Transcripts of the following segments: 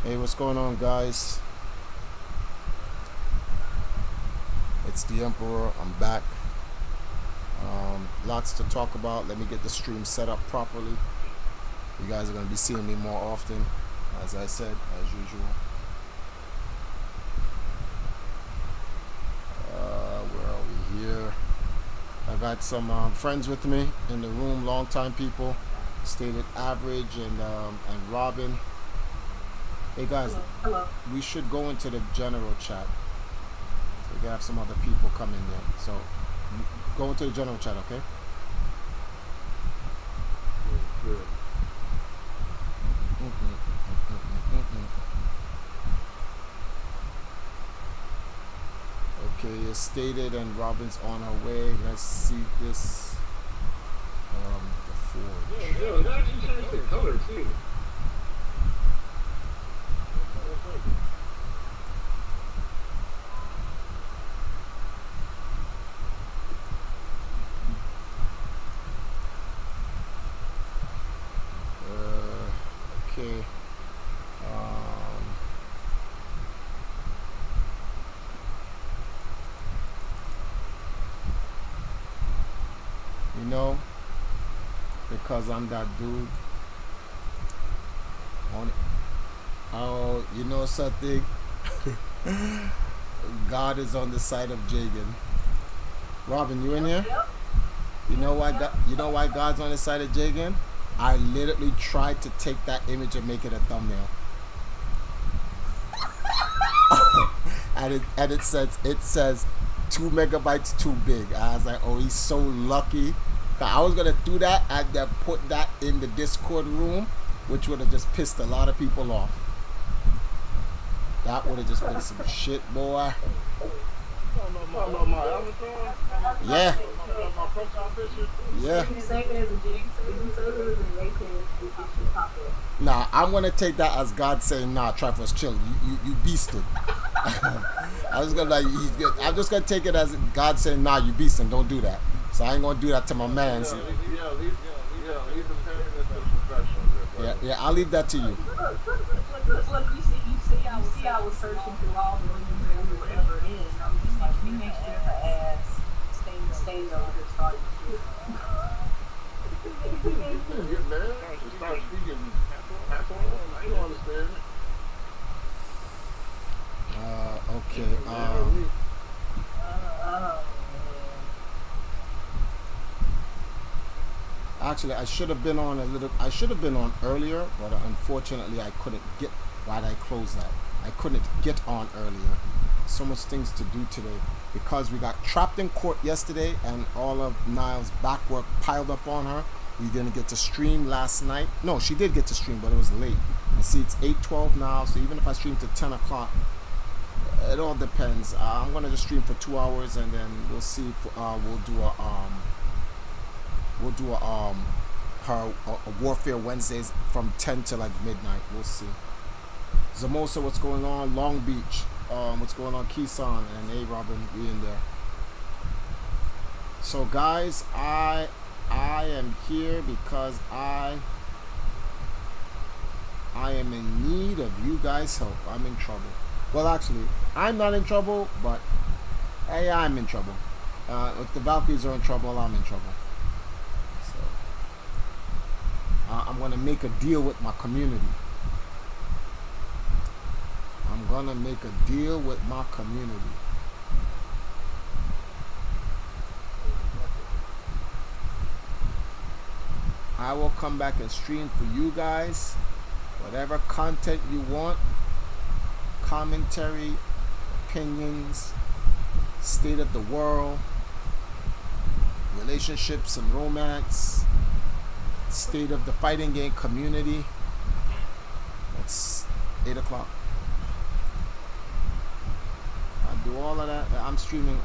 Hey, what's going on, guys? It's the Emperor. I'm back. Lots to talk about. Let me get the stream set up properly. You guys are going to be seeing me more often, as I said, as usual. Where are we here? I got some friends with me in the room, long-time people. Stated Average and Robin. Hey guys, Hello. we should go into the general chat. So we can have some other people come in there. So go into the general chat, okay? Good. Okay, it's stated and Robin's on her way. Let's see this. The forge. Yeah, it actually changed the color too. Okay. You know, because I'm that dude. Oh, you know something? God is on the side of Jagan. Robin, you in here? Yep. You know why God's on the side of Jagan? I literally tried to take that image and make it a thumbnail. and it says 2 megabytes too big. I was like, oh, he's so lucky. I was gonna do that and then put that in the Discord room, which would have just pissed a lot of people off. That would have just been some shit, boy. Yeah. Yeah. Nah, I'm gonna take that as God saying, nah, Trifle's chill. You beasted. I'm just gonna take it as God saying, nah, you beasting, don't do that. So I ain't gonna do that to my man. So. Leave the pain into the professionals. Yeah, I'll leave that to you. Look, you see, I was searching through all the rooms that we were ever in. I was just like, we make sure her ass stays over here starting to shoot. Get mad and start speaking half on. I don't understand it. Okay. Actually, I should have been on earlier, but unfortunately I couldn't get. Why did I close that? I couldn't get on earlier. So much things to do today because we got trapped in court yesterday and all of Niall's back work piled up on her. We didn't get to stream last night. No, she did get to stream, but it was late. I see it's 8:12 now, so even if I stream to 10 o'clock, it all depends. I'm gonna just stream for 2 hours and then we'll see if we'll do a Warfare Wednesdays from 10 to like midnight. We'll see. Zamosa, what's going on? Long Beach, what's going on? Kisan and hey Robin, we in there. So guys, I am here because I am in need of you guys' help. I'm in trouble. Well, actually, I'm not in trouble, but hey, I'm in trouble. If the Valkyries are in trouble, I'm in trouble. So I'm gonna make a deal with my community. I'm gonna make a deal with my community. I will come back and stream for you guys. Whatever content you want. Commentary, opinions, state of the world, relationships and romance, state of the fighting game community. It's 8 o'clock. I do all of that. I'm streaming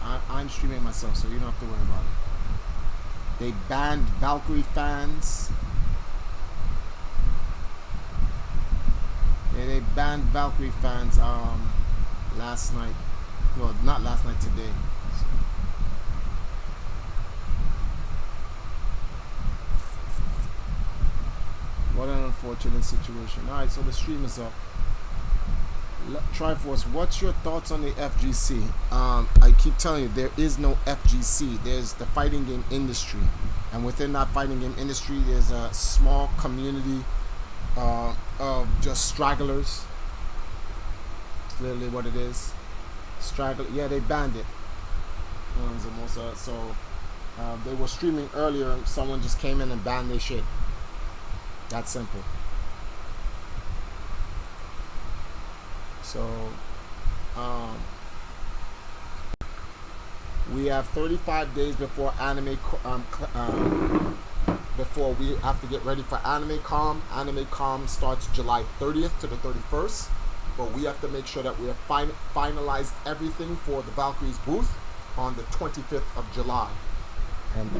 myself, so you don't have to worry about it. They banned Valkyrie fans. Yeah, they banned Valkyrie fans last night. Well, not last night, today. What an unfortunate situation. Alright, so the stream is up. Triforce, what's your thoughts on the FGC? I keep telling you, there is no FGC. There's the fighting game industry, and within that fighting game industry, there's a small community of just stragglers. Clearly, what it is, straggle. Yeah, they banned it. They were streaming earlier, and someone just came in and banned their shit. That simple. So, we have 35 days before before we have to get ready for AnimeCom. AnimeCom starts July 30th to the 31st, but we have to make sure that we have finalized everything for the Valkyries booth on the 25th of July. And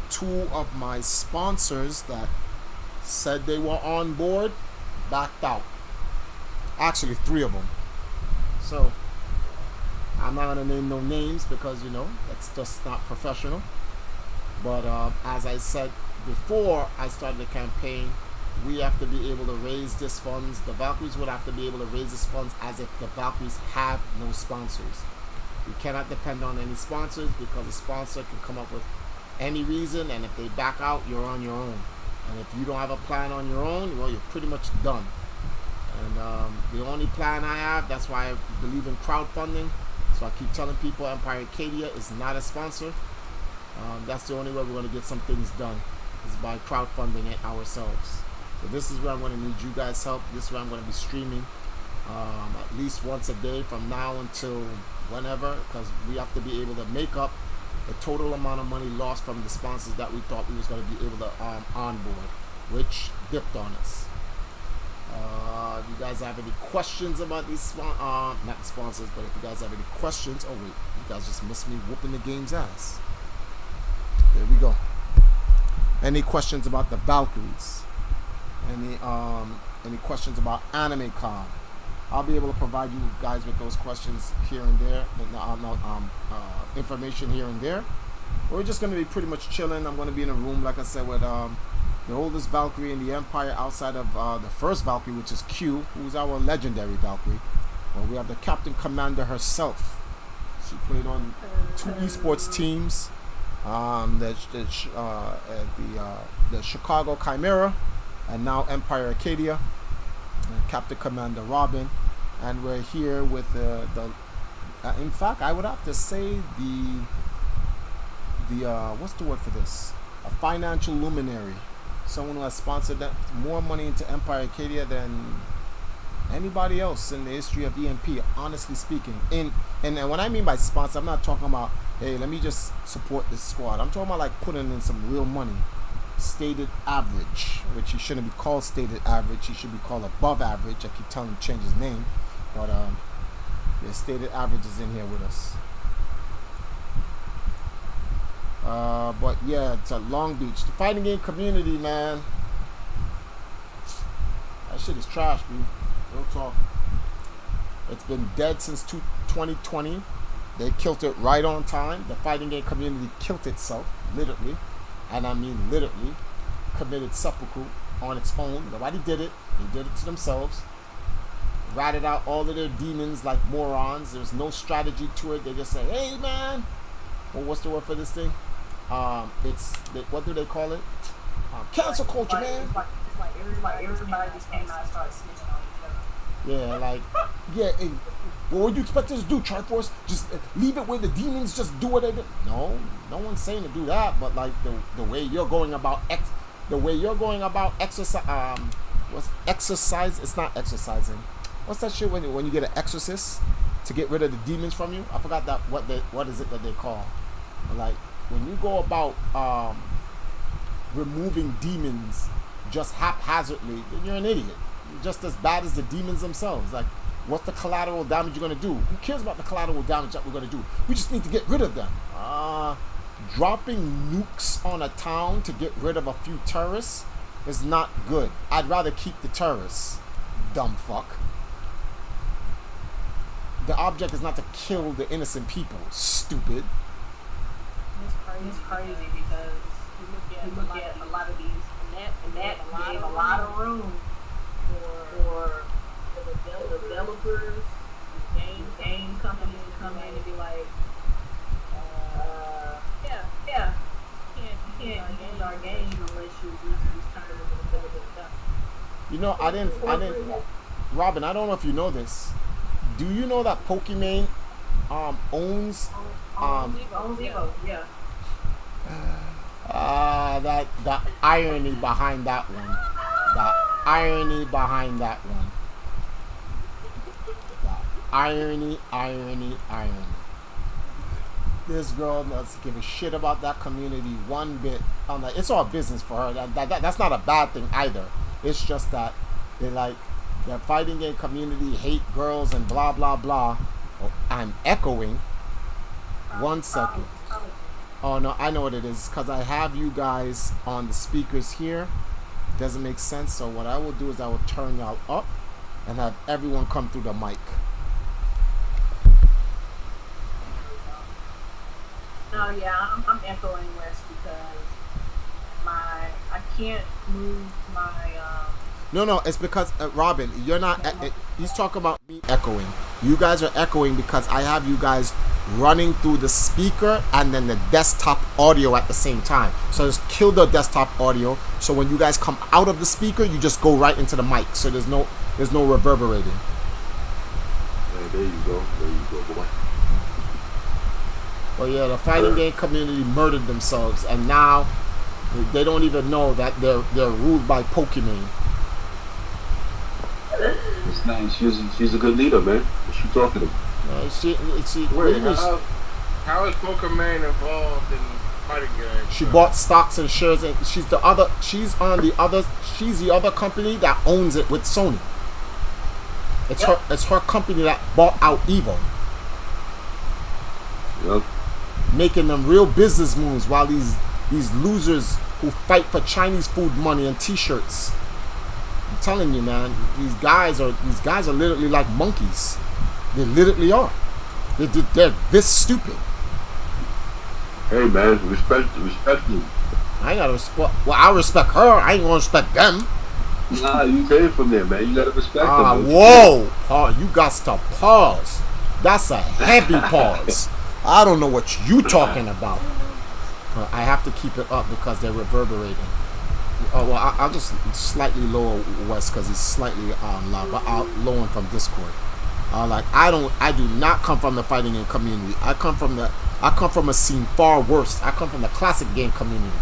two of my sponsors that said they were on board backed out. Actually, three of them. So, I'm not going to name no names because, that's just not professional. But as I said before I started the campaign, we have to be able to raise these funds. The Valkyries would have to be able to raise these funds as if the Valkyries have no sponsors. You cannot depend on any sponsors because a sponsor can come up with any reason, and if they back out, you're on your own. And if you don't have a plan on your own, well, you're pretty much done. And the only plan I have, that's why I believe in crowdfunding. So I keep telling people Empire Arcadia is not a sponsor. That's the only way we're going to get some things done, is by crowdfunding it ourselves. So this is where I'm going to need you guys' help. This is where I'm going to be streaming at least once a day from now until whenever, because we have to be able to make up the total amount of money lost from the sponsors that we thought we was going to be able to onboard, which dipped on us. If you guys have any questions about these not the sponsors, but if you guys have any questions, oh wait, you guys just missed me whooping the game's ass. There we go. Any questions about the Valkyries? Any questions about AnimeCom? I'll be able to provide you guys with those questions here and there, information here and there. We're just going to be pretty much chilling. I'm going to be in a room, like I said, with the oldest Valkyrie in the Empire outside of the first Valkyrie, which is Q, who's our legendary Valkyrie. Well, we have the Captain Commander herself. She played on 2 esports teams, the Chicago Chimera, and now Empire Arcadia, and Captain Commander Robin. And we're here with in fact, I would have to say what's the word for this? A financial luminary. Someone who has sponsored that more money into Empire Arcadia than anybody else in the history of EMP, honestly speaking. And when I mean by sponsor, I'm not talking about, hey, let me just support this squad. I'm talking about like putting in some real money. Stated average, which he shouldn't be called stated average. He should be called above average. I keep telling him to change his name. But yeah, stated average is in here with us. But yeah, it's at Long Beach. The fighting game community, man. That shit is trash, dude. Real talk. It's been dead since 2020. They killed it right on time. The fighting game community killed itself, literally. And I mean literally. Committed seppuku on its own. Nobody did it. They did it to themselves. Ratted out all of their demons like morons. There's no strategy to it. They just say, hey, man. Well, what's the word for this thing? What do they call it? Cancel culture, man. It's like everybody just came out and started snitching on each other. Yeah, like, yeah. Hey, what would you expect us to do, Triforce? Just leave it where the demons just do what they do? No one's saying to do that. But like the way you're going about exercise. What's exercise? It's not exercising. What's that shit when you get an exorcist to get rid of the demons from you? I forgot that what is it that they call? Like when you go about removing demons just haphazardly, then you're an idiot. You're just as bad as the demons themselves. Like, what's the collateral damage you're gonna do? Who cares about the collateral damage that we're gonna do? We just need to get rid of them. Dropping nukes on a town to get rid of a few terrorists is not good. I'd rather keep the terrorists. Dumb fuck. The object is not to kill the innocent people. Stupid. It's crazy because you look at a lot of these, and that gave a lot of room for developers, game companies to come in and be like, yeah, you can't use our game unless you're using these tournaments and da da da da. You know, I didn't. Robin, I don't know if you know this. Do you know that Pokimane owns Zero, yeah. that the irony behind that one. The irony behind that one. The irony. This girl doesn't give a shit about that community one bit. It's all business for her. That's not a bad thing either. It's just that they like their fighting game community hate girls and blah blah blah. Oh, I'm echoing. 1 second. Oh no, I know what it is because I have you guys on the speakers here. Doesn't make sense. So what I will do is I will turn y'all up and have everyone come through the mic. No, yeah, I'm echoing Wes because I can't move my No, it's because Robin, you're not. He's talking about me echoing. You guys are echoing because I have you guys running through the speaker and then the desktop audio at the same time. So just kill the desktop audio. So when you guys come out of the speaker, you just go right into the mic. So there's no reverberating. Hey, there you go, boy. Well, yeah, the fighting game community murdered themselves, and now they don't even know that they're ruled by Pokimane. It's nice. She's a good leader, man. What you talking about? She Wait, how is Pokemon involved in fighting games? She bought stocks and shares, and she's the other company that owns it with Sony. It's her company that bought out Evo. Yep. Making them real business moves while these losers who fight for Chinese food money and T-shirts. I'm telling you, man, these guys are literally like monkeys. They literally are. They're this stupid. Hey, man, respect you. I gotta respect. Well, I respect her. I ain't gonna respect them. Nah, you came from there, man. You gotta respect them. Whoa, Paul, you got to pause. That's a heavy pause. I don't know what you talking about. I have to keep it up because they're reverberating. Oh well, I'll just slightly lower Wes because he's slightly loud, but I'll lower him from Discord. I do not come from the fighting game community. I come from a scene far worse. I come from the classic game community.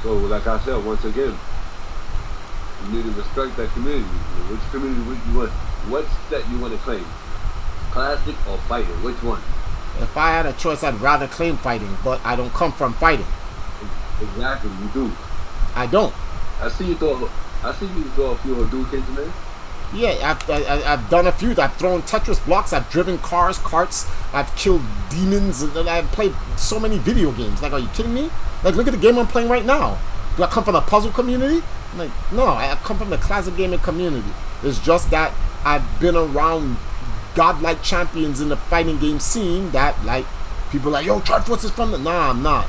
So, like I said, once again, you need to respect that community. Which community would you want? What's that you want to claim? Classic or fighting? Which one? If I had a choice, I'd rather claim fighting, but I don't come from fighting. Exactly, you do. I don't. I see you throw a few Hadoukens, man. Yeah, I've done a few. I've thrown Tetris blocks. I've driven cars, carts. I've killed demons. I've played so many video games. Like, are you kidding me? Like, look at the game I'm playing right now. Do I come from the puzzle community? I'm like, no, I come from the classic gaming community. It's just that I've been around godlike champions in the fighting game scene that, like, people are like, yo, Triforce is from the... Nah, I'm not.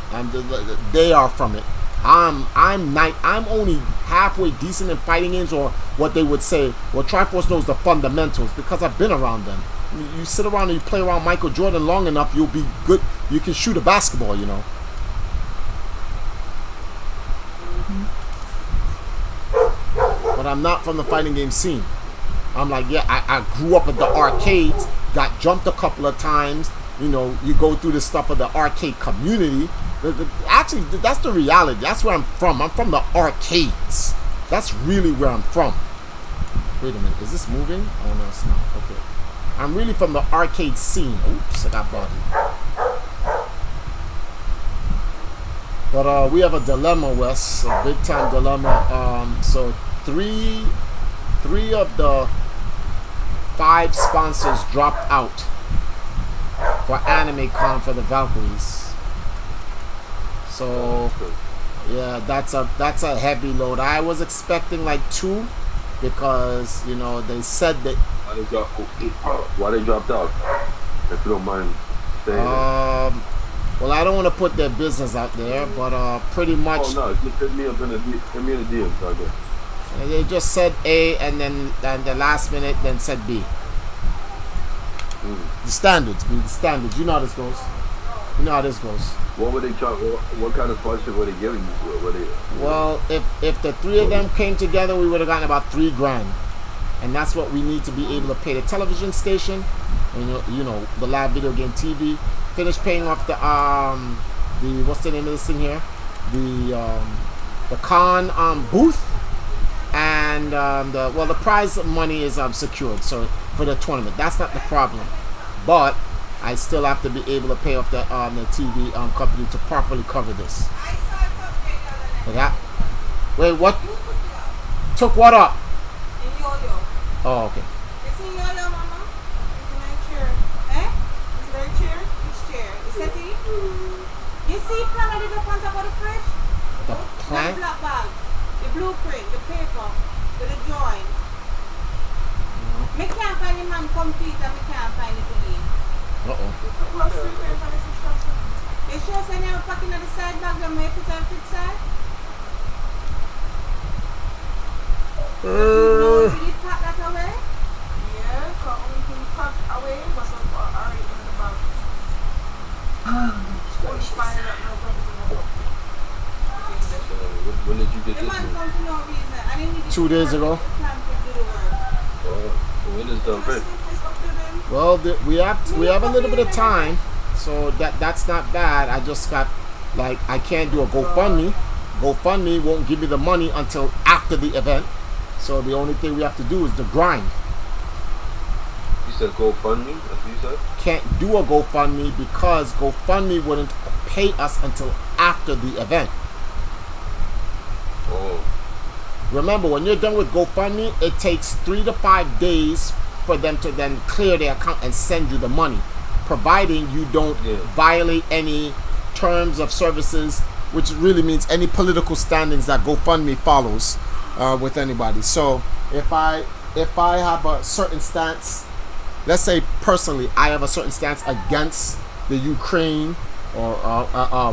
They are from it. I'm only halfway decent in fighting games, or what they would say, well, Triforce knows the fundamentals because I've been around them. You sit around and you play around Michael Jordan long enough, you'll be good. You can shoot a basketball, you know. But I'm not from the fighting game scene. I'm like, yeah, I grew up at the arcades, got jumped a couple of times. You know, you go through the stuff of the arcade community. Actually, that's the reality. That's where I'm from. I'm from the arcades. That's really where I'm from. Wait a minute. Is this moving? Oh, no, it's not. Okay. I'm really from the arcade scene. Oops, I got body. But we have a dilemma, Wes. A big-time dilemma. So three of the 5 sponsors dropped out for AnimeCon for the Valkyries. So yeah, that's a heavy load. I was expecting like 2 because, you know, they said that. Why they dropped out? If you don't mind saying that. Well, I don't want to put their business out there, but pretty much. Oh no, just hit me in the DMs, I guess. They just said A and then the last minute then said B. The standards, the standards. You know how this goes. You know how this goes. What were they trying? What kind of sponsorship were they giving you for it? Were they? Well, if the three of them came together, we would have gotten about $3,000, and that's what we need to be able to pay the television station, and you know the live video game TV. Finish paying off the what's the name of this thing here? The con booth, and the prize money is secured. So for the tournament, that's not the problem, but I still have to be able to pay off the TV company to properly cover this. Okay. Wait, what? Took what up? Oh, okay. You see plan of the front of the fridge? The plan? The black bag, the blueprint, the paper, with the drawing. Me can't find the man complete and me can't find it again. Uh-oh. You sure say they were packing on the side bag and make it on fit side? No, did you pack that away? Yeah, because only thing packed away was already in the bag. Only finding out no problem. When did you get The this man one? come for no reason. I didn't need 2 days ago. When is the event? Well, we have a little bit of time, so that's not bad. I just got I can't do a GoFundMe. GoFundMe won't give me the money until after the event. So the only thing we have to do is the grind. You said GoFundMe? That's what you said? Can't do a GoFundMe because GoFundMe wouldn't pay us until after the event. Oh. Remember, when you're done with GoFundMe, it takes 3 to 5 days for them to then clear their account and send you the money, providing you don't violate any terms of services, which really means any political standings that GoFundMe follows with anybody. So if I have a certain stance, let's say personally I have a certain stance against the Ukraine or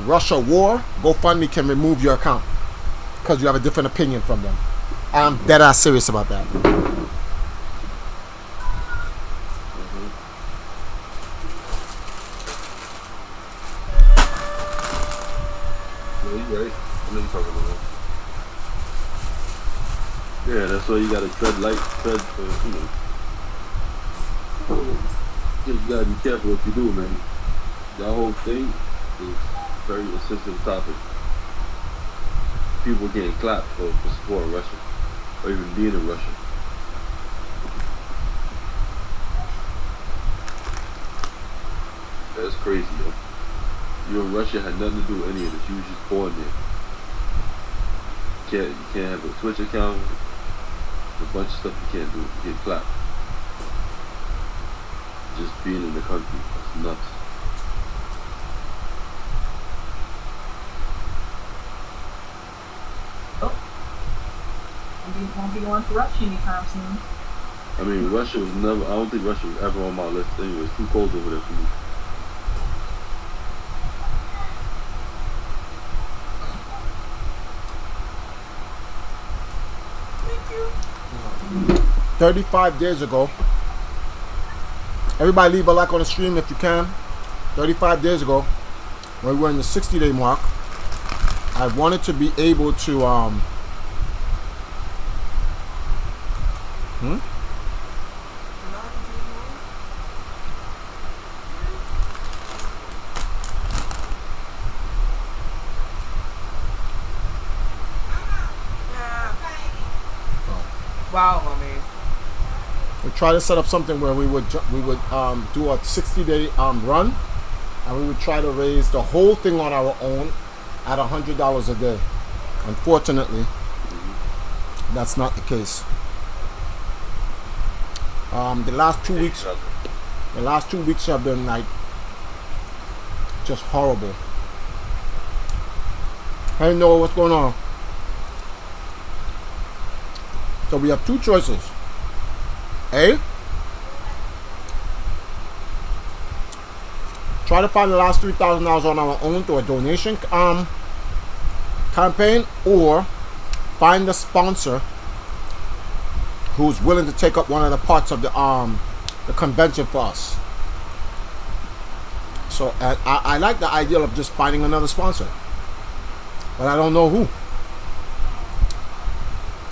Russia war, GoFundMe can remove your account because you have a different opinion from them. I'm dead ass serious about that. Yeah, you're right. I know you're talking about. Yeah, that's why you gotta tread light, you gotta be careful what you do, man. That whole thing is very sensitive topic. People getting clapped for supporting Russia, or even being in Russia. That's crazy, yo. You in Russia had nothing to do with any of this. You was just born there. You can't have a Twitch account. A bunch of stuff you can't do. You get clapped. Just being in the country. That's nuts. Won't be going to Russia anytime soon. I mean, Russia was never. I don't think Russia was ever on my list anyway. It's too cold over there for me. Thank you. 35 days ago, everybody leave a like on the stream if you can. 35 days ago, when we were in the 60-day mark, I wanted to be able to Wow, my man. we try to set up something where we would do a 60-day run, and we would try to raise the whole thing on our own at $100 a day. Unfortunately, that's not the case. The last 2 weeks have been like just horrible. I don't know what's going on. So we have two choices. A, try to find the last $3,000 on our own through a donation campaign, or find a sponsor who's willing to take up one of the parts of the convention for us. So I like the idea of just finding another sponsor, but I don't know who.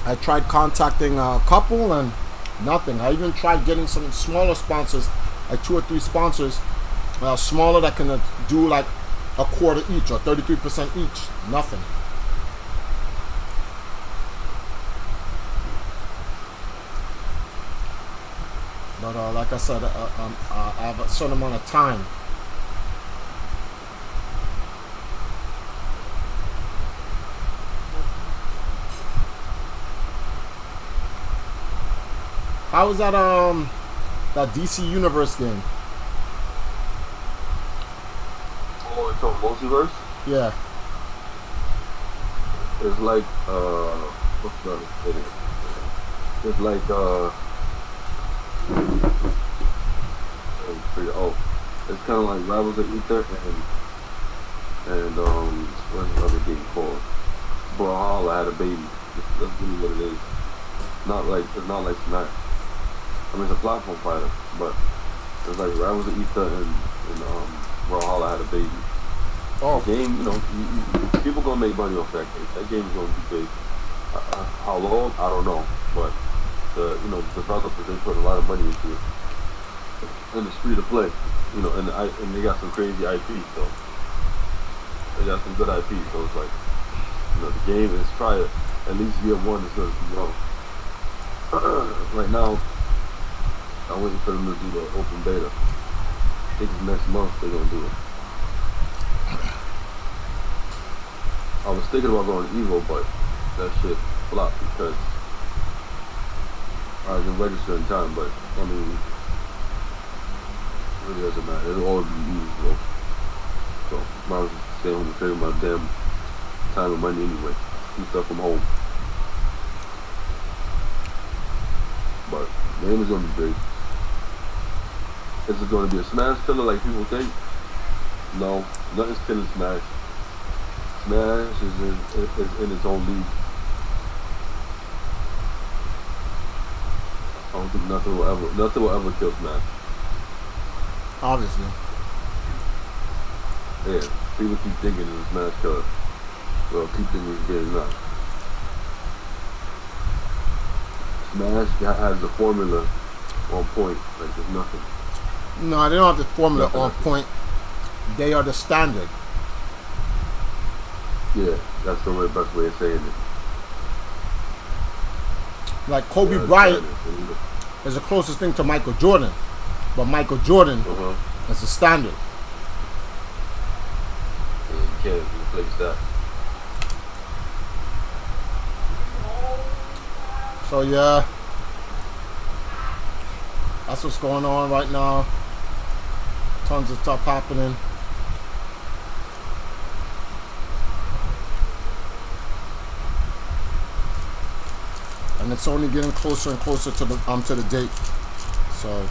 I tried contacting a couple and nothing. I even tried getting some smaller sponsors, like 2 or 3 sponsors, smaller that can do like a quarter each or 33% each. Nothing. But like I said, I have a certain amount of time. How was that that DC Universe game? Oh, it's on multiverse. Yeah. It's like what's the other thing? It's like it's kind of like Rivals of Ether and what's the other game called? Brawlhalla had a baby. That's really what it is. It's not like Smash. I mean, it's a platform fighter, but it's like Rivals of Ether and Brawlhalla had a baby. Oh. The game, people gonna make money off that game. That game is gonna be big. How long? I don't know, but the developers, they put a lot of money into it, and it's free to play. And they got some crazy IP, so they got some good IP. So it's like, the game is probably at least year 1 is gonna be well. Right now, I'm waiting for them to do the open beta. I think it's next month they're gonna do it. I was thinking about going to Evo, but that shit flopped because I didn't register in time. But I mean, it really doesn't matter. It'll always be Evo. So might as well stay home and save my damn time and money anyway. Do stuff from home. But the game is gonna be big. Is it gonna be a Smash killer like people think? No, nothing's killing Smash. Smash is in its own league. I don't think nothing will ever kill Smash. Obviously. Yeah, people keep thinking it's a Smash killer. Well, keep thinking it's getting not. Smash has the formula on point, like there's nothing. No, they don't have the formula on point. They are the standard. Yeah, that's the best way of saying it. Like Kobe Bryant is the closest thing to Michael Jordan, but Michael Jordan is the standard. Yeah, you can't replace that. So yeah, that's what's going on right now. Tons of stuff happening. And it's only getting closer and closer to the date. So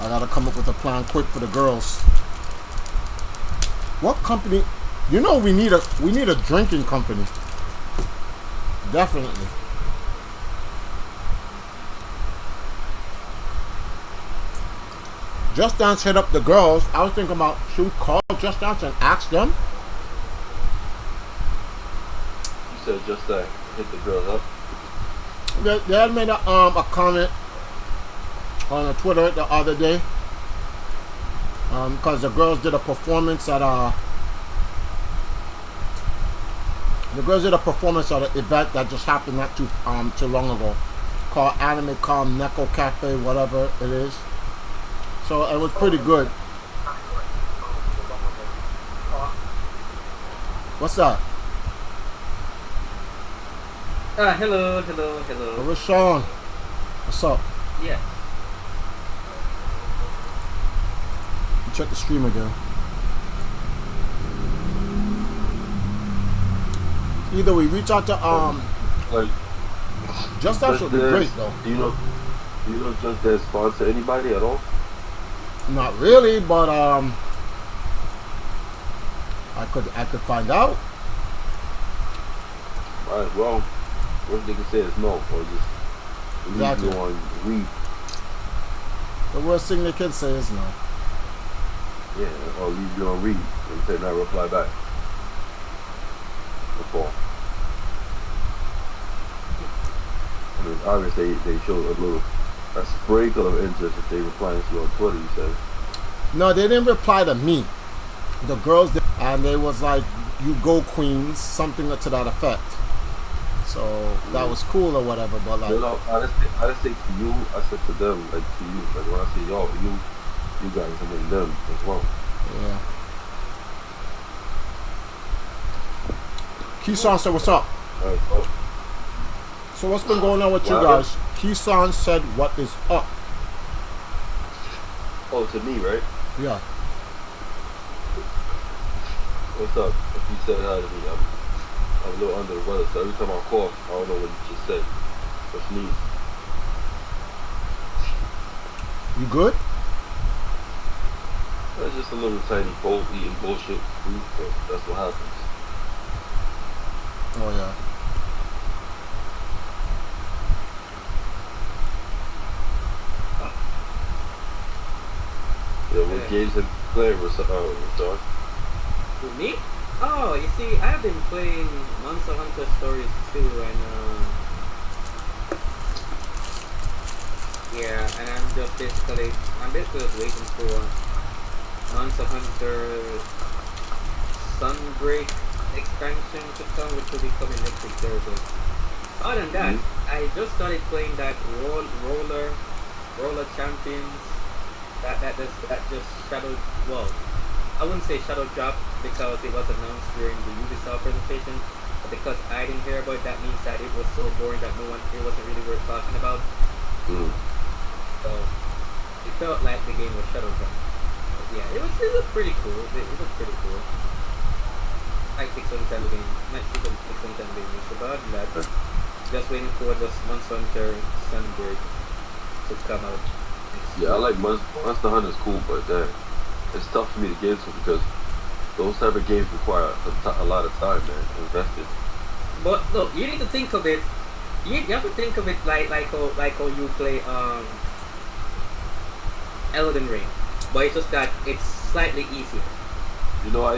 I gotta come up with a plan quick for the girls. What company? We need a drinking company. Definitely. Just Dance hit up the girls. I was thinking about, should we call Just Dance and ask them? You said Just Dance hit the girls up? They had made a comment on Twitter the other day. Because the girls did a performance at an event that just happened not too long ago, called Anime Con Neko Cafe, whatever it is. So it was pretty good. What's that? Hello. Where's Sean? What's up? Yeah. Check the stream again. Either we reach out to like Just Dance would be great though. Do you know Just Dance sponsor anybody at all? Not really, but I could find out. Alright, well, what they can say is no, or just leave Exactly. you on read. The worst thing they can say is no. Yeah, or leave you on read and say not reply back. That's all. I mean, obviously they show a sprinkle of interest if they replying to you on Twitter. You say. No, they didn't reply to me. The girls did, and they was like, "You go, Queens," something to that effect. So that was cool or whatever. But like, No, I just say to you, I said to them, like to you, like when I say y'all, you guys, I mean them as well. yeah. Keyshawn said, "What's up?" Oh, So what's been going on with you Wow. guys? Keyshawn said, "What is up?" oh, to me, right? Yeah. What's up? If you said hi to me, I'm a little under the weather, so every time I cough, I don't know what you just said. Or sneeze. You good? It's just a little tiny cold eating bullshit food, but that's what happens. Oh yeah. Yeah, what games have you played, Rashawn? Who, me? Oh, you see, I've been playing Monster Hunter Stories too, and yeah, and I'm basically just waiting for Monster Hunter Sunbreak expansion to come, which will be coming next week Thursday. Other than that, I just started playing that roller champions. That just shadow. Well, I wouldn't say shadow drop because it was announced during the Ubisoft presentation. But because I didn't hear about it, that means that it was so boring that it wasn't really worth talking about. Mm. So it felt like the game was shadow drop. But yeah, it looked pretty cool. It looked pretty cool. Might take some time to game. So other than that, just waiting for the Monster Hunter Sunbreak to come out. Yeah, I like Monster Hunter is cool, but it's tough for me to get into because those type of games require a lot of time, man, invested. But look, you need to think of it. You have to think of it like how you play Elden Ring, but it's just that it's slightly easier. You know, I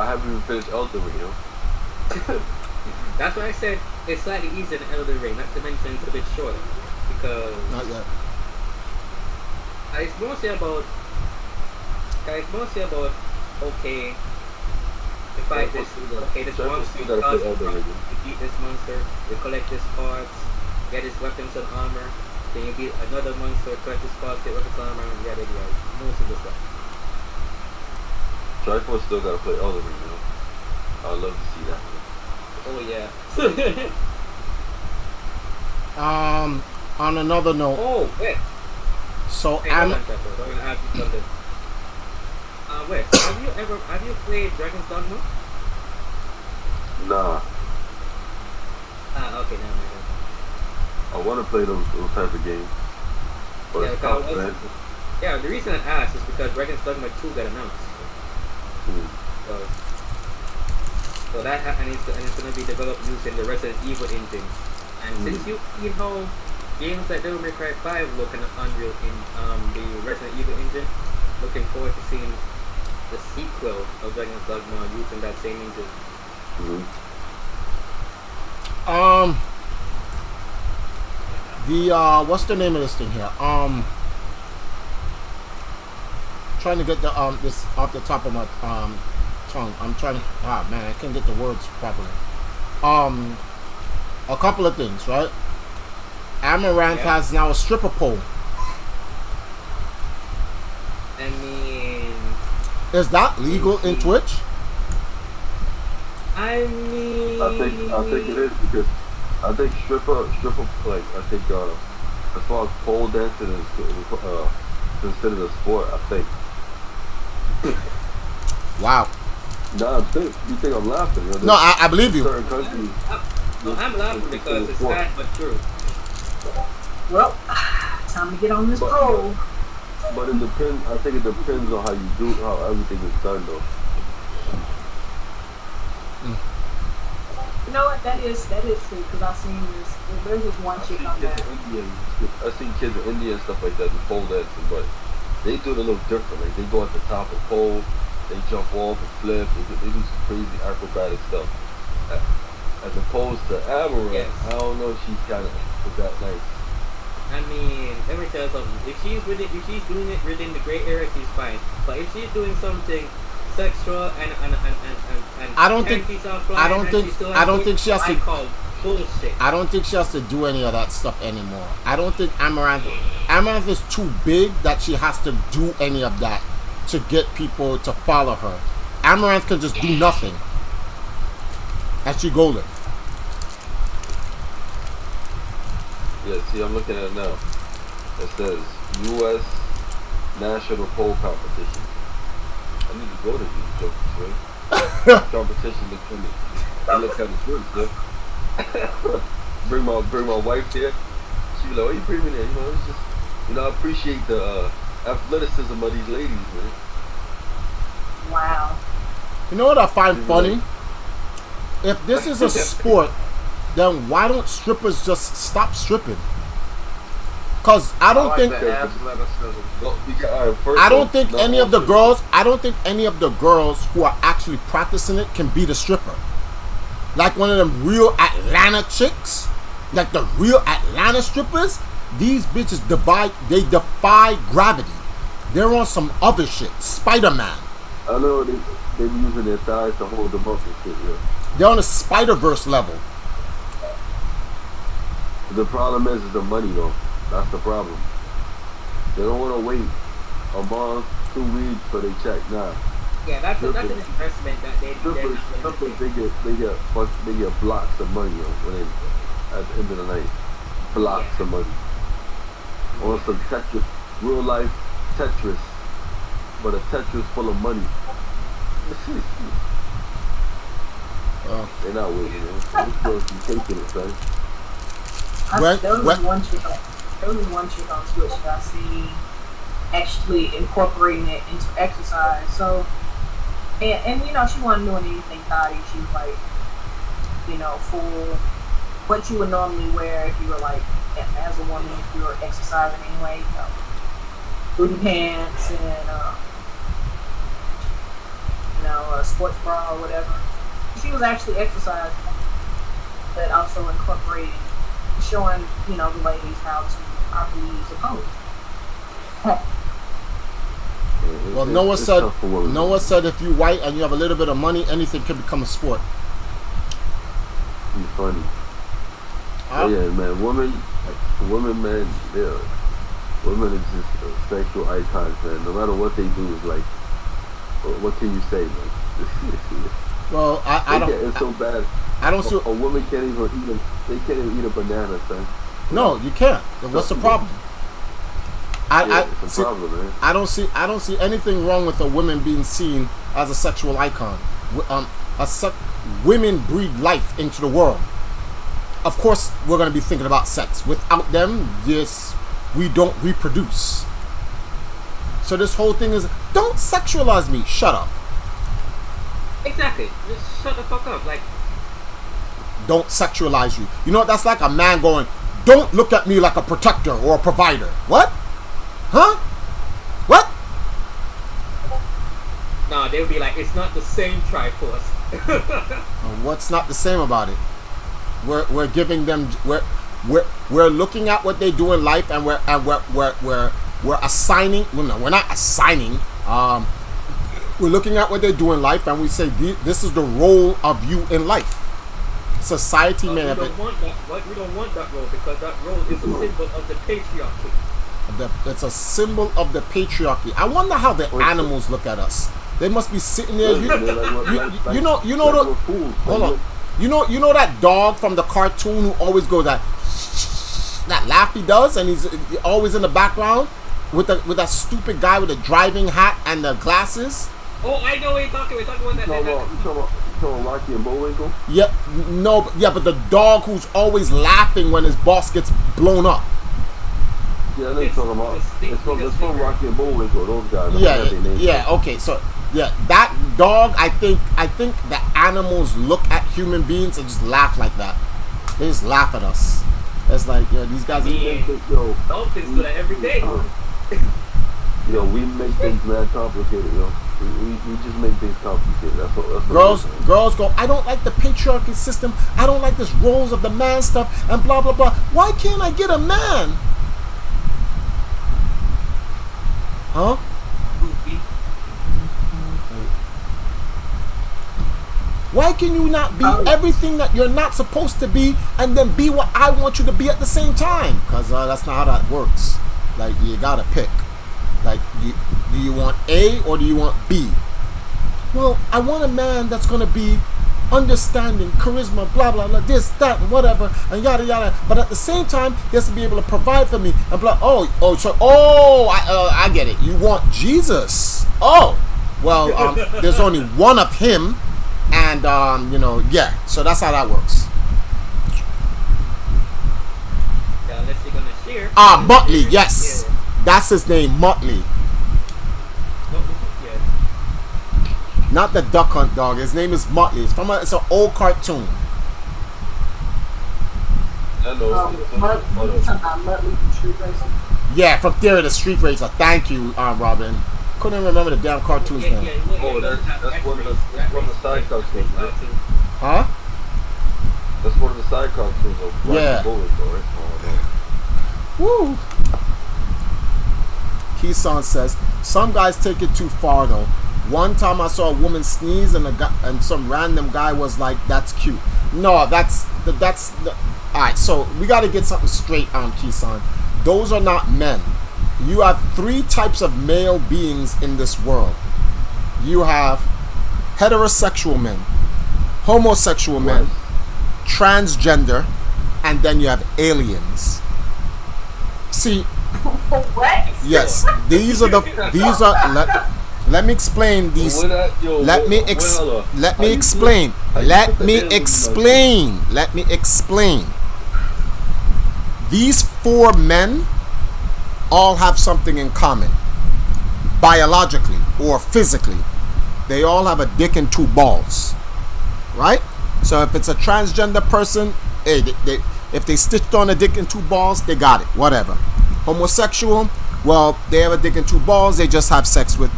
haven't even finished Elden Ring, That's why I said it's slightly easier than Elden Ring. Not to mention it's a bit shorter because Not yet. it's mostly about. Okay, you fight this. Okay, this monster. You beat this monster. You collect these parts. Get his weapons and armor. Then you get another monster. Collect his parts. Get weapons and armor. And yada yada. Most of the stuff. Triforce still gotta play Elden Ring, I'd love to see that. Oh yeah. On another note, Oh wait. so Hey, hold on, Trevor. I'm gonna ask you something. Wes, have you played Dragon's Dogma? Nah, Okay, never mind. I want to play those type of games, but Yeah, it's tough, because man. yeah, the reason I asked is because Dragon's Dogma 2 got announced. So, and it's gonna be developed using the Resident Evil engine. And since you've seen how games like Devil May Cry 5 look in Unreal in the Resident Evil engine, looking forward to seeing the sequel of Dragon's Dogma using that same engine. the what's the name of this thing here? Trying to get the this off the top of my tongue. I'm trying to man, I can't get the words properly. A couple of things, right? Amaranth has now a stripper pole. I mean, Is that legal in Twitch? I mean, I think it is because I think stripper like I think as far as pole dancing is considered a sport. I think. Wow. Nah, you think I'm laughing? You know, No, I believe you. certain countries. I'm laughing because it's sad but true. Well, time to get on this But- pole. But it depends. I think it depends on how everything is done, though. You know what? That is true because I've seen this. There's this one chick on there. I've seen kids in India and stuff like that do pole dancing, but they do it a little different. Like they go at the top of pole, they jump off and flip. They do some crazy acrobatic stuff. As opposed to Amaranth, Yes. I don't know if she's kind of that nice. I mean, let me tell you something. If she's doing it within the gray area, she's fine. But if she's doing something sexual and I don't think panties are flying I don't and think she still I has don't it, think she has I to call bullshit. I don't think she has to do any of that stuff anymore. I don't think Amaranth is too big that she has to do any of that to get people to follow her. Amaranth can just do nothing. And she golden. Yeah, see, I'm looking at it now. It says U.S. National Pole Competition. I need to go to these jokes, right? Competition look kind of good, yeah. bring my wife there. She be like, "Oh, you bring me there?" You know, it's just, I appreciate the athleticism of these ladies, man. Wow. You know what I find funny? If this is a sport, then why don't strippers just stop stripping? Cause I don't think any of the girls who are actually practicing it can beat a stripper. Like one of them real Atlanta chicks, like the real Atlanta strippers, these bitches defy gravity. They're on some other shit, Spider-Man. I know they be using their thighs to hold them up and shit, yeah. They're on a Spider-Verse level. The problem is the money, though. That's the problem. They don't want to wait a month, 2 weeks for they check. Nah. Yeah, that's an investment that they get blocks of money when they, at the end of the night. Blocks of money. On some Tetris, real life Tetris, but a Tetris full of money. They're not waiting, man. This girl's be taking it, son. There was one chick on Twitch that I seen actually incorporating it into exercise. So, and she wasn't doing anything naughty. She was like, full what you would normally wear if you were like, as a woman, if you were exercising anyway, booty pants and a sports bra or whatever. She was actually exercising, but also incorporating, showing the ladies how to properly use a pose. Well, Noah said if you white and you have a little bit of money, anything can become a sport. He's funny. Yeah, man. Women, man, women is just sexual icons, man. No matter what they do, is like, what can you say, man? Well, I don't. It's so bad. I don't see. A woman can't even eat they can't even eat a banana, son. No, you can't. What's the problem? It's a problem, man. I don't see anything wrong with a woman being seen as a sexual icon. Women breathe life into the world. Of course, we're going to be thinking about sex. Without them, yes, we don't reproduce. So this whole thing is, don't sexualize me. Shut up. Exactly. Just shut the fuck up. Like, don't sexualize you. You know what? That's like a man going, don't look at me like a protector or a provider. What? Huh? What? Nah, they would be like, it's not the same Triforce. What's not the same about it? We're giving them we're looking at what they do in life, and we're assigning. Well, no, we're not assigning. We're looking at what they do in life, and we say this is the role of you in life. Society may have it. We don't want that role because that role is a symbol of the patriarchy. It's a symbol of the patriarchy. I wonder how the animals look at us. They must be sitting there. Hold on. You know that dog from the cartoon who always goes that laugh he does, and he's always in the background with that stupid guy with the driving hat and the glasses. Oh, I know what you're talking. We're talking about that. You talking about Rocky and Bullwinkle? Yeah, but the dog who's always laughing when his boss gets blown up. Yeah, they talking about. It's from Rocky and Bullwinkle. Those guys. Yeah. Okay, so yeah, that dog. I think the animals look at human beings and just laugh like that. They just laugh at us. It's like, yo, these guys. Dolphins do that every day. Yo, we make things mad complicated, yo. We just make things complicated. That's what Girls go, I don't like the patriarchy system. I don't like this roles of the man stuff and blah blah blah. Why can't I get a man? Huh? Why can you not be everything that you're not supposed to be and then be what I want you to be at the same time? Because that's not how that works. Like, you gotta pick. Like, do you want A or do you want B? Well, I want a man that's going to be understanding, charisma, blah, blah, blah, this, that, and whatever, and yada, yada. But at the same time, he has to be able to provide for me. And blah, I get it. You want Jesus. Oh, well, there's only one of him. And, yeah. So that's how that works. Yeah, unless you're going to share. Muttley, yes. Yeah. That's his name, Muttley. Not the duck hunt dog. His name is Muttley. It's an old cartoon. I know. Muttley from Street Racer. Yeah, from Theory of the Street Racer. Thank you, Robin. Couldn't remember the damn cartoon's name. That's one of the side cartoons, right? Huh? That's one of the side cartoons of yeah. Woo! Keeson says, some guys take it too far though. One time I saw a woman sneeze and some random guy was like, that's cute. No, that's alright, so we gotta get something straight, Keeson. Those are not men. You have three types of male beings in this world. You have heterosexual men, homosexual men, transgender, and then you have aliens. See, what? yes, let me explain these. Let me explain. These four men all have something in common. Biologically or physically. They all have a dick and two balls. Right? So if it's a transgender person, hey, if they stitched on a dick and two balls, they got it. Whatever. Homosexual, well, they have a dick and two balls. They just have sex with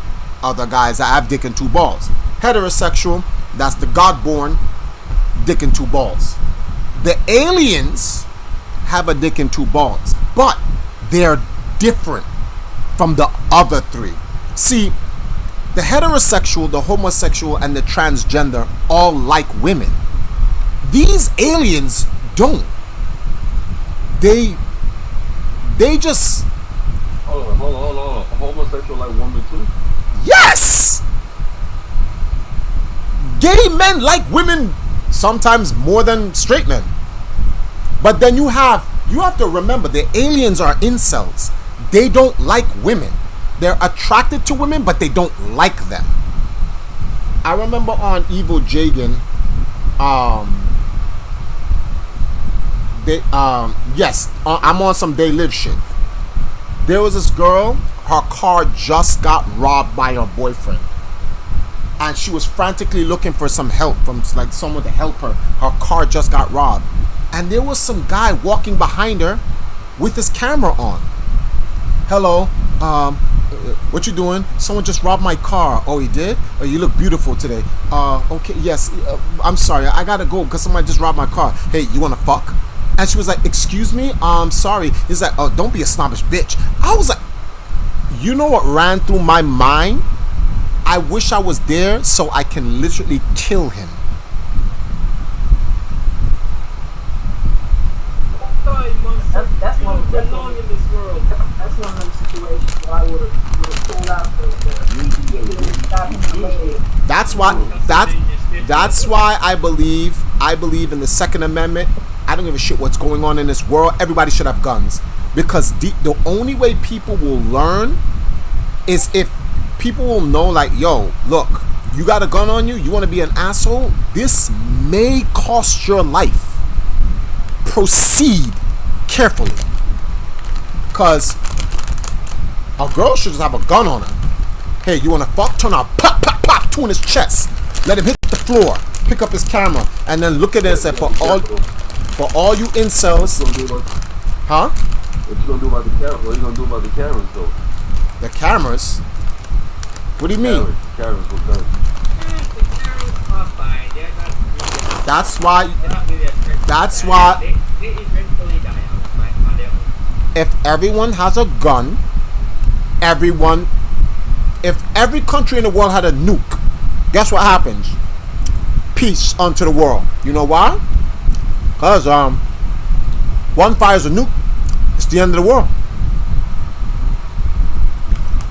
other guys that have dick and two balls. Heterosexual, that's the God-born dick and two balls. The aliens have a dick and two balls, but they're different from the other three. See, the heterosexual, the homosexual, and the transgender all like women. These aliens don't. They just... Hold on. A homosexual like women too? Yes! Gay men like women sometimes more than straight men. But then you have to remember, the aliens are incels. They don't like women. They're attracted to women, but they don't like them. I remember on Evil Jagan, I'm on some They Live shit. There was this girl, her car just got robbed by her boyfriend. And she was frantically looking for some help from like someone to help her. Her car just got robbed. And there was some guy walking behind her with his camera on. Hello, what you doing? Someone just robbed my car. Oh, he did? Oh, you look beautiful today. Okay, yes, I'm sorry, I gotta go because somebody just robbed my car. Hey, you wanna fuck? And she was like, excuse me, sorry. He's like, oh, don't be a snobbish bitch. I was like, you know what ran through my mind? I wish I was there so I can literally kill him. That's one of them situations where I would have pulled out the That's why I believe in the Second Amendment. I don't give a shit what's going on in this world. Everybody should have guns. Because the only way people will learn is if people will know, like, yo, look, you got a gun on you, you want to be an asshole, this may cost your life. Proceed carefully. Because A girl should just have a gun on her. Hey, you wanna fuck? Turn on, pop, pop, pop, two in his chest. Let him hit the floor. Pick up his camera and then look at it and say, for all you incels, huh? What you gonna do about the camera? What you gonna do about the cameras though? The cameras? What do you mean? Cameras will come. The cameras are fine. They're not really, That's why. they're not really a threat. That's why. They eventually die out, right, on their own. If everyone has a gun, if every country in the world had a nuke, guess what happens? Peace unto the world. You know why? Because one fires a nuke, it's the end of the world.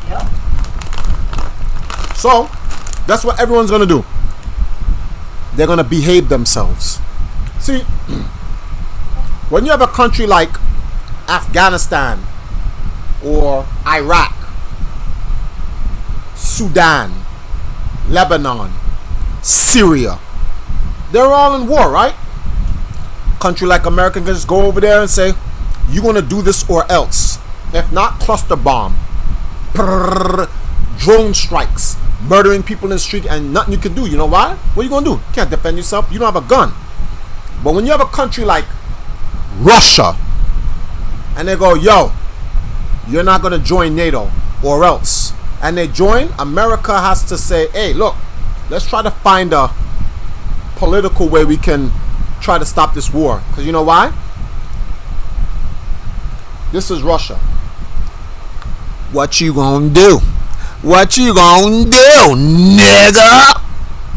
Yep. So that's what everyone's gonna do. They're gonna behave themselves. See, when you have a country like Afghanistan or Iraq, Sudan, Lebanon, Syria, they're all in war, right? Country like America can just go over there and say, you're gonna do this or else. If not, cluster bomb, drone strikes, murdering people in the street, and nothing you can do. You know why? What are you gonna do? You can't defend yourself. You don't have a gun. But when you have a country like Russia, and they go, yo, you're not gonna join NATO or else, and they join, America has to say, hey, look, let's try to find a political way we can try to stop this war. Because you know why? This is Russia. What you gonna do? What you gonna do, nigga?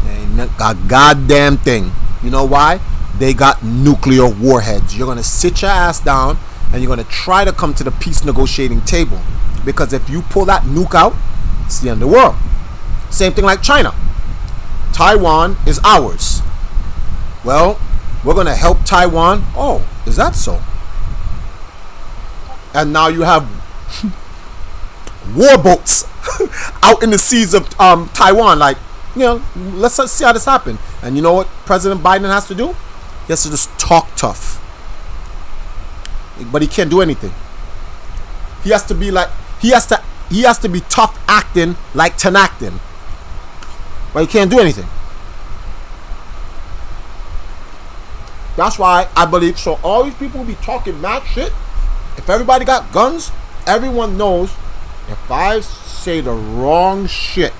Ain't a goddamn thing. You know why? They got nuclear warheads. You're gonna sit your ass down and you're gonna try to come to the peace negotiating table. Because if you pull that nuke out, it's the end of the world. Same thing like China. Taiwan is ours. Well, we're gonna help Taiwan. Oh, is that so? And now you have war boats out in the seas of Taiwan. Like, you know, let's see how this happened. And you know what President Biden has to do? He has to just talk tough. But he can't do anything. He has to be like, he has to be tough acting like tenacting. But he can't do anything. That's why I believe, so all these people will be talking mad shit. If everybody got guns, everyone knows if I say the wrong shit,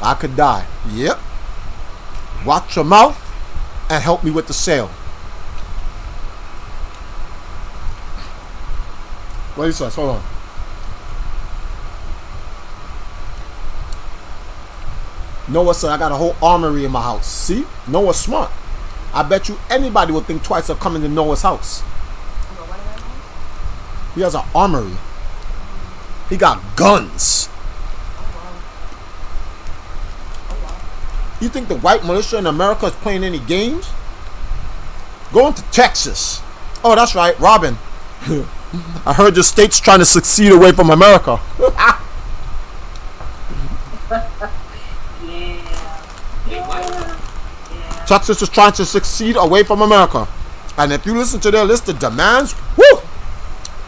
I could die. Yep. Watch your mouth and help me with the sale. What is this? Hold on. Noah said I got a whole armory in my house. See? Noah's smart. I bet you anybody would think twice of coming to Noah's house. He has an armory. He got guns. You think the white militia in America is playing any games? Going to Texas. Oh, that's right, Robin. I heard the state's trying to succeed away from America. Texas is trying to succeed away from America. And if you listen to their list of demands, whoo!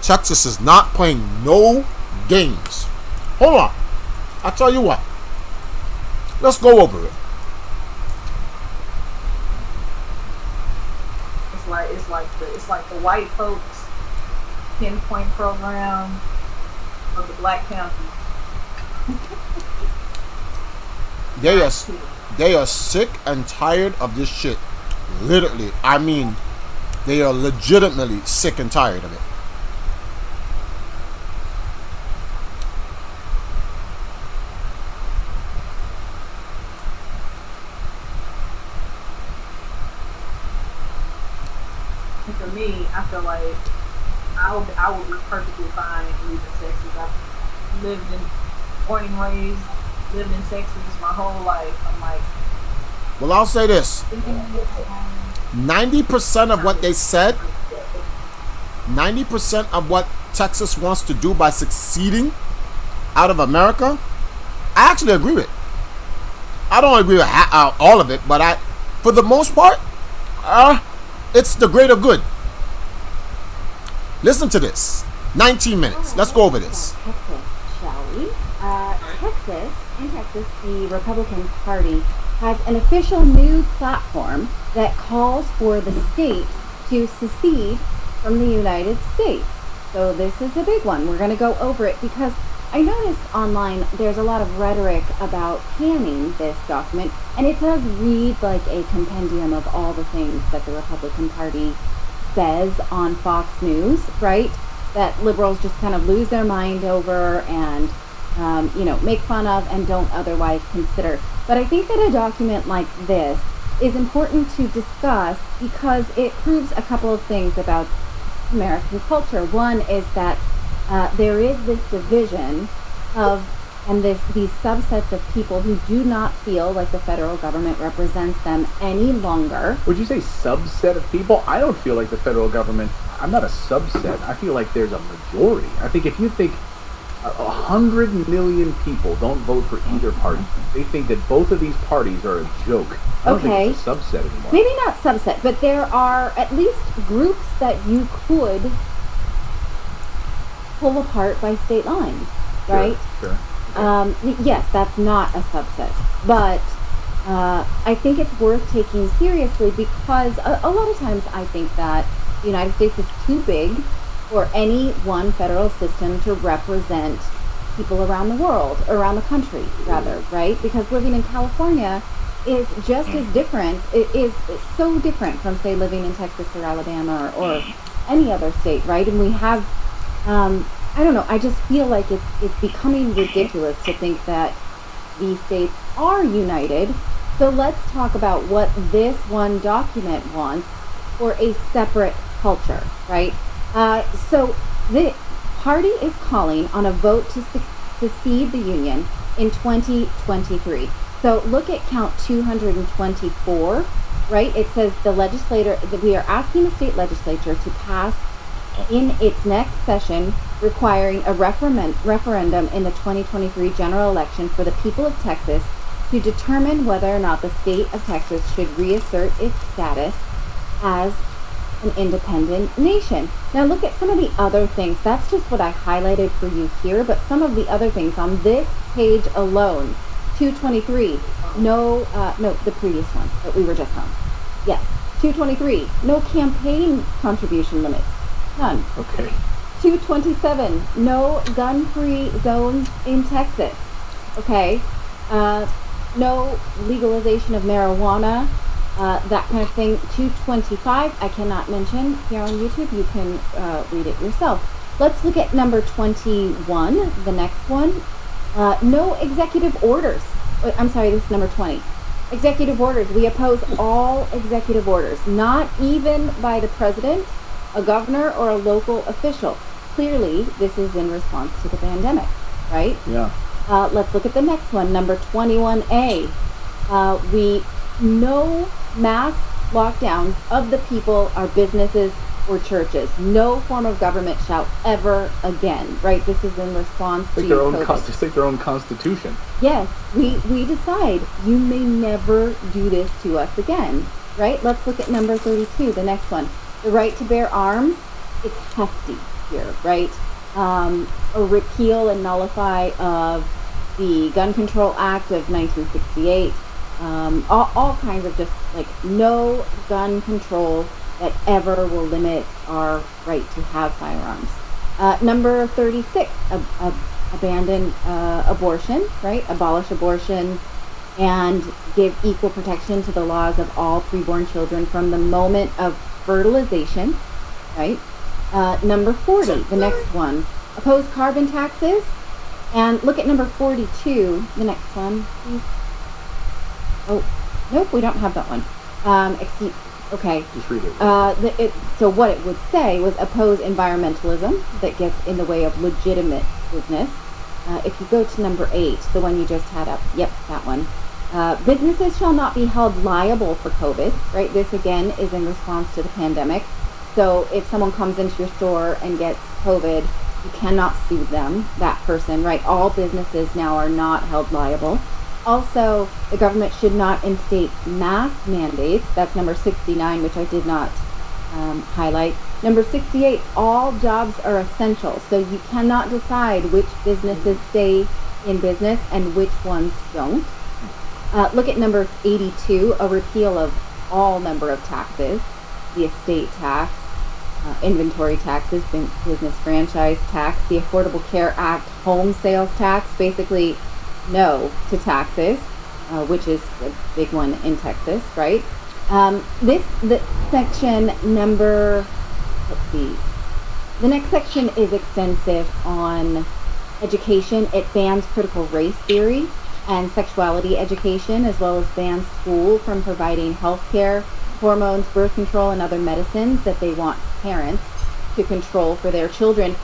Texas is not playing no games. Hold on. I'll tell you what. Let's go over it. It's like the white folks pinpoint program of the black counties. They are sick and tired of this shit. Literally. I mean, they are legitimately sick and tired of it. And for me, I feel like I would be perfectly fine leaving Texas. I've lived in, born and raised, lived in Texas my whole life. I'm like, well, I'll say this. 90% of what they said, 90% of what Texas wants to do by succeeding out of America, I actually agree with. I don't agree with all of it, but for the most part, it's the greater good. Listen to this. 19 minutes. Let's go over this. shall we? In Texas, the Republican Party has an official new platform that calls for the state to secede from the United States. So this is a big one. We're going to go over it because I noticed online there's a lot of rhetoric about panning this document, and it does read like a compendium of all the things that the Republican Party says on Fox News, right? That liberals just kind of lose their mind over and, make fun of and don't otherwise consider. But I think that a document like this is important to discuss because it proves a couple of things about American culture. One is that there is this division these subsets of people who do not feel like the federal government represents them any longer. Would you say subset of people? I don't feel like the federal government, I'm not a subset. I feel like there's a majority. I think if you think 100 million people don't vote for either party, they think that both of these parties are a joke. I don't think it's a subset anymore. Maybe not subset, but there are at least groups that you could pull apart by state lines, right? Sure. Yes, that's not a subset, but I think it's worth taking seriously because a lot of times I think that the United States is too big for any one federal system to represent people around the world, around the country, rather, right? Because living in California is just as different. It is so different from, say, living in Texas or Alabama or any other state, right? And we have, I don't know, I just feel like it's becoming ridiculous to think that these states are united. So let's talk about what this one document wants for a separate culture, right? So the party is calling on a vote to secede the Union in 2023. So look at count 224, right? It says the legislator, that we are asking the state legislature to pass in its next session requiring a referendum in the 2023 general election for the people of Texas to determine whether or not the state of Texas should reassert its status as an independent nation. Now look at some of the other things. That's just what I highlighted for you here, but some of the other things on this page alone. 223, the previous one that we were just on. Yes, 223, no campaign contribution limits. None. Okay. 227, no gun-free zones in Texas. Okay. No legalization of marijuana. That kind of thing. 225, I cannot mention here on YouTube. You can read it yourself. Let's look at number 21, the next one. No executive orders. I'm sorry, this is number 20. Executive orders. We oppose all executive orders, not even by the president, a governor, or a local official. Clearly, this is in response to the pandemic, right? Yeah. Let's look at the next one, number 21A. No mass lockdowns of the people, our businesses, or churches. No form of government shall ever again, right? This is in response to COVID. It's like their own constitution. Yes, we decide you may never do this to us again, right? Let's look at number 32, the next one. The right to bear arms, it's hefty here, right? A repeal and nullify of the Gun Control Act of 1968. All kinds of just like no gun control that ever will limit our right to have firearms. Number 36, abandon abortion, right? Abolish abortion and give equal protection to the laws of all preborn children from the moment of fertilization, right? Number 40, the next one, oppose carbon taxes. And look at number 42, the next one, please. Oh, nope, we don't have that one. Okay. Just read it. So what it would say was oppose environmentalism that gets in the way of legitimate business. If you go to number 8, the one you just had up, yep, that one. Businesses shall not be held liable for COVID, right? This again is in response to the pandemic. So if someone comes into your store and gets COVID, you cannot sue them, that person, right? All businesses now are not held liable. Also, the government should not instate mask mandates. That's number 69, which I did not highlight. Number 68, all jobs are essential, so you cannot decide which businesses stay in business and which ones don't. Look at number 82, a repeal of all number of taxes, the estate tax, inventory taxes, business franchise tax, the Affordable Care Act, home sales tax, basically no to taxes, which is a big one in Texas, right? The section number, let's see, the next section is extensive on education. It bans critical race theory and sexuality education, as well as bans school from providing health care, hormones, birth control, and other medicines that they want parents to control for their children.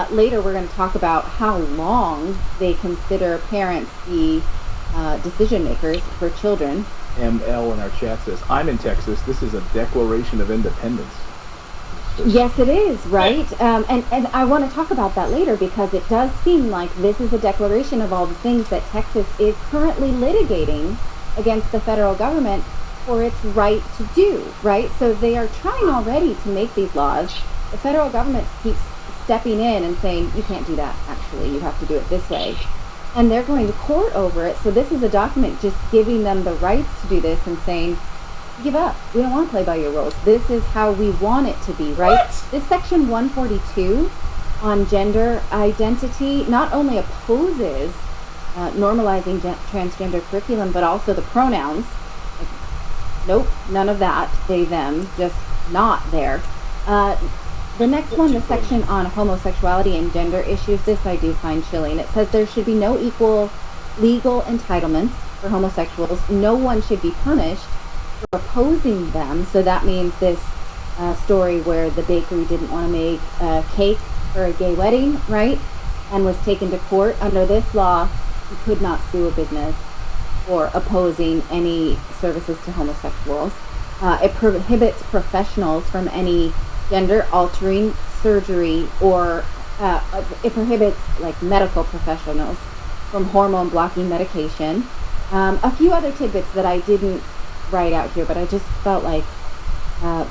Later, we're going to talk about how long they consider parents the decision makers for children. ML in our chat says, I'm in Texas. This is a Declaration of Independence. Yes, it is, right? And I want to talk about that later because it does seem like this is a declaration of all the things that Texas is currently litigating against the federal government for its right to do, right? So they are trying already to make these laws. The federal government keeps stepping in and saying, you can't do that, actually. You have to do it this way. And they're going to court over it. So this is a document just giving them the rights to do this and saying, give up. We don't want to play by your rules. This is how we want it to be, right? What? This section 142 on gender identity not only opposes normalizing transgender curriculum, but also the pronouns. Like, nope, none of that. They, them, just not there. The next one, the section on homosexuality and gender issues, this I do find chilling. It says there should be no equal legal entitlements for homosexuals. No one should be punished for opposing them. So that means this story where the bakery didn't want to make a cake for a gay wedding, right? And was taken to court. Under this law, you could not sue a business for opposing any services to homosexuals. It prohibits professionals from any gender-altering surgery, or it prohibits like medical professionals from hormone-blocking medication. A few other tidbits that I didn't write out here, but I just felt like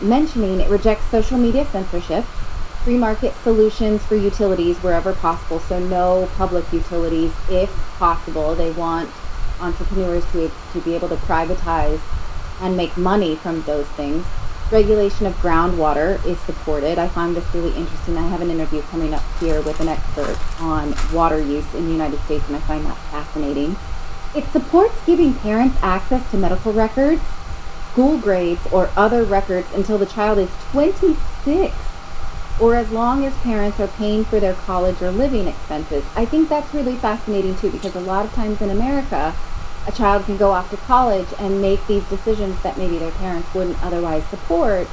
mentioning. It rejects social media censorship, free market solutions for utilities wherever possible, so no public utilities if possible. They want entrepreneurs to be able to privatize and make money from those things. Regulation of groundwater is supported. I find this really interesting. I have an interview coming up here with an expert on water use in the United States, and I find that fascinating. It supports giving parents access to medical records, school grades, or other records until the child is 26, or as long as parents are paying for their college or living expenses. I think that's really fascinating too, because a lot of times in America, a child can go off to college and make these decisions that maybe their parents wouldn't otherwise support,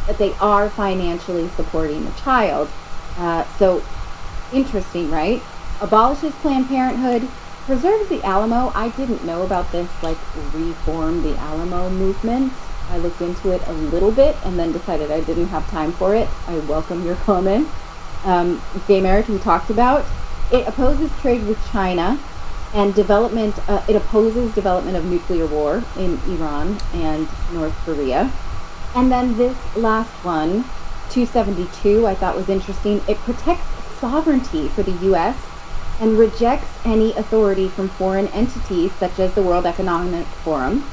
but they are financially supporting the child. So interesting, right? Abolishes Planned Parenthood, preserves the Alamo. I didn't know about this, like, reform the Alamo movement. I looked into it a little bit and then decided I didn't have time for it. I welcome your comments. Gay marriage we talked about. It opposes trade with China and development. It opposes development of nuclear war in Iran and North Korea. And then this last one, 272, I thought was interesting. It protects sovereignty for the U.S. and rejects any authority from foreign entities such as the World Economic Forum,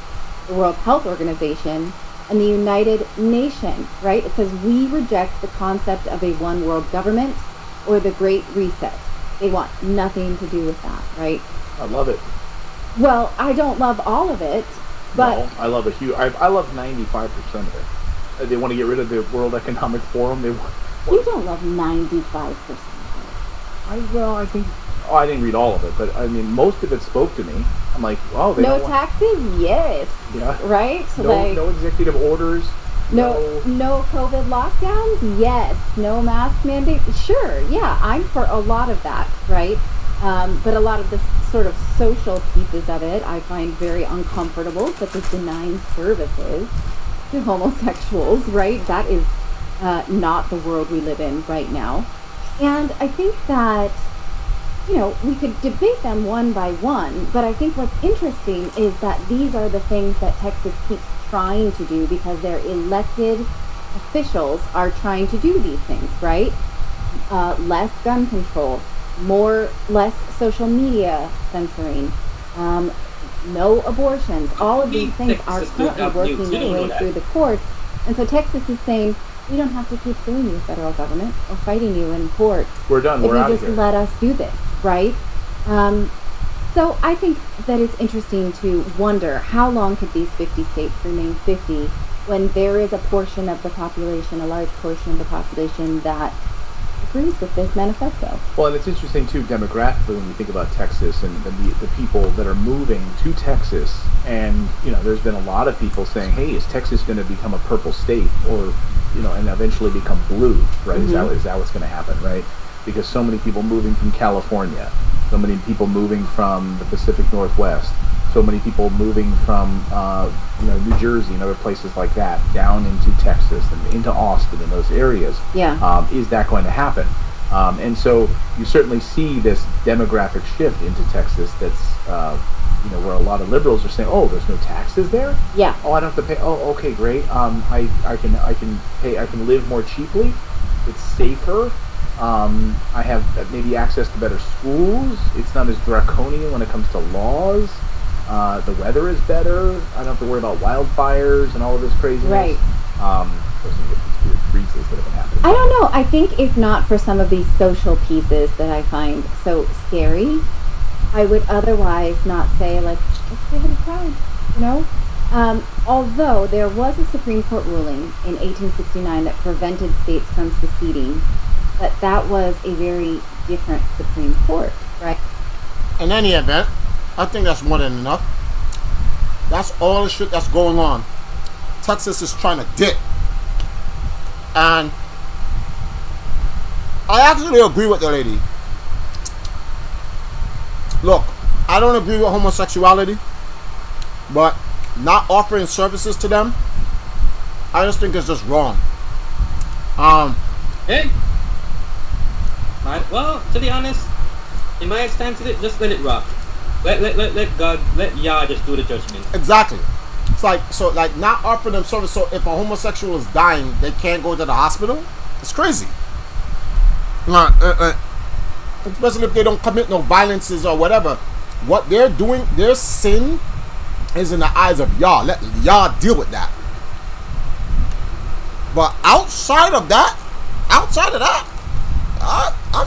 the World Health Organization, and the United Nations, right? It says we reject the concept of a one world government or the Great Reset. They want nothing to do with that, right? I love it. Well, I don't love all of it, but... No, I love it. I love 95% of it. They want to get rid of the World Economic Forum. You don't love 95% of it. I think... Oh, I didn't read all of it, but I mean, most of it spoke to me. I'm like, oh, they no taxes? Yes. Yeah. Right? No executive orders. No COVID lockdowns? Yes. No mask mandate? Sure, yeah, I'm for a lot of that, right? But a lot of the sort of social pieces of it I find very uncomfortable, such as denying services to homosexuals, right? That is not the world we live in right now. And I think that, we could debate them one by one, but I think what's interesting is that these are the things that Texas keeps trying to do because they're elected officials are trying to do these things, right? Less gun control, less social media censoring, no abortions. All of these things are Texas don't currently have working nukes. You their don't know way that. through the courts. And so Texas is saying, we don't have to keep suing you, federal government, or fighting you in courts. We're done. If We're you out of just here. let us do this, right? So I think that it's interesting to wonder how long could these 50 states remain 50 when there is a portion of the population, a large portion of the population that agrees with this manifesto. Well, and it's interesting too demographically when you think about Texas and the people that are moving to Texas, and there's been a lot of people saying, "Hey, is Texas going to become a purple state, or and eventually become blue?" Right? Mm-hmm. Is that what's going to happen? Right? Because so many people moving from California, so many people moving from the Pacific Northwest, so many people moving from New Jersey and other places like that down into Texas and into Austin and those areas. Yeah. Is that going to happen? And so you certainly see this demographic shift into Texas. That's where a lot of liberals are saying, "Oh, there's no taxes there. Yeah. Oh, I don't have to pay. Oh, okay, great. I can pay. I can live more cheaply. It's safer. I have maybe access to better schools. It's not as draconian when it comes to laws. The weather is better. I don't have to worry about wildfires and all of this craziness." Right. Of course, you get these weird freezes that have been happening. I don't know. I think if not for some of these social pieces that I find so scary, I would otherwise not say, like, let's give it a try, Although there was a Supreme Court ruling in 1869 that prevented states from seceding, but that was a very different Supreme Court, right? In any event, I think that's more than enough. That's all the shit that's going on. Texas is trying to dip. And I actually agree with the lady. Look, I don't agree with homosexuality, but not offering services to them, I just think it's just wrong. Hey. Well, to be honest, in my stance, just let it rock. Let God, let Yah just do the judgment. Exactly. It's like not offering them service. So if a homosexual is dying, they can't go to the hospital. It's crazy. Especially if they don't commit no violences or whatever. What they're doing, their sin is in the eyes of Yah. Let Yah deal with that. But outside of that, I'm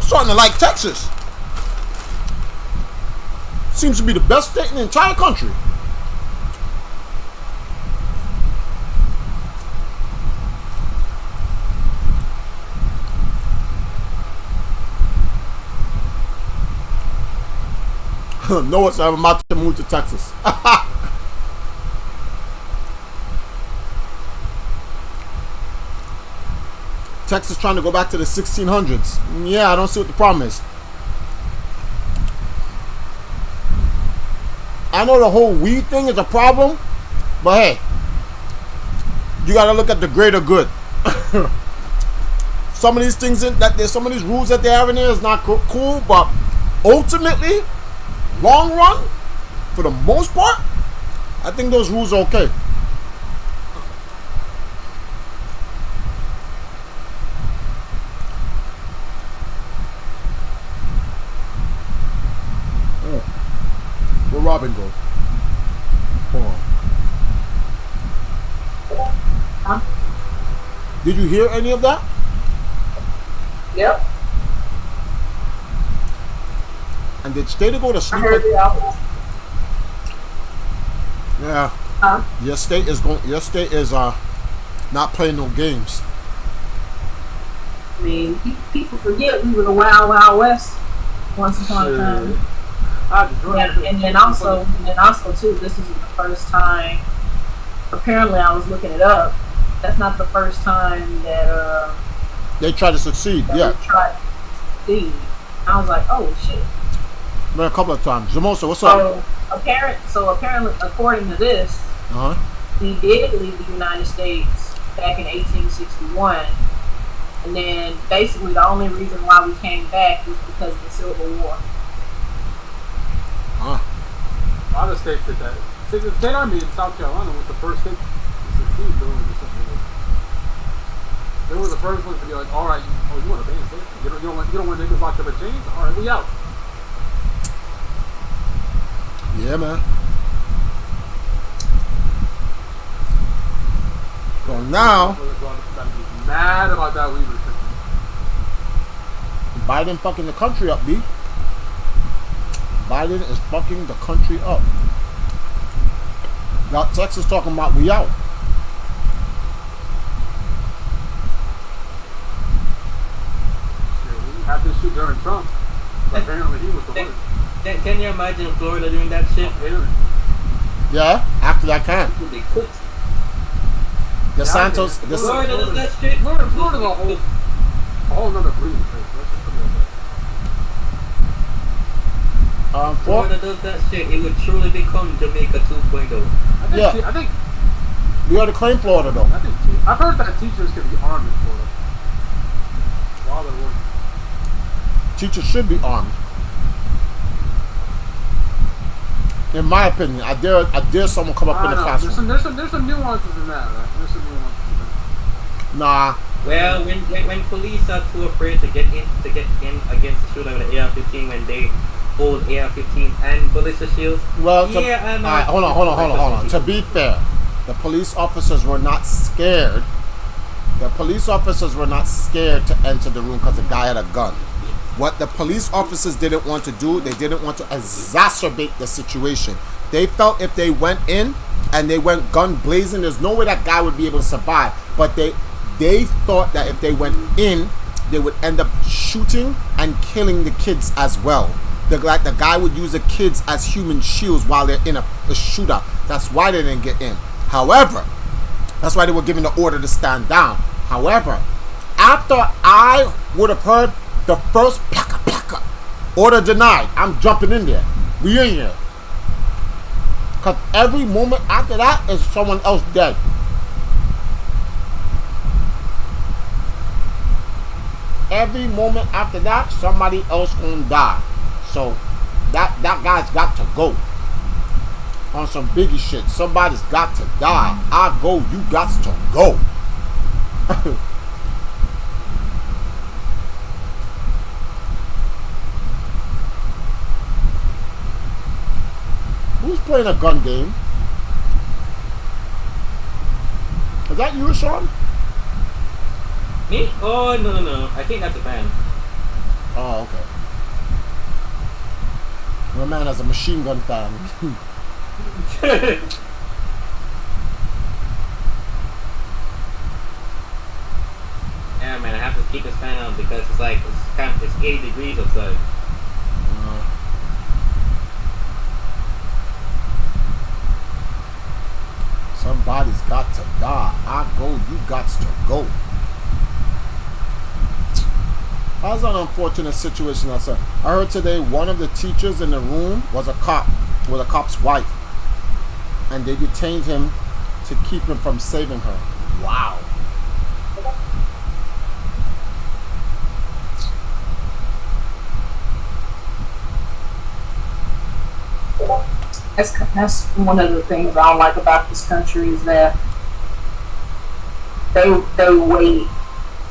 starting to like Texas. Seems to be the best state in the entire country. No, it's I'm about to move to Texas. Texas trying to go back to the 1600s. Yeah, I don't see what the problem is. I know the whole weed thing is a problem, but hey, you got to look at the greater good. Some of these things some of these rules that they have in there is not cool, but ultimately, long run, for the most part, I think those rules are okay. Where Robin go? Hold on. Huh? Did you hear any of that? Yep. And did Stater go to I sleep? heard you out. Yeah. Huh? Your state is not playing no games. I mean, people forget we were the Wild Wild West once upon a time. And then also too, this isn't the first time. Apparently, I was looking it up. That's not the first time that They try to succeed. Yeah. they tried to succeed. I was like, oh shit. Been a couple of times. Jamosa, what's up? So apparently, according to this, we did leave the United States back in 1861, and then basically the only reason why we came back was because of the Civil War. A lot of states did that. The state army in South Carolina was the first state to succeed during the Civil War. They were the first ones to be like, all right, you want to ban safety? You don't want niggas locked up in chains? All right, we out. Yeah, man. So now, Mad about that weed restriction. Biden fucking the country up, B. Biden is fucking the country up. Got Texas talking about we out. Yeah, we had this shit during Trump. But apparently he was the worst. Can you imagine Florida doing that shit? Yeah, after that can. They cooked. DeSantos. Florida does that shit. Florida's a whole nother breed. Florida does that shit. It would truly become Jamaica 2.0. I think we ought to claim Florida though. I've heard that teachers can be armed in Florida while they're working. Teachers should be armed. In my opinion, I dare someone come up in the classroom. There's some nuances in that, right? There's some nuances in that. Nah. Well, when police are too afraid to get in against the shooter with the AR-15 when they hold AR-15s and ballista shields. Well, yeah, hold on. To be fair, the police officers were not scared. The police officers were not scared to enter the room because the guy had a gun. What the police officers didn't want to do, they didn't want to exacerbate the situation. They felt if they went in and they went gun blazing, there's no way that guy would be able to survive. But they thought that if they went in, they would end up shooting and killing the kids as well. The guy would use the kids as human shields while they're in a shootout. That's why they didn't get in. However, that's why they were given the order to stand down. However, after I would have heard the first plaka plaka, order denied, I'm jumping in there. We in here. Because every moment after that is someone else dead. Every moment after that, somebody else gonna die. So that guy's got to go. On some biggie shit. Somebody's got to die. I go, you got to go. Who's playing a gun game? Is that you, Sean? Me? Oh, no. I think that's a fan. Oh, okay. My man has a machine gun fan. Yeah, man, I have to keep this fan on because it's 80 degrees outside. Somebody's got to die. I go, you got to go. That's an unfortunate situation. I heard today one of the teachers in the room was a cop, with a cop's wife. And they detained him to keep him from saving her. Wow. That's one of the things I don't like about this country is that they wait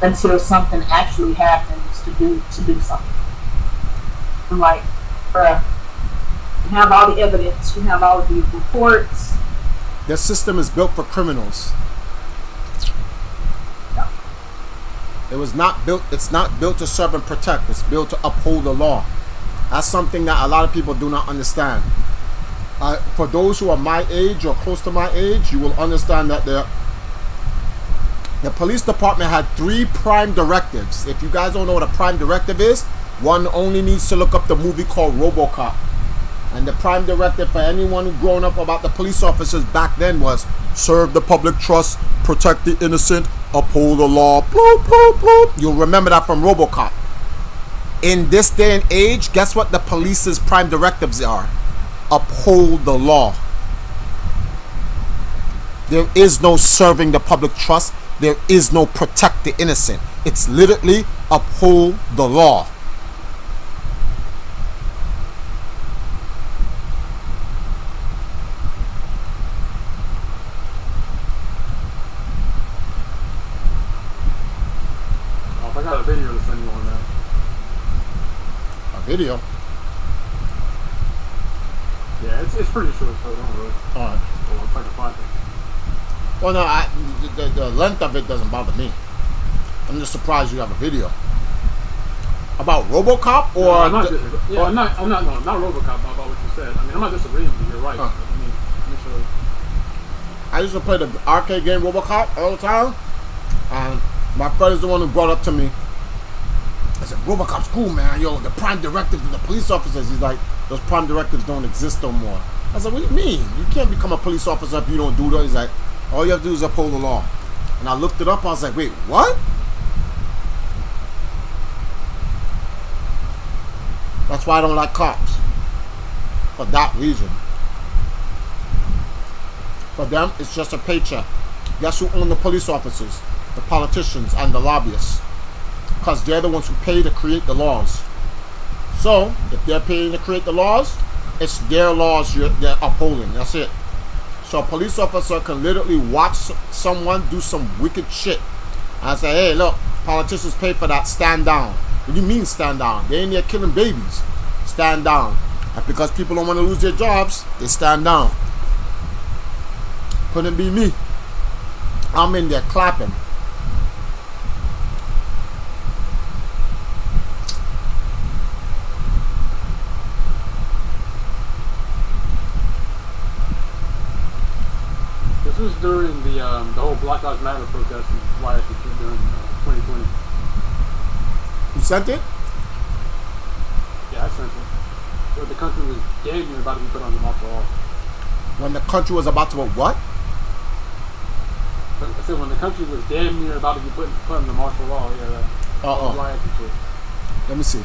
until something actually happens to do something. I'm like, bruh, you have all the evidence, you have all of the reports. Their system is built for criminals. No. It's not built to serve and protect. It's built to uphold the law. That's something that a lot of people do not understand. For those who are my age or close to my age, you will understand that the police department had 3 prime directives. If you guys don't know what a prime directive is, one only needs to look up the movie called RoboCop. And the prime directive for anyone who grown up about the police officers back then was serve the public trust, protect the innocent, uphold the law. Bloop, bloop, bloop. You'll remember that from RoboCop. In this day and age, guess what the police's prime directives are? Uphold the law. There is no serving the public trust. There is no protect the innocent. It's literally uphold the law. video. Yeah, it's pretty short, so don't worry. All right. Well, if I can find it. Well, no, the length of it doesn't bother me. I'm just surprised you have a video about RoboCop or. No, I'm not RoboCop about what you said. I mean, I'm not disagreeing with you. You're right. Huh. I mean, let me show you. I used to play the arcade game RoboCop all the time, and my friend is the one who brought up to me. I said, RoboCop's cool, man. Yo, the prime directive to the police officers. He's like, those prime directives don't exist no more. I said, what do you mean? You can't become a police officer if you don't do that. He's like, all you have to do is uphold the law. And I looked it up. I was like, wait, what? That's why I don't like cops. For that reason. For them, it's just a paycheck. Guess who own the police officers? The politicians and the lobbyists. Because they're the ones who pay to create the laws. So, if they're paying to create the laws, it's their laws they're upholding. That's it. So a police officer can literally watch someone do some wicked shit and say, hey, look, politicians pay for that, stand down. What do you mean stand down? They ain't there killing babies. Stand down. And because people don't want to lose their jobs, they stand down. Couldn't be me. I'm in there clapping. This was during the whole Black Lives Matter protest and riots during 2020. You sent it? Yeah, I sent it. Where the country was damn near about to be put on the martial law. When the country was about to what? I said when the country was damn near about to be put on the martial law. Yeah, riots and shit. Let me see.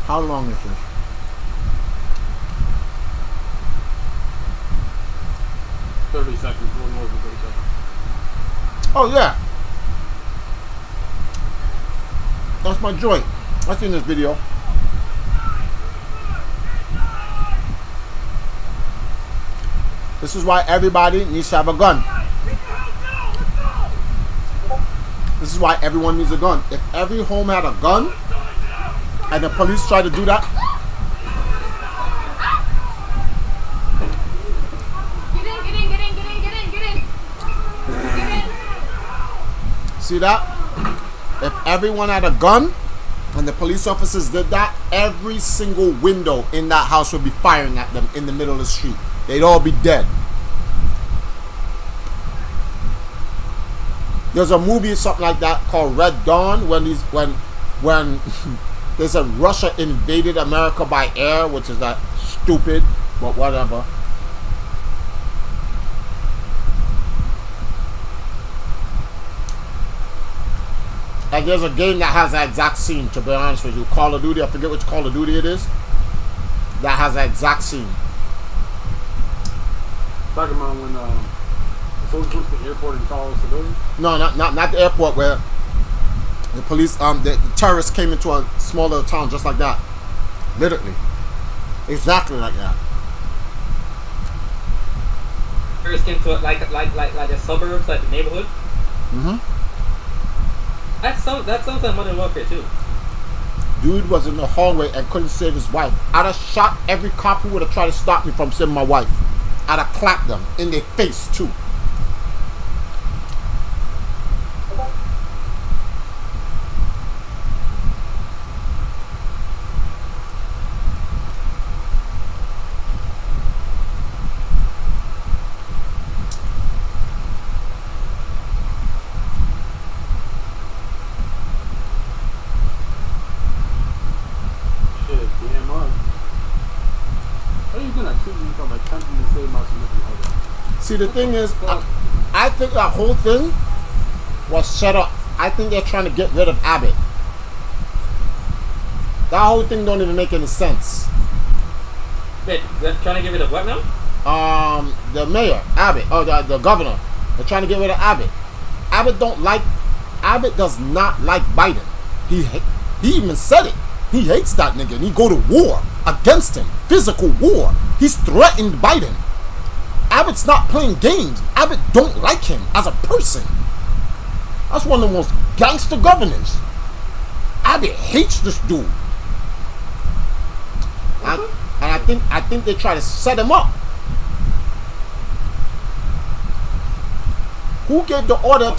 How long is this? $30 seconds, a little more than 30 seconds. Oh yeah. That's my joint. I seen this video. This is why everybody needs to have a gun. This is why everyone needs a gun. If every home had a gun and the police try to do that, see that? If everyone had a gun and the police officers did that, every single window in that house would be firing at them in the middle of the street. They'd all be dead. There's a movie, something like that, called Red Dawn, when they said Russia invaded America by air, which is like stupid, but whatever. And there's a game that has that exact scene, to be honest with you. Call of Duty, I forget which Call of Duty it is. That has that exact scene. Talking about when the soldiers went to the airport and saw all civilians? No, not the airport, where the police, the terrorists came into a small little town just like that. Literally. Exactly like that. Terrorists came to it like the suburbs, like the neighborhood? Mm-hmm. That sounds like Modern Warfare too. Dude was in the hallway and couldn't save his wife. I'd have shot every cop who would have tried to stop me from saving my wife. I'd have clapped them in their face too. See, the thing is, I think that whole thing was set up. I think they're trying to get rid of Abbott. That whole thing don't even make any sense. Wait, they're trying to get rid of what now? The mayor, Abbott, the governor. They're trying to get rid of Abbott. Abbott does not like Biden. He even said it. He hates that nigga and he go to war against him. Physical war. He's threatened Biden. Abbott's not playing games. Abbott don't like him as a person. That's one of the most gangster governors. Abbott hates this dude. I think they try to set him up. Who gave the order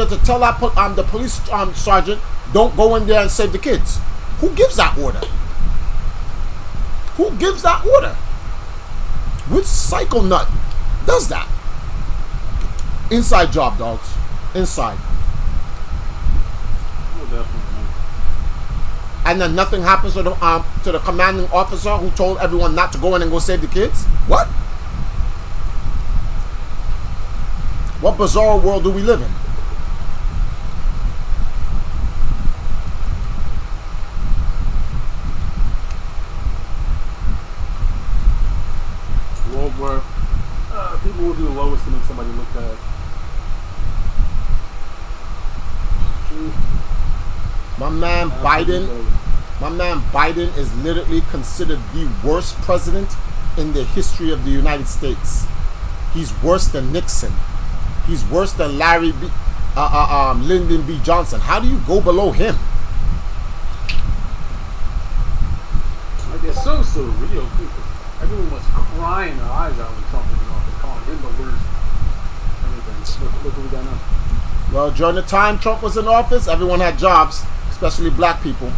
to tell that the police sergeant, don't go in there and save the kids? Who gives that order? Who gives that order? Which psycho nut does that? Inside job, dogs. Inside. Oh, definitely. And then nothing happens to the commanding officer who told everyone not to go in and go save the kids? What? What bizarre world do we live in? World where people will do the lowest to make somebody look bad. My man Biden is literally considered the worst president in the history of the United States. He's worse than Nixon. He's worse than Lyndon B. Johnson. How do you go below him? Like, it's so surreal, too. Everyone was crying their eyes out when Trump was in office, calling him the worst. Everything. Look what we got now. Well, during the time Trump was in office, everyone had jobs, especially black people.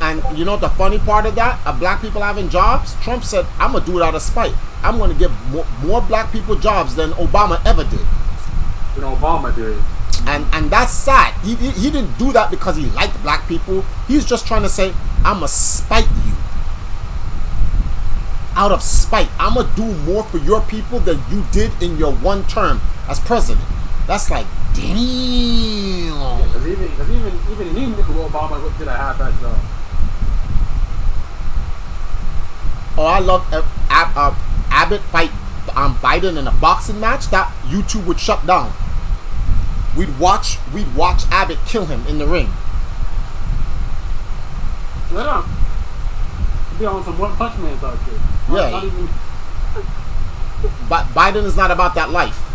And you know the funny part of that? Of black people having jobs? Trump said, I'm going to do it out of spite. I'm going to give more black people jobs than Obama ever did. Than Obama did. And that's sad. He didn't do that because he liked black people. He's just trying to say, I'm going to spite you. Out of spite. I'm going to do more for your people than you did in your one term as president. That's like, damn. Yeah, because even he knew Obama did a half-ass job. Oh, I love Abbott fight Biden in a boxing match. That YouTube would shut down. We'd watch Abbott kill him in the ring. Let up. Be on some One Punch Man type shit. Yeah. Not even... But Biden is not about that life.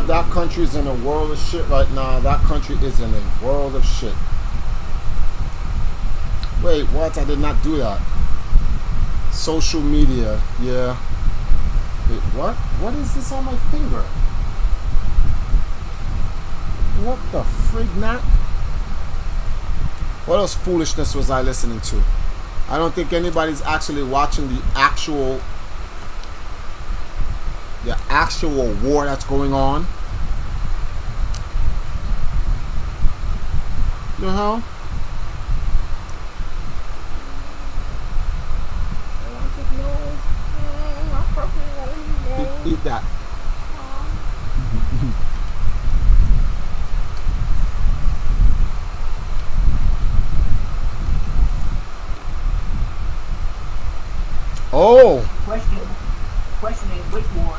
That country's in a world of shit right now. That country is in a world of shit. Wait, what? I did not do that. Social media, yeah. Wait, what? What is this on my finger? What the frig knack? What else foolishness was I listening to? I don't think anybody's actually watching the actual war that's going on. The hell? Eat that. Oh. Questioning which war.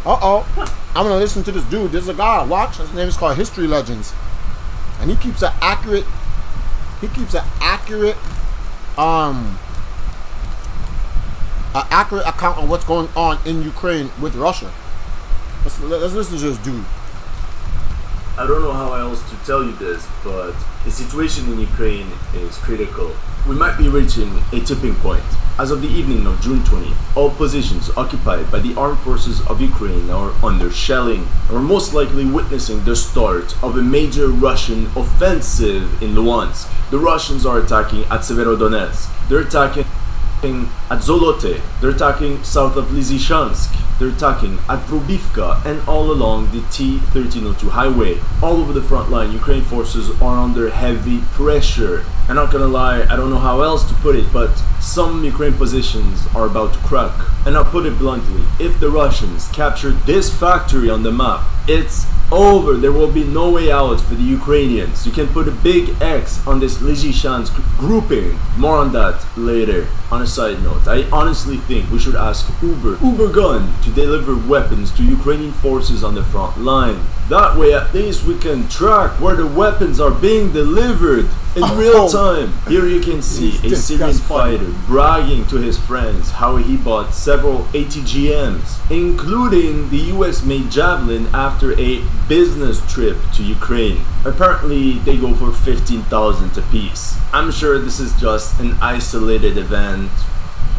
I'm gonna listen to this dude. There's a guy I watch. His name is called History Legends, and he keeps an accurate account on what's going on in Ukraine with Russia. Let's listen to this dude. I don't know how else to tell you this, but the situation in Ukraine is critical. We might be reaching a tipping point. As of the evening of June 20th, all positions occupied by the armed forces of Ukraine are under shelling, and we're most likely witnessing the start of a major Russian offensive in Luhansk. The Russians are attacking at Severodonetsk. They're attacking at Zolote. They're attacking south of Lysychansk. They're attacking at Probivka and all along the T-1302 highway. All over the front line, Ukraine forces are under heavy pressure. I'm not gonna lie, I don't know how else to put it, but Some Ukraine positions are about to crack. And I'll put it bluntly, if the Russians capture this factory on the map, it's over. There will be no way out for the Ukrainians. You can put a big X on this Lysychansk grouping. More on that later. On a side note, I honestly think we should ask Uber Gun to deliver weapons to Ukrainian forces on the front line. That way at least we can track where the weapons are being delivered in real time. Here you can see a Syrian fighter bragging to his friends how he bought several ATGMs, including the US-made Javelin after a business trip to Ukraine. Apparently they go for 15,000 apiece. I'm sure this is just an isolated event.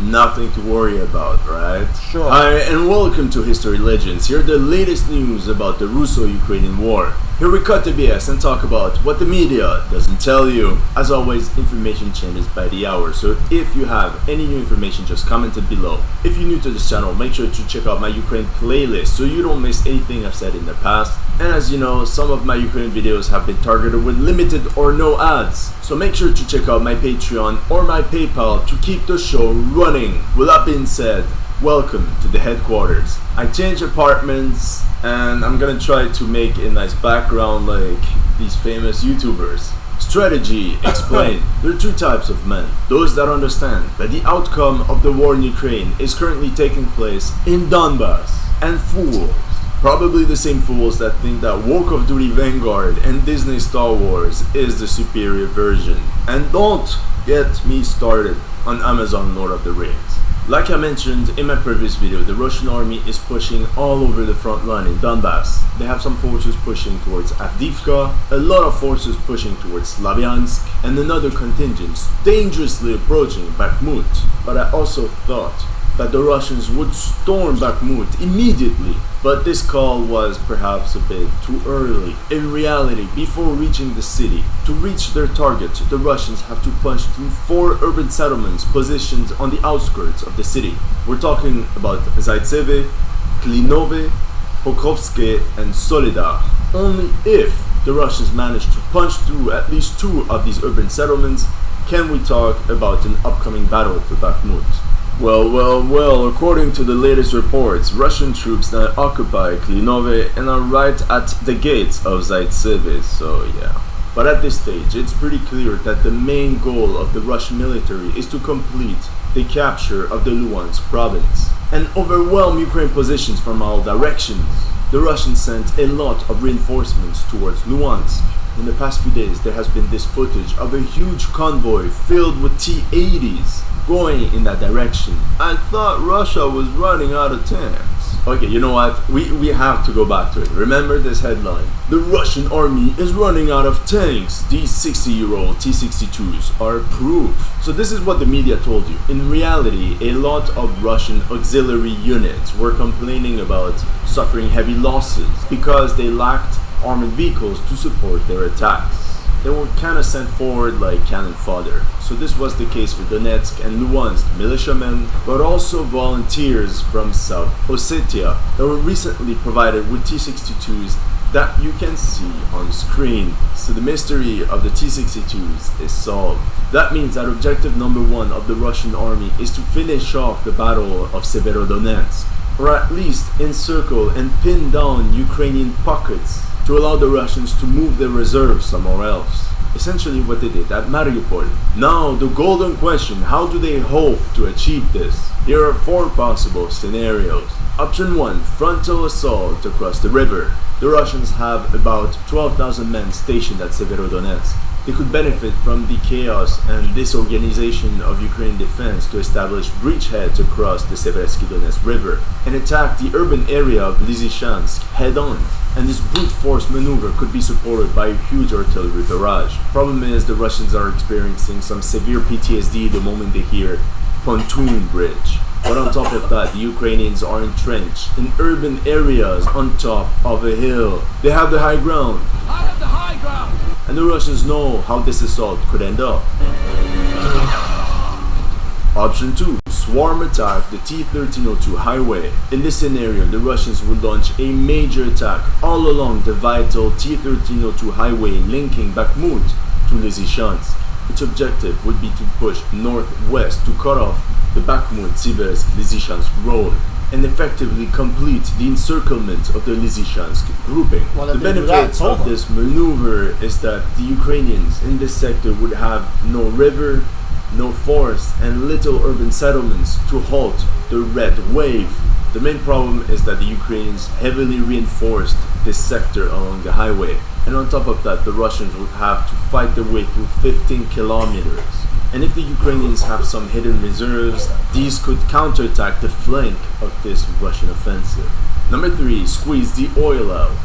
Nothing to worry about, right? Sure. Hi, and welcome to History Legends. Here are the latest news about the Russo-Ukrainian war. Here we cut the BS and talk about what the media doesn't tell you. As always, information changes by the hour, so if you have any new information, just comment it below. If you're new to this channel, make sure to check out my Ukraine playlist so you don't miss anything I've said in the past. And as you know, some of my Ukraine videos have been targeted with limited or no ads, so make sure to check out my Patreon or my PayPal to keep the show running. With that being said, welcome to the headquarters. I changed apartments and I'm gonna try to make a nice background like these famous YouTubers. Strategy explained. There are two types of men. Those that understand that the outcome of the war in Ukraine is currently taking place in Donbass, and fools. Probably the same fools that think that Walk of Duty Vanguard and Disney Star Wars is the superior version. And don't get me started on Amazon Lord of the Rings. Like I mentioned in my previous video, the Russian army is pushing all over the front line in Donbass. They have some forces pushing towards Avdiivka, a lot of forces pushing towards Slavyansk, and another contingent dangerously approaching Bakhmut. But I also thought that the Russians would storm Bakhmut immediately, but this call was perhaps a bit too early. In reality, before reaching the city, to reach their target, the Russians have to punch through 4 urban settlements positioned on the outskirts of the city. We're talking about Zaitsevo, Klinove, Pokrovske, and Solidar. Only if the Russians manage to punch through at least 2 of these urban settlements can we talk about an upcoming battle for Bakhmut. Well, according to the latest reports, Russian troops now occupy Klinove and are right at the gates of Zaitsevo, so yeah. But at this stage, it's pretty clear that the main goal of the Russian military is to complete the capture of the Luhansk province and overwhelm Ukraine positions from all directions. The Russians sent a lot of reinforcements towards Luhansk. In the past few days, there has been this footage of a huge convoy filled with T-80s going in that direction. I thought Russia was running out of tanks. Okay, you know what? We have to go back to it. Remember this headline. The Russian army is running out of tanks. These 60-year-old T-62s are proof. So this is what the media told you. In reality, a lot of Russian auxiliary units were complaining about suffering heavy losses because they lacked armored vehicles to support their attacks. They were kind of sent forward like cannon fodder. So this was the case for Donetsk and Luhansk militiamen, but also volunteers from South Ossetia that were recently provided with T-62s that you can see on screen. So the mystery of the T-62s is solved. That means that objective number 1 of the Russian army is to finish off the battle of Severodonetsk, or at least encircle and pin down Ukrainian pockets to allow the Russians to move their reserves somewhere else. Essentially what they did at Mariupol. Now the golden question, how do they hope to achieve this? Here are 4 possible scenarios. Option 1, frontal assault across the river. The Russians have about 12,000 men stationed at Severodonetsk. They could benefit from the chaos and disorganization of Ukrainian defense to establish breachheads across the Seversky Donetsk River and attack the urban area of Lysychansk head-on. And this brute force maneuver could be supported by a huge artillery barrage. Problem is, the Russians are experiencing some severe PTSD the moment they hear pontoon bridge. But on top of that, the Ukrainians are entrenched in urban areas on top of a hill. They have the high ground. I have the high ground! And the Russians know how this assault could end up. Option 2. Swarm attack the T-1302 highway. In this scenario, the Russians will launch a major attack all along the vital T-1302 highway linking Bakhmut to Lysychansk. Its objective would be to push northwest to cut off the Bakhmut-Siversk-Lysychansk road and effectively complete the encirclement of the Lysychansk grouping. Well, The if they do that, benefit it's of over. this maneuver is that the Ukrainians in this sector would have no river, no forest, and little urban settlements to halt the Red Wave. The main problem is that the Ukrainians heavily reinforced this sector along the highway, and on top of that the Russians would have to fight their way through 15 kilometers. And if the Ukrainians have some hidden reserves, these could counterattack the flank of this Russian offensive. Number 3, squeeze the oil out.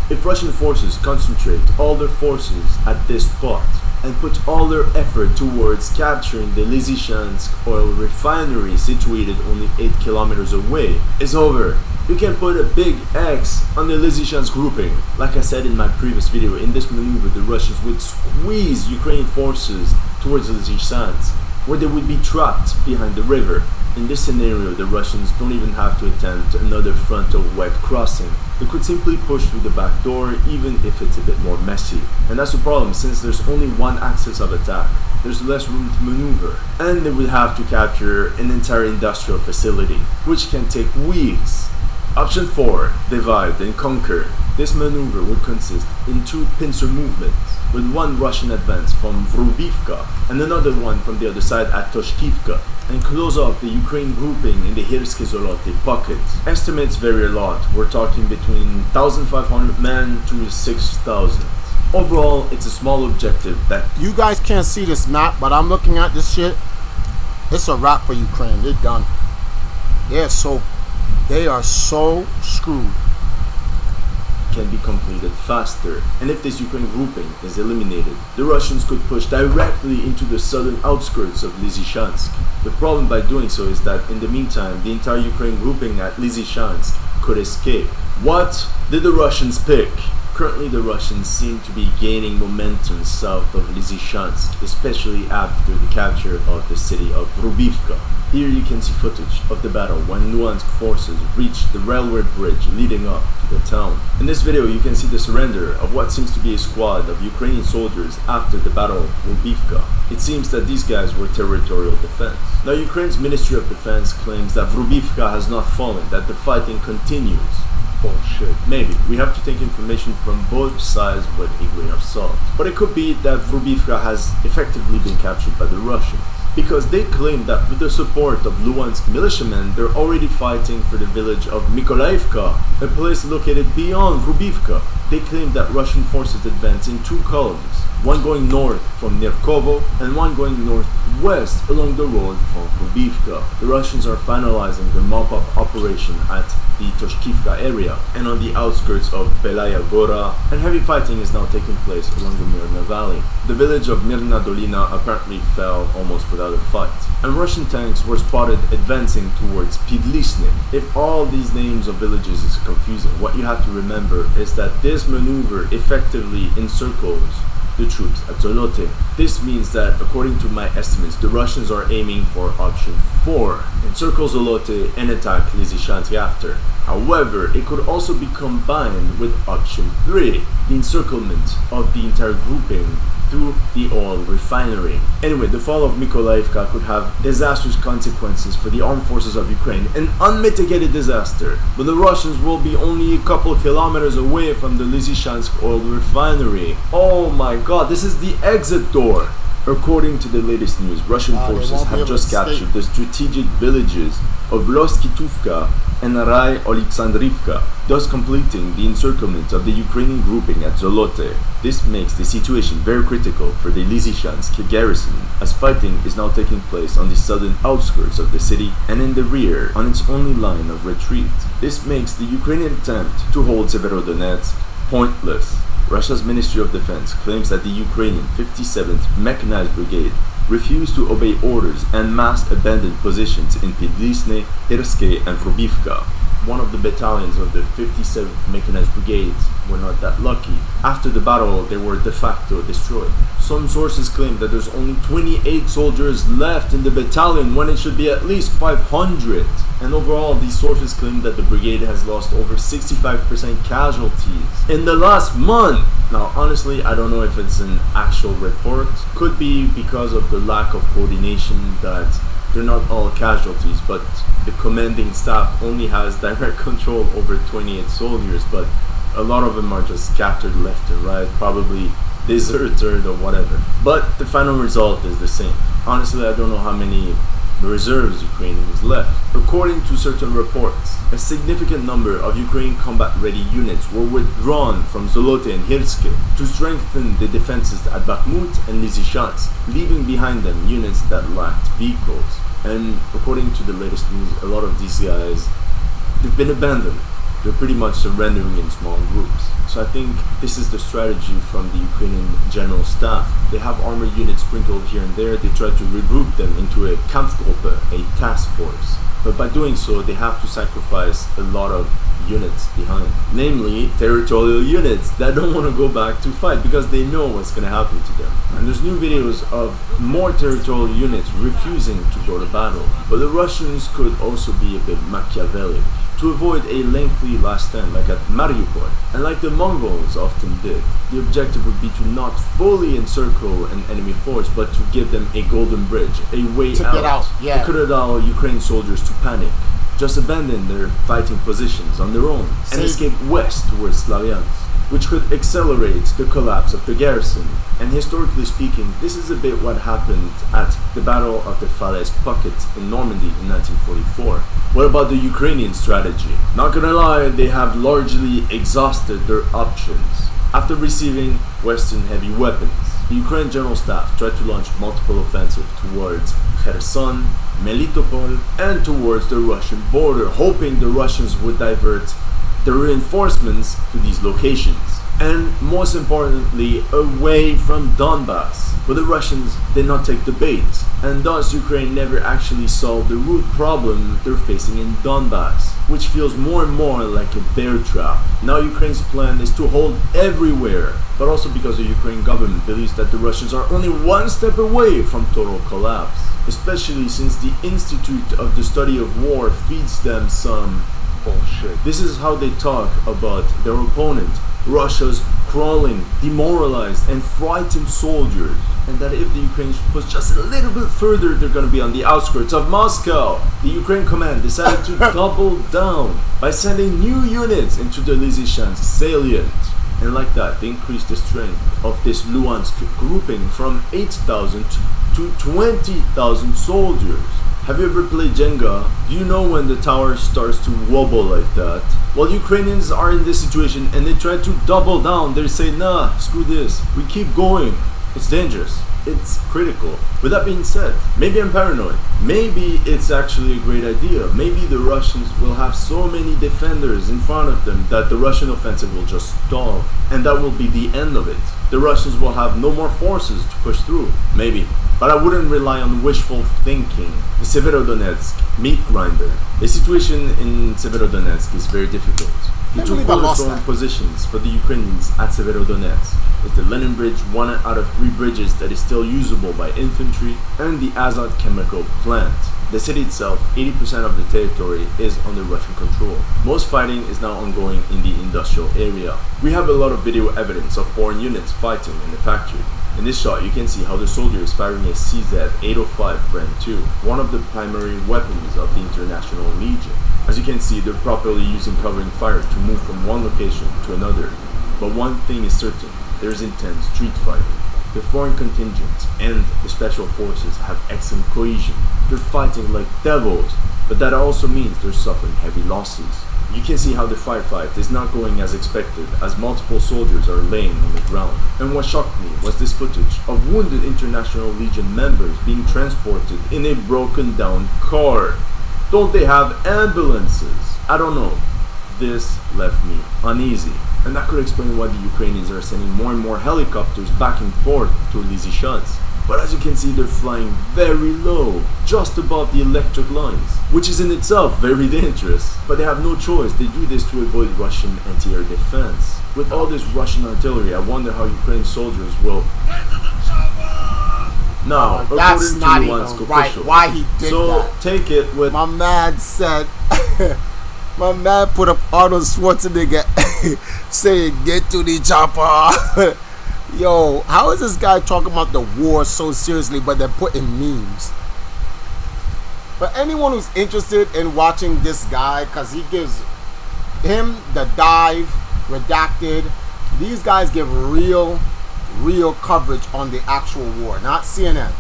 If Russian forces concentrate all their forces at this spot and put all their effort towards capturing the Lysychansk oil refinery situated only 8 kilometers away, it's over. You can put a big X on the Lysychansk grouping. Like I said in my previous video, in this maneuver the Russians would squeeze Ukrainian forces towards Lysychansk, where they would be trapped behind the river. In this scenario, the Russians don't even have to attempt another frontal wet crossing. They could simply push through the back door, even if it's a bit more messy. And that's the problem, since there's only one axis of attack, there's less room to maneuver. And they would have to capture an entire industrial facility, which can take weeks. Option 4, divide and conquer. This maneuver would consist in 2 pincer movements, with one Russian advance from Vrubivka and another one from the other side at Toshkivka, and close off the Ukraine grouping in the Hirske-Zolote pocket. Estimates vary a lot. We're talking between 1,500 men to 6,000. Overall, it's a small objective that You guys can't see this map, but I'm looking at this shit. It's a wrap for Ukraine. They're done. They are so screwed. can be completed faster, and if this Ukraine grouping is eliminated, the Russians could push directly into the southern outskirts of Lysychansk. The problem by doing so is that in the meantime, the entire Ukraine grouping at Lysychansk could escape. What did the Russians pick? Currently, the Russians seem to be gaining momentum south of Lysychansk, especially after the capture of the city of Vrubivka. Here you can see footage of the battle when Luhansk forces reached the railway bridge leading up to the town. In this video you can see the surrender of what seems to be a squad of Ukrainian soldiers after the battle of Vrubivka. It seems that these guys were territorial defense. Now Ukraine's Ministry of Defense claims that Vrubivka has not fallen, that the fighting continues. Bullshit. Maybe. We have to take information from both sides with a grain of salt. But it could be that Vrubivka has effectively been captured by the Russians, because they claim that with the support of Luhansk militiamen, they're already fighting for the village of Mykolaivka, a place located beyond Vrubivka. They claim that Russian forces advance in 2 columns, one going north from Nerkovo and one going northwest along the road from Vrubivka. The Russians are finalizing the mop-up operation at the Toshkivka area and on the outskirts of Belaya Gora, and heavy fighting is now taking place along the Mirna Valley. The village of Mirna Dolina apparently fell almost without a fight, and Russian tanks were spotted advancing towards Pidlisny. If all these names of villages is confusing, what you have to remember is that this maneuver effectively encircles the troops at Zolote. This means that, according to my estimates, the Russians are aiming for option 4, encircle Zolote and attack Lysychansk after. However, it could also be combined with option 3, the encirclement of the entire grouping through the oil refinery. Anyway, the fall of Mykolaivka could have disastrous consequences for the armed forces of Ukraine, an unmitigated disaster. But the Russians will be only a couple kilometers away from the Lysychansk oil refinery. Oh my god, this is the exit door! According to the latest news, Russian forces have just captured the strategic villages of Loskituvka and Rai Oleksandrivka, thus completing the encirclement of the Ukrainian grouping at Zolote. This makes the situation very critical for the Lysychansk garrison, as fighting is now taking place on the southern outskirts of the city and in the rear on its only line of retreat. This makes the Ukrainian attempt to hold Severodonetsk pointless. Russia's Ministry of Defense claims that the Ukrainian 57th Mechanized Brigade refused to obey orders and mass abandoned positions in Pidlisny, Hirske and Vrubivka. one of the battalions of the 57th Mechanized Brigade were not that lucky. After the battle, they were de facto destroyed. Some sources claim that there's only 28 soldiers left in the battalion when it should be at least 500. And overall, these sources claim that the brigade has lost over 65% casualties in the last month. Now, honestly, I don't know if it's an actual report. Could be because of the lack of coordination that they're not all casualties, but the commanding staff only has direct control over 28 soldiers, but a lot of them are just scattered left and right, probably deserted or whatever. But the final result is the same. Honestly, I don't know how many reserves Ukrainians left. According to certain reports, a significant number of Ukrainian combat-ready units were withdrawn from Zolote and Hirske to strengthen the defenses at Bakhmut and Lysychansk, leaving behind them units that lacked vehicles. And according to the latest news, a lot of these guys, they've been abandoned. They're pretty much surrendering in small groups. So I think this is the strategy from the Ukrainian general staff. They have armored units sprinkled here and there. They try to regroup them into a Kampfgruppe, a task force. But by doing so, they have to sacrifice a lot of units behind. Namely, territorial units that don't want to go back to fight because they know what's going to happen to them. And there's new videos of more territorial units refusing to go to battle. But the Russians could also be a bit Machiavellic to avoid a lengthy last stand like at Mariupol, and like the Mongols often did. The objective would be to not fully encircle an enemy force, but to give them a golden bridge, a way To out. get out, yeah. It could allow Ukraine soldiers to panic, just abandon their fighting positions on their own, and escape west towards Slavyansk, which could accelerate the collapse of the garrison. And historically speaking, this is a bit what happened at the Battle of the Falaise Pocket in Normandy in 1944. What about the Ukrainian strategy? Not gonna lie, they have largely exhausted their options. After receiving Western heavy weapons, the Ukraine General Staff tried to launch multiple offensives towards Kherson, Melitopol, and towards the Russian border, hoping the Russians would divert the reinforcements to these locations, and most importantly, away from Donbass. But the Russians did not take the bait, and thus Ukraine never actually solved the root problem they're facing in Donbass, which feels more and more like a bear trap. Now Ukraine's plan is to hold everywhere, but also because the Ukraine government believes that the Russians are only one step away from total collapse, especially since the Institute of the Study of War feeds them some bullshit. This is how they talk about their opponent, Russia's crawling, demoralized, and frightened soldiers, and that if the Ukrainians push just a little bit further, they're going to be on the outskirts of Moscow. The Ukraine command decided to double down by sending new units into the Lysychansk salient. And like that, they increased the strength of this Luhansk grouping from 8,000 to 20,000 soldiers. Have you ever played Jenga? Do you know when the tower starts to wobble like that? Well, Ukrainians are in this situation and they try to double down. They say, nah, screw this. We keep going. It's dangerous. It's critical. With that being said, maybe I'm paranoid. Maybe it's actually a great idea. Maybe the Russians will have so many defenders in front of them that the Russian offensive will just stall. And that will be the end of it. The Russians will have no more forces to push through. Maybe. But I wouldn't rely on wishful thinking. The Severodonetsk meat grinder. The situation in Severodonetsk is very difficult. The two cornerstone positions for the Ukrainians at Severodonetsk is the Lenin Bridge, one out of 3 bridges that is still usable by infantry, and the Azot chemical plant. The city itself, 80% of the territory is under Russian control. Most fighting is now ongoing in the industrial area. We have a lot of video evidence of foreign units fighting in the factory. In this shot, you can see how the soldier is firing a CZ-805 Brand 2, one of the primary weapons of the International Legion. As you can see, they're properly using covering fire to move from one location to another. But one thing is certain, there's intense street fighting. The foreign contingent and the special forces have excellent cohesion. They're fighting like devils, but that also means they're suffering heavy losses. You can see how the firefight is not going as expected, as multiple soldiers are laying on the ground. And what shocked me was this footage of wounded International Legion members being transported in a broken down car. Don't they have ambulances? I don't know. This left me uneasy. And that could explain why the Ukrainians are sending more and more helicopters back and forth to Lysychansk. But as you can see, they're flying very low, just above the electric lines, which is in itself very dangerous. But they have no choice. They do this to avoid Russian anti-air defense. With all this Russian artillery, I wonder how Ukrainian soldiers will... Now, that's according not to even Luhansk right. officials, Why he did so that? take it with... My man said, my man put up Arnold Schwarzenegger saying, "Get to the chopper." Yo, how is this guy talking about the war so seriously, but they're putting memes? For anyone who's interested in watching this guy, because he gives him the dive, redacted, these guys give real coverage on the actual war, not CNN.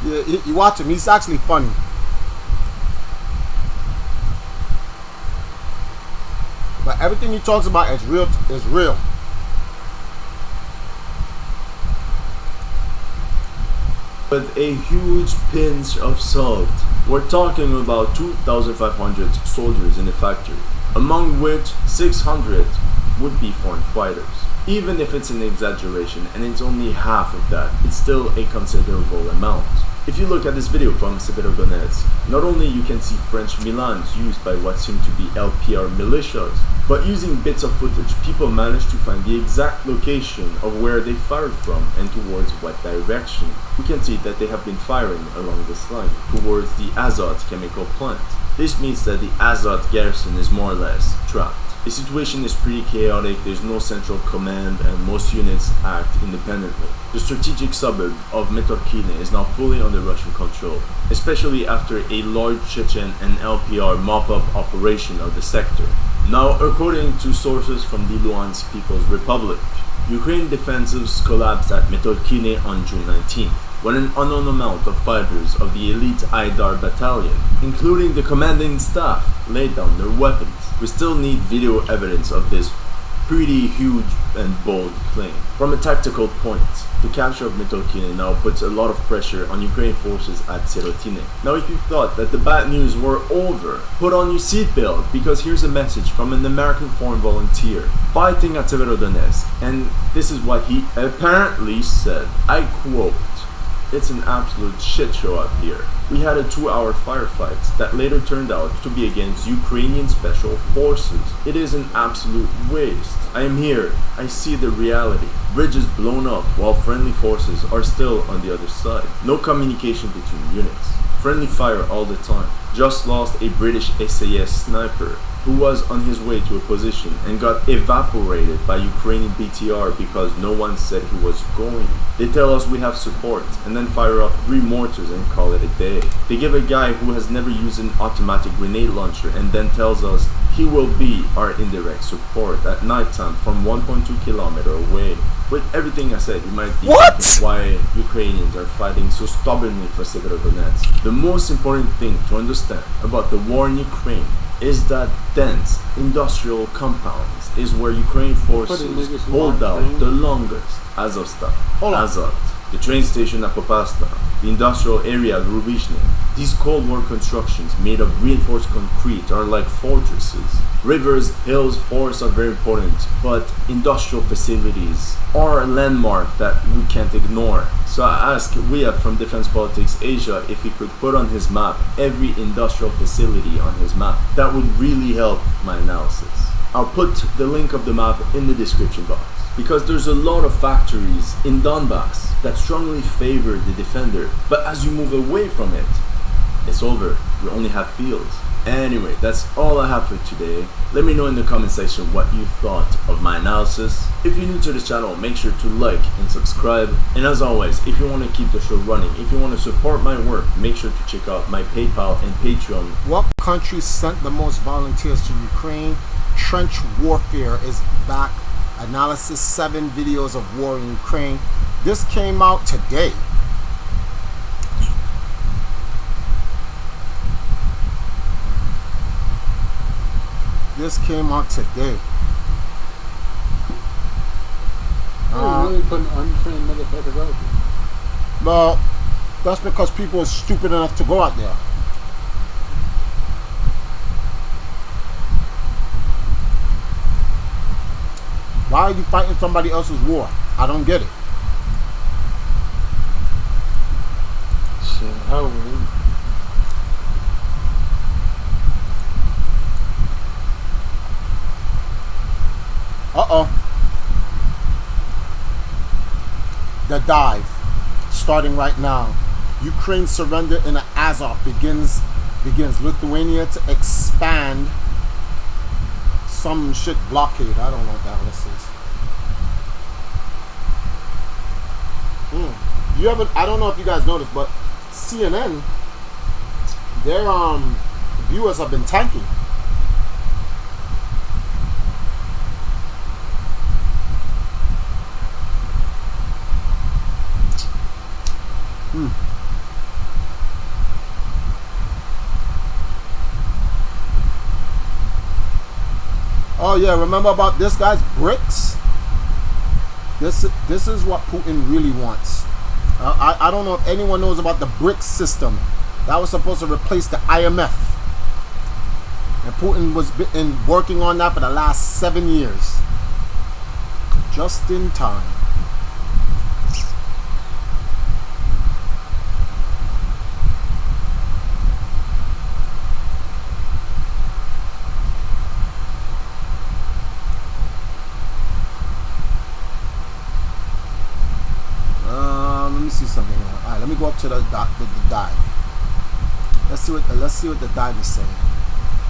Yeah, you watch him, he's actually funny. But everything he talks about is real. With a huge pinch of salt. We're talking about 2,500 soldiers in the factory, among which 600 would be foreign fighters. Even if it's an exaggeration and it's only half of that, it's still a considerable amount. If you look at this video from Severodonetsk, not only you can see French Milans used by what seem to be LPR militias, but using bits of footage, people managed to find the exact location of where they fired from and towards what direction. We can see that they have been firing along this line, towards the Azot chemical plant. This means that the Azot garrison is more or less trapped. The situation is pretty chaotic, there's no central command and most units act independently. The strategic suburb of Metorkine is now fully under Russian control, especially after a large Chechen and LPR mop-up operation of the sector. Now, according to sources from the Luhansk People's Republic, Ukrainian defensives collapsed at Metorkine on June 19th, when an unknown amount of fighters of the elite Aidar battalion, including the commanding staff, laid down their weapons. We still need video evidence of this pretty huge and bold claim. From a tactical point, the capture of Metorkine now puts a lot of pressure on Ukrainian forces at Sirotine. Now if you thought that the bad news were over, put on your seatbelt, because here's a message from an American foreign volunteer fighting at Severodonetsk, and this is what he apparently said. I quote, "It's an absolute shit show up here. We had a 2-hour firefight that later turned out to be against Ukrainian special forces. It is an absolute waste. I am here. I see the reality. Bridges blown up while friendly forces are still on the other side. No communication between units. Friendly fire all the time. Just lost a British SAS sniper who was on his way to a position and got evaporated by Ukrainian BTR because no one said he was going. They tell us we have support and then fire off 3 mortars and call it a day. They give a guy who has never used an automatic grenade launcher and then tells us he will be our indirect support at nighttime from 1.2 kilometers away." With everything I said, you might be thinking why Ukrainians are fighting so stubbornly for Severodonetsk. The most important thing to understand about the war in Ukraine is that dense industrial compounds is where Ukrainian forces hold out the longest. Azovstal, Azot, the train station at Popasna, the industrial area of Rubizhny. These Cold War constructions made of reinforced concrete are like fortresses. Rivers, hills, forests are very important, but industrial facilities are a landmark that we can't ignore. So I asked Wia from Defense Politics Asia if he could put on his map every industrial facility on his map. That would really help my analysis. I'll put the link of the map in the description box, because there's a lot of factories in Donbass that strongly favor the defender, but as you move away from it, it's over. You only have fields. Anyway, that's all I have for today. Let me know in the comment section what you thought of my analysis. If you're new to the channel, make sure to like and subscribe. And as always, if you want to keep the show running, if you want to support my work, make sure to check out my PayPal and Patreon. What country sent the most volunteers to Ukraine? Trench warfare is back. Analysis 7 videos of war in Ukraine. This came out today. This came out today. Really putting untrained motherfuckers out there. Well, that's because people are stupid enough to go out there. Why are you fighting somebody else's war? I don't get it. Shit, how would we? Uh-oh. The dive. Starting right now. Ukraine's surrender in Azov begins Lithuania to expand some shit blockade. I don't know what the hell this is. You haven't, I don't know if you guys noticed, but CNN, their viewers have been tanking. Oh yeah, remember about this guy's BRICS? This is what Putin really wants. I don't know if anyone knows about the BRICS system. That was supposed to replace the IMF. And Putin was working on that for the last 7 years. Just in time. Let me see something. All right, let me go up to the dive. Let's see what the dive is saying.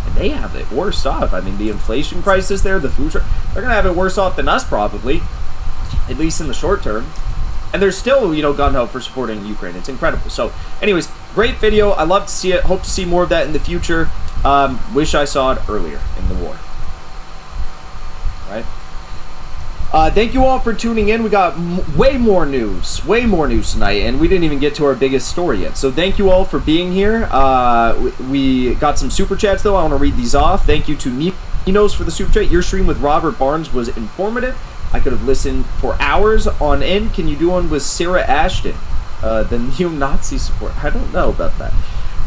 And they have it worse off. I mean, the inflation crisis there, the food, they're gonna have it worse off than us probably, at least in the short term. And they're still, you know, gung-ho for supporting Ukraine. It's incredible. So, anyways, great video. I love to see it. Hope to see more of that in the future. Wish I saw it earlier in the war. Right? Thank you all for tuning in. We got way more news tonight, and we didn't even get to our biggest story yet. So thank you all for being here. We got some super chats though. I want to read these off. Thank you to Ninos for the super chat. Your stream with Robert Barnes was informative. I could have listened for hours on end. Can you do one with Sarah Ashton, the neo-Nazi support? I don't know about that.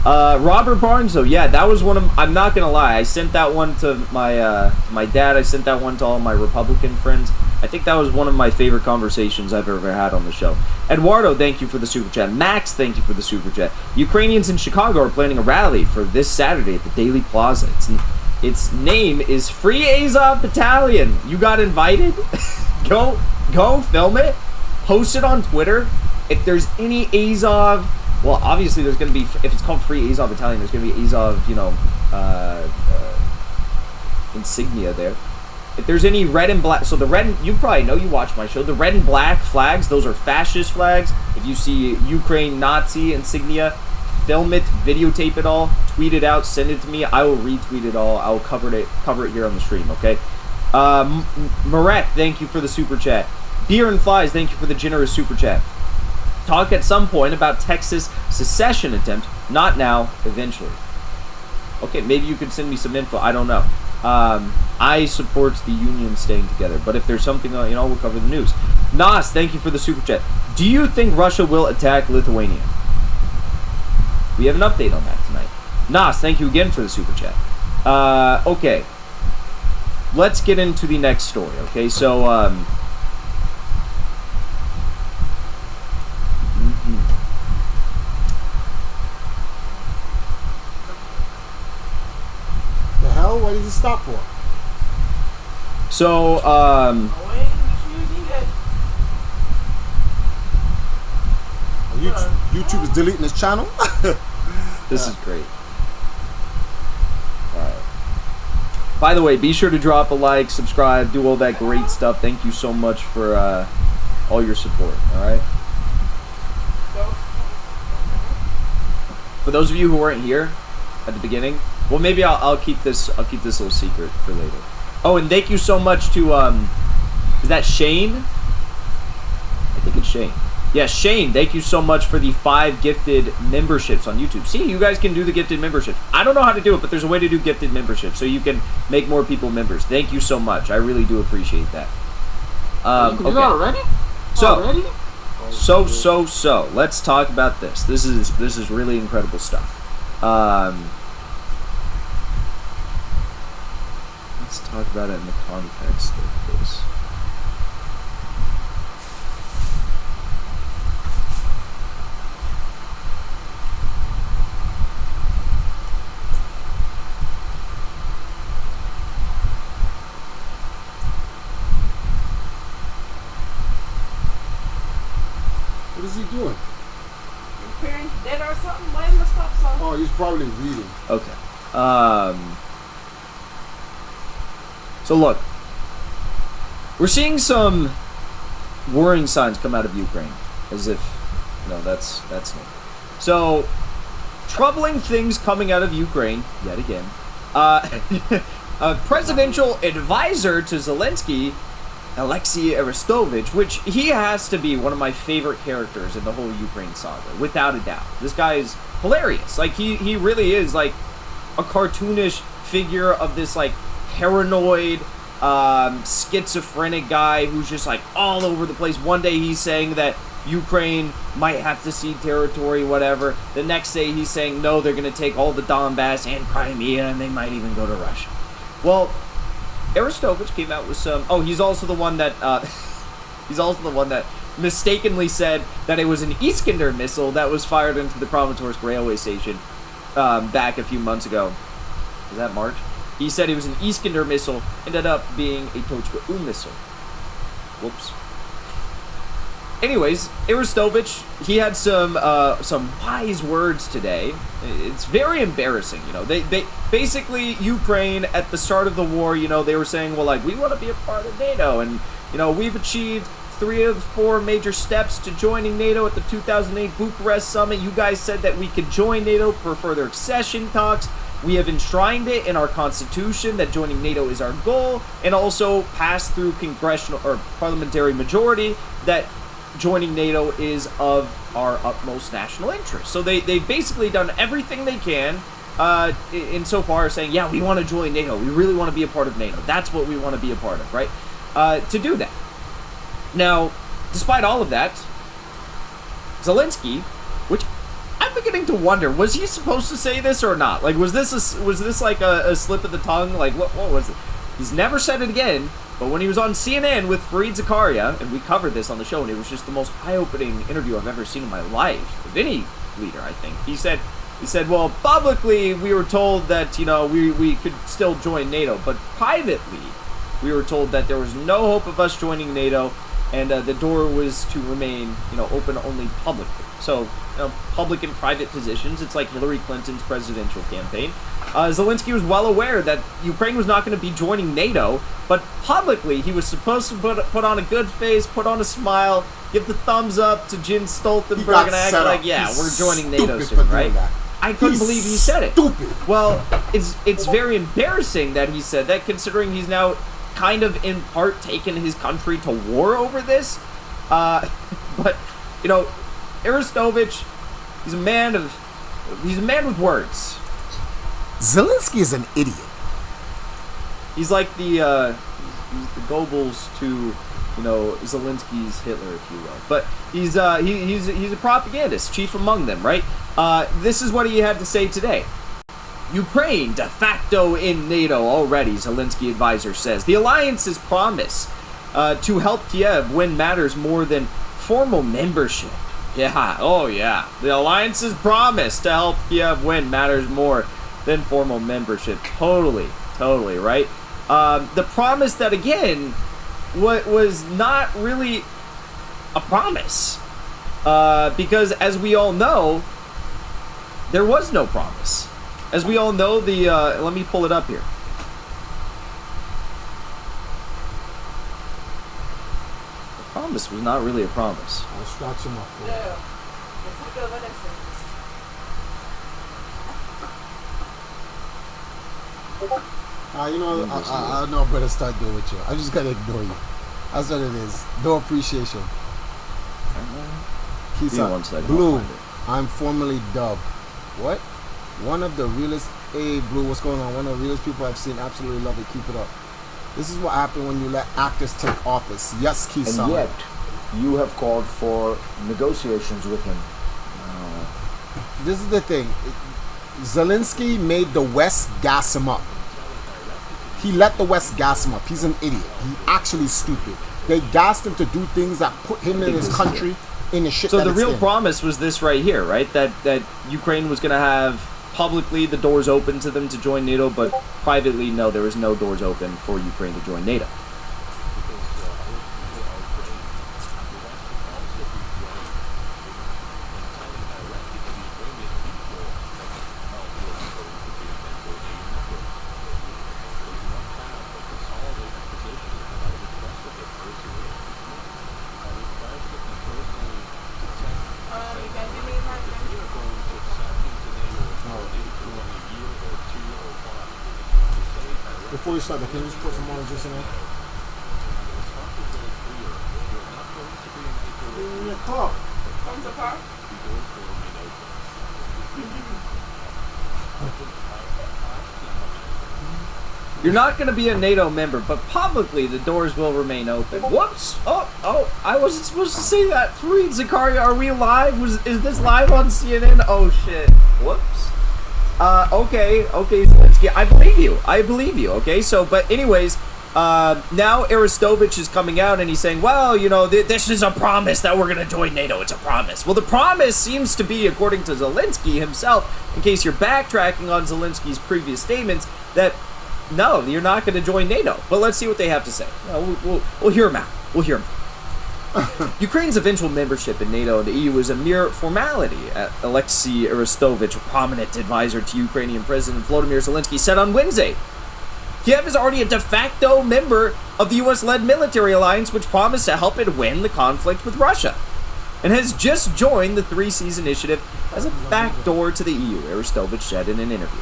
Robert Barnes though, yeah, that was one of, I'm not gonna lie, I sent that one to my dad. I sent that one to all my Republican friends. I think that was one of my favorite conversations I've ever had on the show. Eduardo, thank you for the super chat. Max, thank you for the super chat. Ukrainians in Chicago are planning a rally for this Saturday at the Daily Plaza. Its name is Free Azov Battalion. You got invited? Go film it. Post it on Twitter. If there's any Azov, well, obviously there's going to be, if it's called Free Azov Battalion, there's going to be Azov, you know, insignia there. If there's any red and black, so the red, you probably know, you watch my show, the red and black flags, those are fascist flags. If you see Ukraine Nazi insignia, film it, videotape it all, tweet it out, send it to me. I will retweet it all. I will cover it here on the stream, okay? Marek, thank you for the super chat. Beer and Flies, thank you for the generous super chat. Talk at some point about Texas secession attempt. Not now, eventually. Okay, maybe you could send me some info. I don't know. I support the Union staying together, but if there's something, you know, we'll cover the news. Nas, thank you for the super chat. Do you think Russia will attack Lithuania? We have an update on that tonight. Nas, thank you again for the super chat. Okay. Let's get into the next story, okay? So, The hell? What did he stop for? So, YouTube is deleting his channel? This is great. Alright. By the way, be sure to drop a like, subscribe, do all that great stuff. Thank you so much for all your support, alright? For those of you who weren't here at the beginning, well, maybe I'll keep this little secret for later. Oh, and thank you so much to is that Shane? I think it's Shane. Yeah, Shane, thank you so much for the 5 gifted memberships on YouTube. See, you guys can do the gifted memberships. I don't know how to do it, but there's a way to do gifted memberships, so you can make more people members. Thank you so much. I really do appreciate that. You can do that already? So, let's talk about this. This is really incredible stuff. Let's talk about it in the context of this. is he doing? Ukraine's dead or something? Why in the stop sign? Oh, he's probably reading. Okay. So look, we're seeing some worrying signs come out of Ukraine, as if, that's new. So, troubling things coming out of Ukraine, yet again. A presidential advisor to Zelensky, Alexei Arestovich, which he has to be one of my favorite characters in the whole Ukraine saga, without a doubt. This guy is hilarious. Like, he really is, like, a cartoonish figure of this, like, paranoid, schizophrenic guy who's just, like, all over the place. One day he's saying that Ukraine might have to cede territory, whatever. The next day he's saying, no, they're going to take all the Donbass and Crimea, and they might even go to Russia. Well, Arestovich came out with some... Oh, he's also the one that... mistakenly said that it was an Iskander missile that was fired into the Kramatorsk railway station back a few months ago. Was that March? He said it was an Iskander missile, ended up being a Tochka-U missile. Whoops. Anyways, Arestovich, he had some wise words today. It's very embarrassing, They basically, Ukraine, at the start of the war, they were saying, well, like, we want to be a part of NATO, and, we've achieved 3 of 4 major steps to joining NATO at the 2008 Bucharest summit. You guys said that we could join NATO for further accession talks. We have enshrined it in our constitution that joining NATO is our goal, and also passed through congressional or parliamentary majority that joining NATO is of our utmost national interest. So they've basically done everything they can insofar as saying, yeah, we want to join NATO. We really want to be a part of NATO. That's what we want to be a part of, right? To do that. Now, despite all of that, Zelensky, which I'm beginning to wonder, was he supposed to say this or not? Like, was this like a slip of the tongue? Like, what was it? He's never said it again. But when he was on CNN with Fareed Zakaria, and we covered this on the show, and it was just the most eye-opening interview I've ever seen in my life, of any leader, I think. He said, well, publicly, we were told that, we could still join NATO, but privately, we were told that there was no hope of us joining NATO, and the door was to remain, open only publicly. So, public and private positions, it's like Hillary Clinton's presidential campaign. Zelensky was well aware that Ukraine was not going to be joining NATO, but publicly he was supposed to put on a good face, put on a smile, give the thumbs up to Jens Stoltenberg, and act like, yeah, we're joining NATO soon, right? I couldn't believe he said it. Stupid. Well, it's very embarrassing that he said that, considering he's now kind of in part taken his country to war over this. But Arestovich, he's a man with words. Zelensky is an idiot. He's like the Goebbels to, Zelensky's Hitler, if you will. But he's a propagandist, chief among them, right? This is what he had to say today. Ukraine de facto in NATO already, Zelensky advisor says. The alliance's promise to help Kiev win matters more than formal membership. Yeah, oh yeah. The alliance's promise to help Kiev win matters more than formal membership. Totally, right? The promise that, again, was not really a promise. Because, as we all know, there was no promise. As we all know, let me pull it up here. The promise was not really a promise. I was scratching my foot. I know better start doing with you. I just gotta ignore you. That's what it is. No appreciation. Keep on. Blue, I'm formally dubbed. What? One of the realest. Hey, Blue, what's going on? One of the realest people I've seen. Absolutely love it. Keep it up. This is what happened when you let actors take office. Yes, Keith. And yet, you have called for negotiations with him. This is the thing. Zelensky made the West gas him up. He let the West gas him up. He's an idiot. He actually stupid. They gassed him to do things that put him and his country in the shit. So the real promise was this right here, right? That Ukraine was going to have publicly the doors open to them to join NATO, but privately, no, there was no doors open for Ukraine to join NATO. Before you start, can you just put some orange juice in there? In your cup. Comes apart. You're not going to be a NATO member, but publicly the doors will remain open. Whoops! Oh! I wasn't supposed to say that. Fareed Zakaria, are we live? Is this live on CNN? Oh shit! Whoops. Okay, Zelensky, I believe you. Okay, so but anyways, now Arestovich is coming out and he's saying, well, you know, this is a promise that we're going to join NATO. It's a promise. Well, the promise seems to be, according to Zelensky himself, in case you're backtracking on Zelensky's previous statements, that no, you're not going to join NATO. But let's see what they have to say. We'll hear them out. We'll hear them. Ukraine's eventual membership in NATO and the EU is a mere formality, Alexei Arestovich, a prominent advisor to Ukrainian President Volodymyr Zelensky, said on Wednesday. Kiev is already a de facto member of the US-led military alliance, which promised to help it win the conflict with Russia, and has just joined the Three Seas initiative as a backdoor to the EU, Arestovich said in an interview.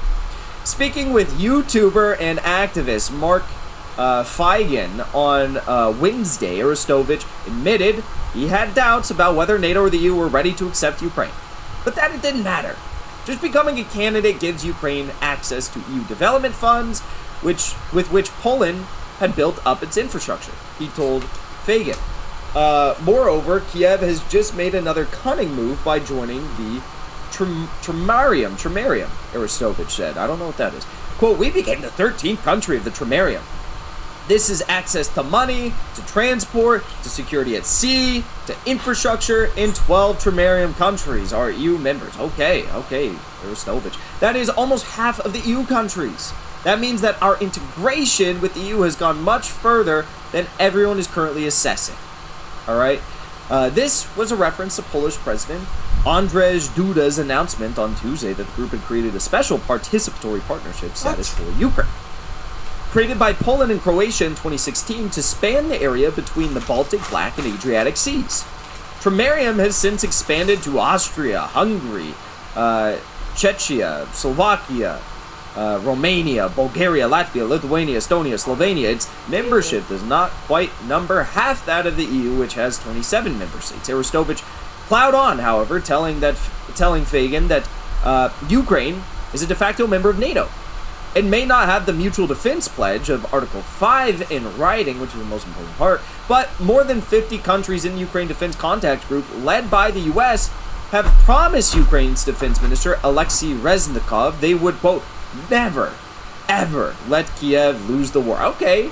Speaking with YouTuber and activist Mark Feigen on Wednesday, Arestovich admitted he had doubts about whether NATO or the EU were ready to accept Ukraine, but that it didn't matter. Just becoming a candidate gives Ukraine access to EU development funds, with which Poland had built up its infrastructure, he told Feigen. Moreover, Kiev has just made another cunning move by joining the Trimarium, Arestovich said. I don't know what that is. Quote, we became the 13th country of the Trimarium. This is access to money, to transport, to security at sea, to infrastructure in 12 Trimarium countries are EU members. Okay, Arestovich. That is almost half of the EU countries. That means that our integration with the EU has gone much further than everyone is currently assessing. Alright? This was a reference to Polish President Andrzej Duda's announcement on Tuesday that the group had created a special participatory partnership status for Ukraine. Created by Poland and Croatia in 2016 to span the area between the Baltic, Black, and Adriatic Seas. Trimarium has since expanded to Austria, Hungary, Czechia, Slovakia, Romania, Bulgaria, Latvia, Lithuania, Estonia, Slovenia. Its membership does not quite number half that of the EU, which has 27 member states. Arestovich plowed on, however, telling Feigen that Ukraine is a de facto member of NATO. It may not have the mutual defense pledge of Article 5 in writing, which is the most important part, but more than 50 countries in the Ukraine Defense Contact Group, led by the US, have promised Ukraine's defense minister, Alexei Reznikov, they would, quote, never, ever let Kiev lose the war. Okay,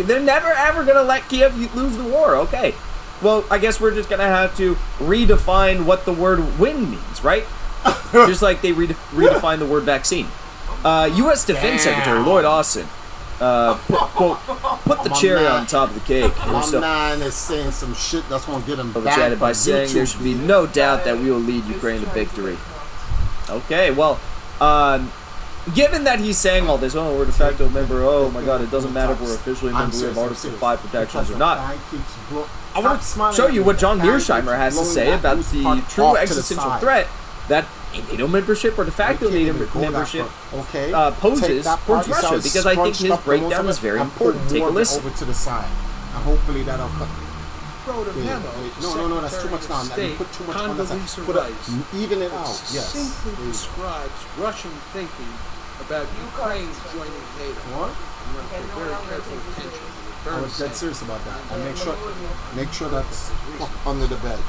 they're never, ever going to let Kiev lose the war, okay. Well, I guess we're just going to have to redefine what the word win means, right? Just like they redefine the word vaccine. U.S. Defense Secretary Lloyd Austin, quote, put the cherry on top of the cake. My man is saying some shit that's going to get him back chatted by saying there should be no doubt that we will lead Ukraine to victory. Okay, well, given that he's saying all this, oh, we're de facto member, oh my god, it doesn't matter if we're officially a member, we have Article 5 protections or not. I want to show you what John Mearsheimer has to say about the true existential threat that a NATO membership or de facto NATO membership poses towards Russia, because I think his breakdown is very important. Take a listen. Over to the side, and hopefully that'll cut. Wrote a memo. No, that's too much now. You put too much on the side. Even it out. Yes. Simply describes Russian thinking about Ukraine joining NATO. What? I'm going to pay very careful attention. I was dead serious about that. And make sure that's under the bed.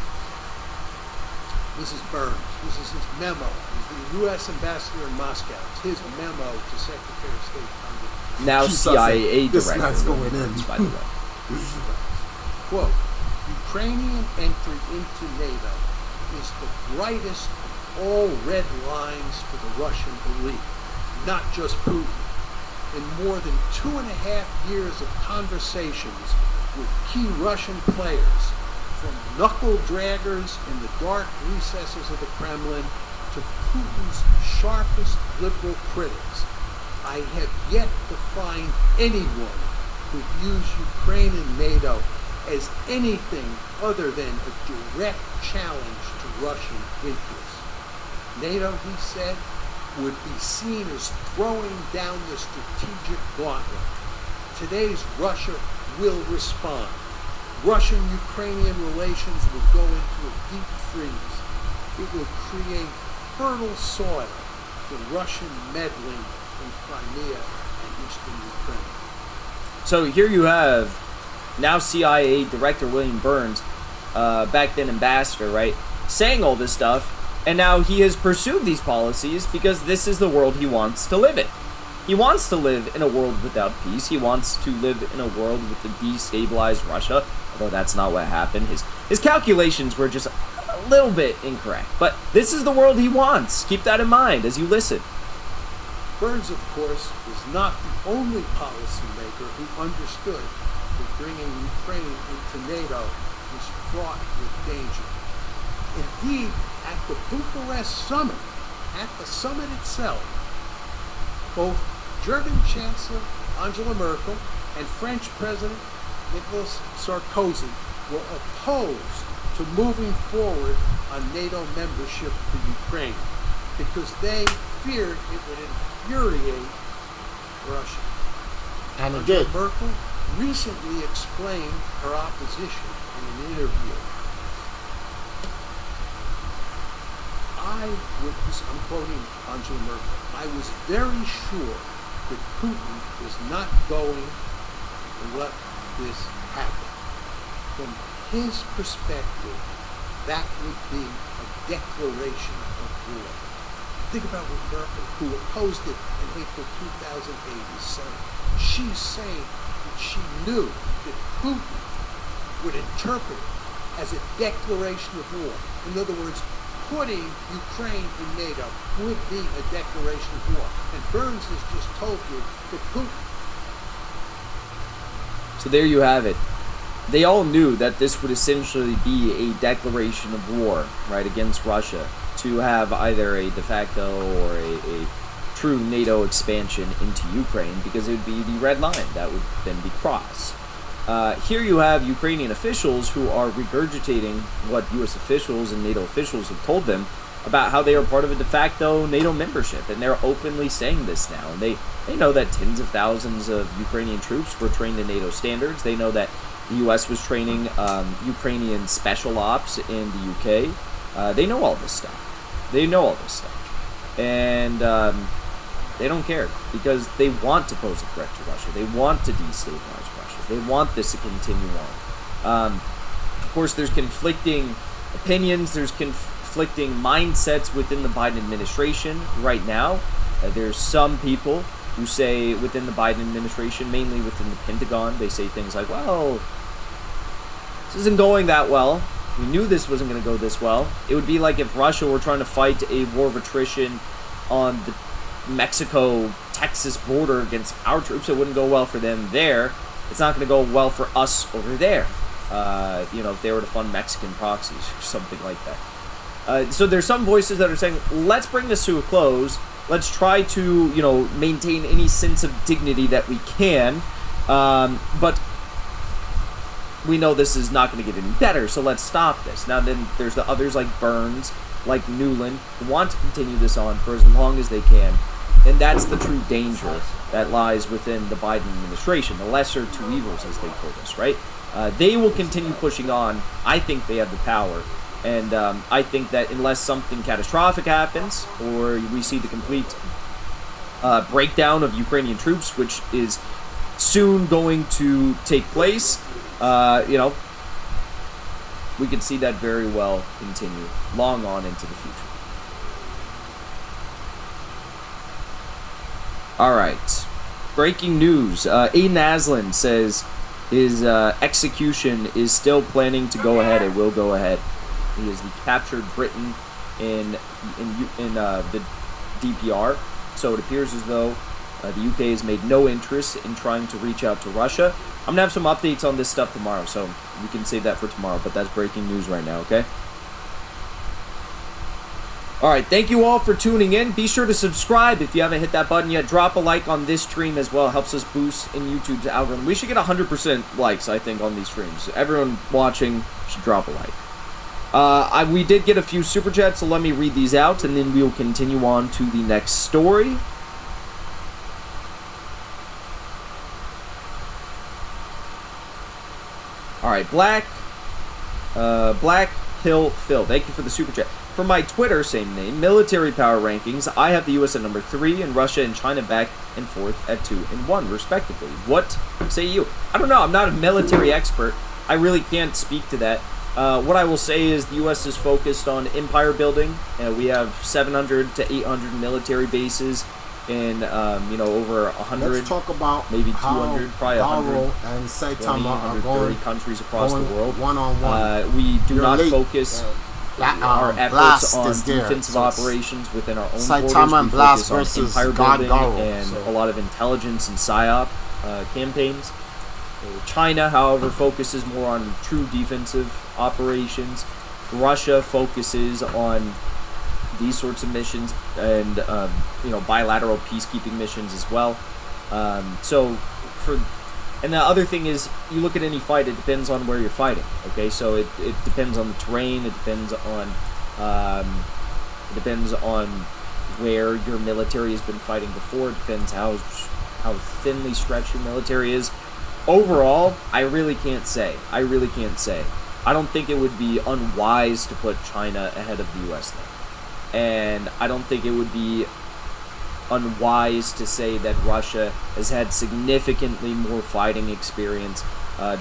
This is Burns. This is his memo. He's the U.S. ambassador in Moscow. It's his memo to Secretary of State Congress. Now CIA director. This going in. By the way. Quote, Ukrainian entry into NATO is the brightest of all red lines for the Russian elite, not just Putin. In more than 2.5 years of conversations with key Russian players, from knuckle draggers in the dark recesses of the Kremlin to Putin's sharpest liberal critics, I have yet to find anyone who views Ukraine and NATO as anything other than a direct challenge to Russian interests. NATO, he said, would be seen as throwing down the strategic gauntlet. Today's Russia will respond. Russian-Ukrainian relations will go into a deep freeze. It will create fertile soil for Russian meddling in Crimea and eastern Ukraine. So here you have now CIA Director William Burns, back then ambassador, right, saying all this stuff, and now he has pursued these policies because this is the world he wants to live in. He wants to live in a world without peace. He wants to live in a world with a destabilized Russia, although that's not what happened. His calculations were just a little bit incorrect, but this is the world he wants. Keep that in mind as you listen. Burns, of course, was not the only policymaker who understood that bringing Ukraine into NATO was fraught with danger. Indeed, at the Bucharest summit, at the summit itself, both German Chancellor Angela Merkel and French President Nicolas Sarkozy were opposed to moving forward on NATO membership for Ukraine because they feared it would infuriate Russia. And it Angela did. Merkel recently explained her opposition in an interview. I'm quoting Angela Merkel, I was very sure that Putin was not going to let this happen. From his perspective, that would be a declaration of war. Think about what Merkel, who opposed it in April 2008, is saying. She's saying that she knew that Putin would interpret it as a declaration of war. In other words, putting Ukraine in NATO would be a declaration of war. And Burns has just told you that Putin... So there you have it. They all knew that this would essentially be a declaration of war, right, against Russia, to have either a de facto or a true NATO expansion into Ukraine, because it would be the red line that would then be crossed. Here you have Ukrainian officials who are regurgitating what U.S. officials and NATO officials have told them about how they are part of a de facto NATO membership, and they're openly saying this now. And they know that tens of thousands of Ukrainian troops were trained in NATO standards. They know that the U.S. was training Ukrainian special ops in the UK. They know all this stuff. And they don't care, because they want to pose a threat to Russia. They want to destabilize Russia. They want this to continue on. Of course, there's conflicting opinions. There's conflicting mindsets within the Biden administration right now. There's some people who say within the Biden administration, mainly within the Pentagon, they say things like, well, this isn't going that well. We knew this wasn't going to go this well. It would be like if Russia were trying to fight a war of attrition on the Mexico-Texas border against our troops. It wouldn't go well for them there. It's not going to go well for us over there. If they were to fund Mexican proxies or something like that. So there's some voices that are saying, let's bring this to a close. Let's try to, maintain any sense of dignity that we can. But we know this is not going to get any better, so let's stop this. Now then there's the others like Burns, like Newland, who want to continue this on for as long as they can. And that's the true danger that lies within the Biden administration, the lesser two evils, as they told us, right? They will continue pushing on. I think they have the power. And I think that unless something catastrophic happens, or we see the complete breakdown of Ukrainian troops, which is soon going to take place, we could see that very well continue long on into the future. All right. Breaking news. Aiden Aslan says his execution is still planning to go ahead. It will go ahead. He is the captured Briton in the DPR. So it appears as though the UK has made no interest in trying to reach out to Russia. I'm going to have some updates on this stuff tomorrow, so we can save that for tomorrow. But that's breaking news right now, okay? Alright, thank you all for tuning in. Be sure to subscribe if you haven't hit that button yet. Drop a like on this stream as well. Helps us boost in YouTube's algorithm. We should get 100% likes, I think, on these streams. Everyone watching should drop a like. We did get a few super chats, so let me read these out, and then we'll continue on to the next story. All right, Black Hill Phil, thank you for the super chat. For my Twitter, same name, military power rankings, I have the U.S. at number 3 and Russia and China back and forth at 2 and 1, respectively. What say you? I don't know. I'm not a military expert. I really can't speak to that. What I will say is the U.S. is focused on empire building. We have 700 to 800 military bases in, over 100. Let's talk about maybe 200, probably 100, and 20, Saitama are 130 going countries across the world. One-on-one. We do not late. focus our efforts Blast on is there, defensive so it's operations within our own Saitama borders. and We Blast focus on versus empire God building Garo, and so. a lot of intelligence and PSYOP campaigns. China, however, focuses more on true defensive operations. Russia focuses on these sorts of missions and bilateral peacekeeping missions as well. And the other thing is, you look at any fight, it depends on where you're fighting. Okay, so it depends on the terrain. It depends on where your military has been fighting before. It depends how thinly stretched your military is. Overall, I really can't say. I don't think it would be unwise to put China ahead of the U.S. there. And I don't think it would be unwise to say that Russia has had significantly more fighting experience,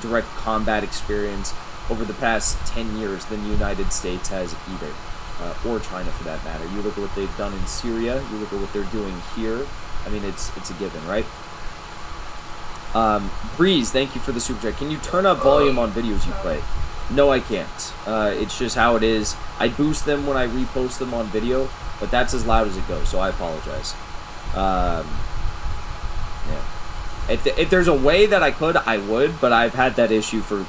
direct combat experience over the past 10 years than the United States has either, or China for that matter. You look at what they've done in Syria, you look at what they're doing here. I mean, it's a given, right? Breeze, thank you for the super chat. Can you turn up volume on videos you play? No, I can't. It's just how it is. I boost them when I repost them on video, but that's as loud as it goes, so I apologize. Yeah. If there's a way that I could, I would, but I've had that issue for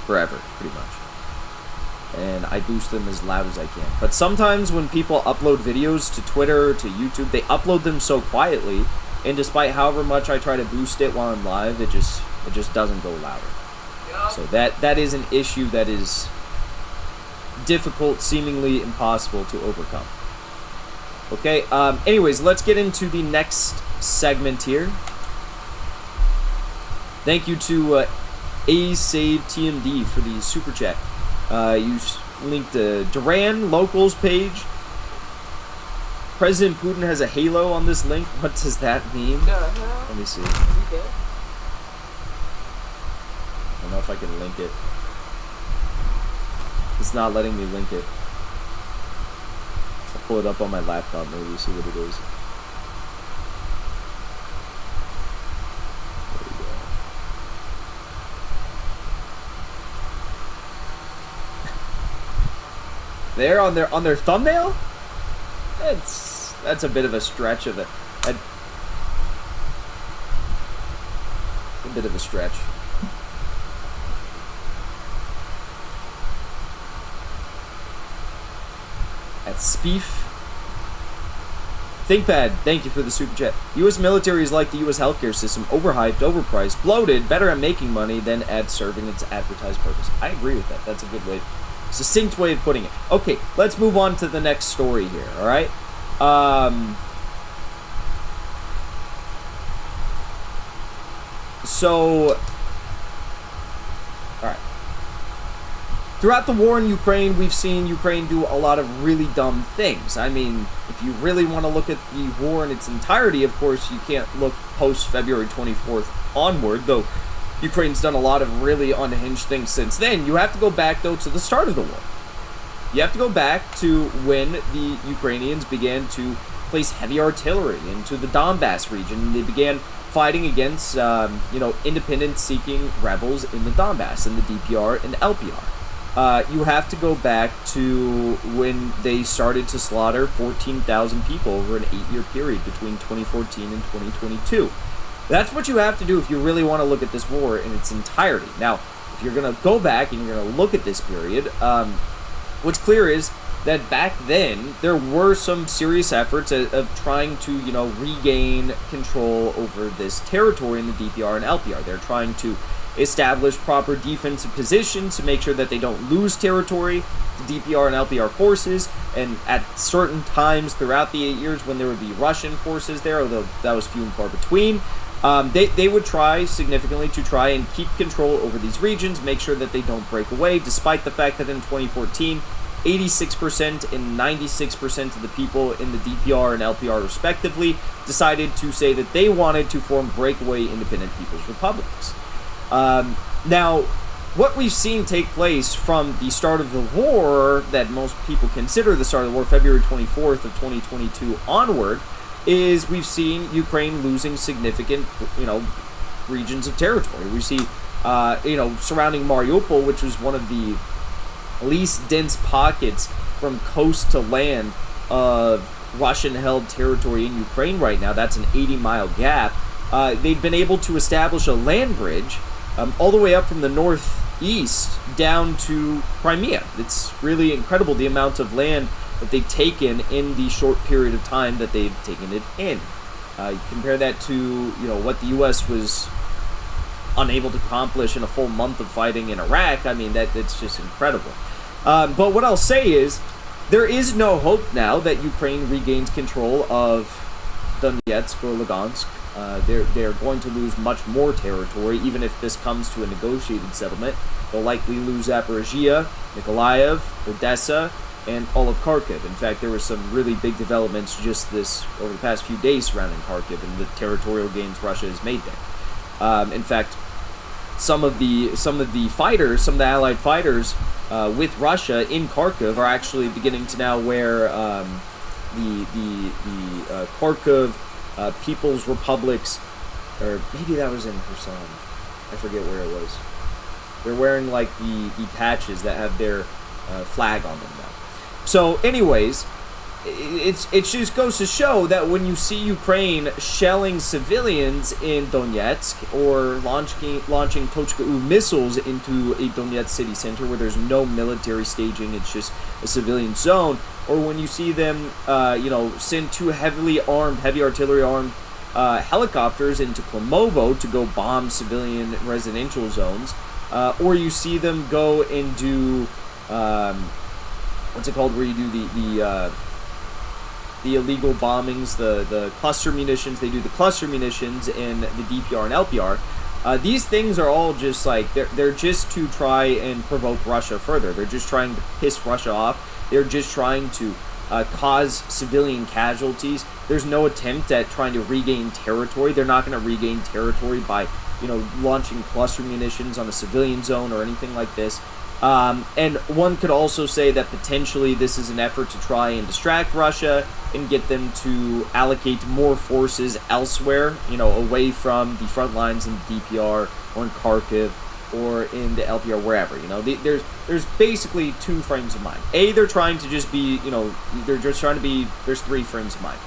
forever, pretty much. And I boost them as loud as I can. But sometimes when people upload videos to Twitter, to YouTube, they upload them so quietly, and despite however much I try to boost it while I'm live, it just doesn't go louder. So that is an issue that is difficult, seemingly impossible to overcome. Okay, anyways, let's get into the next segment here. Thank you to ASaveTMD for the super chat. You linked the Duran Locals page. President Putin has a halo on this link. What does that mean? Let me see. I don't know if I can link it. It's not letting me link it. I'll pull it up on my laptop, maybe see what it is. There we go. There on their thumbnail? That's a bit of a stretch of it. A bit of a stretch. At Spief. ThinkPad, thank you for the super chat. U.S. military is like the U.S. healthcare system, overhyped, overpriced, bloated, better at making money than at serving its advertised purpose. I agree with that. That's a good way, succinct way of putting it. Okay, let's move on to the next story here, alright? Alright. Throughout the war in Ukraine, we've seen Ukraine do a lot of really dumb things. I mean, if you really want to look at the war in its entirety, of course, you can't look post-February 24th onward, though Ukraine's done a lot of really unhinged things since then. You have to go back, though, to the start of the war. You have to go back to when the Ukrainians began to place heavy artillery into the Donbass region. They began fighting against, independence-seeking rebels in the Donbass, in the DPR and LPR. You have to go back to when they started to slaughter 14,000 people over an 8-year period between 2014 and 2022. That's what you have to do if you really want to look at this war in its entirety. Now, if you're going to go back and you're going to look at this period, what's clear is that back then, there were some serious efforts of trying to, regain control over this territory in the DPR and LPR. They're trying to establish proper defensive positions to make sure that they don't lose territory to DPR and LPR forces, and at certain times throughout the 8 years when there would be Russian forces there, although that was few and far between, they would try significantly to try and keep control over these regions, make sure that they don't break away, despite the fact that in 2014, 86% and 96% of the people in the DPR and LPR respectively decided to say that they wanted to form breakaway independent people's republics. Now, what we've seen take place from the start of the war, that most people consider the start of the war, February 24th of 2022 onward, is we've seen Ukraine losing significant, regions of territory. We see, surrounding Mariupol, which was one of the least dense pockets from coast to land of Russian-held territory in Ukraine right now. That's an 80-mile gap. They've been able to establish a land bridge all the way up from the northeast down to Crimea. It's really incredible the amount of land that they've taken in the short period of time that they've taken it in. Compare that to what the U.S. was unable to accomplish in a full month of fighting in Iraq. I mean, that's just incredible. But what I'll say is, there is no hope now that Ukraine regains control of Donetsk or Lugansk. They're going to lose much more territory, even if this comes to a negotiated settlement. They'll likely lose Zaporizhia, Mykolaiv, Odessa, and all of Kharkiv. In fact, there were some really big developments just over the past few days surrounding Kharkiv and the territorial gains Russia has made there. In fact, some of the Allied fighters with Russia in Kharkiv are actually beginning to now wear the Kharkiv People's Republic's, or maybe that was in Kherson. I forget where it was. They're wearing like the patches that have their flag on them now. So, anyways, it just goes to show that when you see Ukraine shelling civilians in Donetsk or launching Tochka U missiles into a Donetsk city center where there's no military staging, it's just a civilian zone, or when you see them, send two heavy artillery armed helicopters into Klomovo to go bomb civilian residential zones, or you see them go and do, where you do the illegal bombings, the cluster munitions. They do the cluster munitions in the DPR and LPR. These things are all just like, they're just to try and provoke Russia further. They're just trying to piss Russia off. They're just trying to cause civilian casualties. There's no attempt at trying to regain territory. They're not going to regain territory by, launching cluster munitions on a civilian zone or anything like this. And one could also say that potentially this is an effort to try and distract Russia and get them to allocate more forces elsewhere, away from the front lines in the DPR or in Kharkiv or in the LPR, wherever. There's basically two frames of mind. They're trying to just be, there's three frames of mind.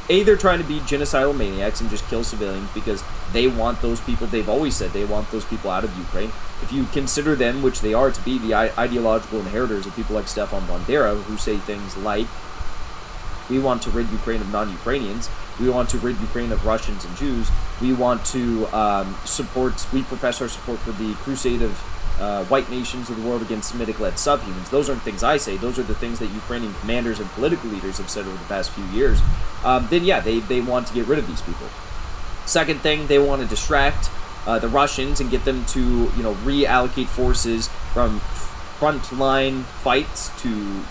They're trying to be genocidal maniacs and just kill civilians because they want those people, they've always said they want those people out of Ukraine. If you consider them, which they are, to be the ideological inheritors of people like Stefan Bandera, who say things like, we want to rid Ukraine of non-Ukrainians, we want to rid Ukraine of Russians and Jews, we want to we profess our support for the crusade of white nations of the world against Semitic-led subhumans. Those aren't things I say. Those are the things that Ukrainian commanders and political leaders have said over the past few years. Then yeah, they want to get rid of these people. Second thing, they want to distract the Russians and get them to, reallocate forces from frontline fights to,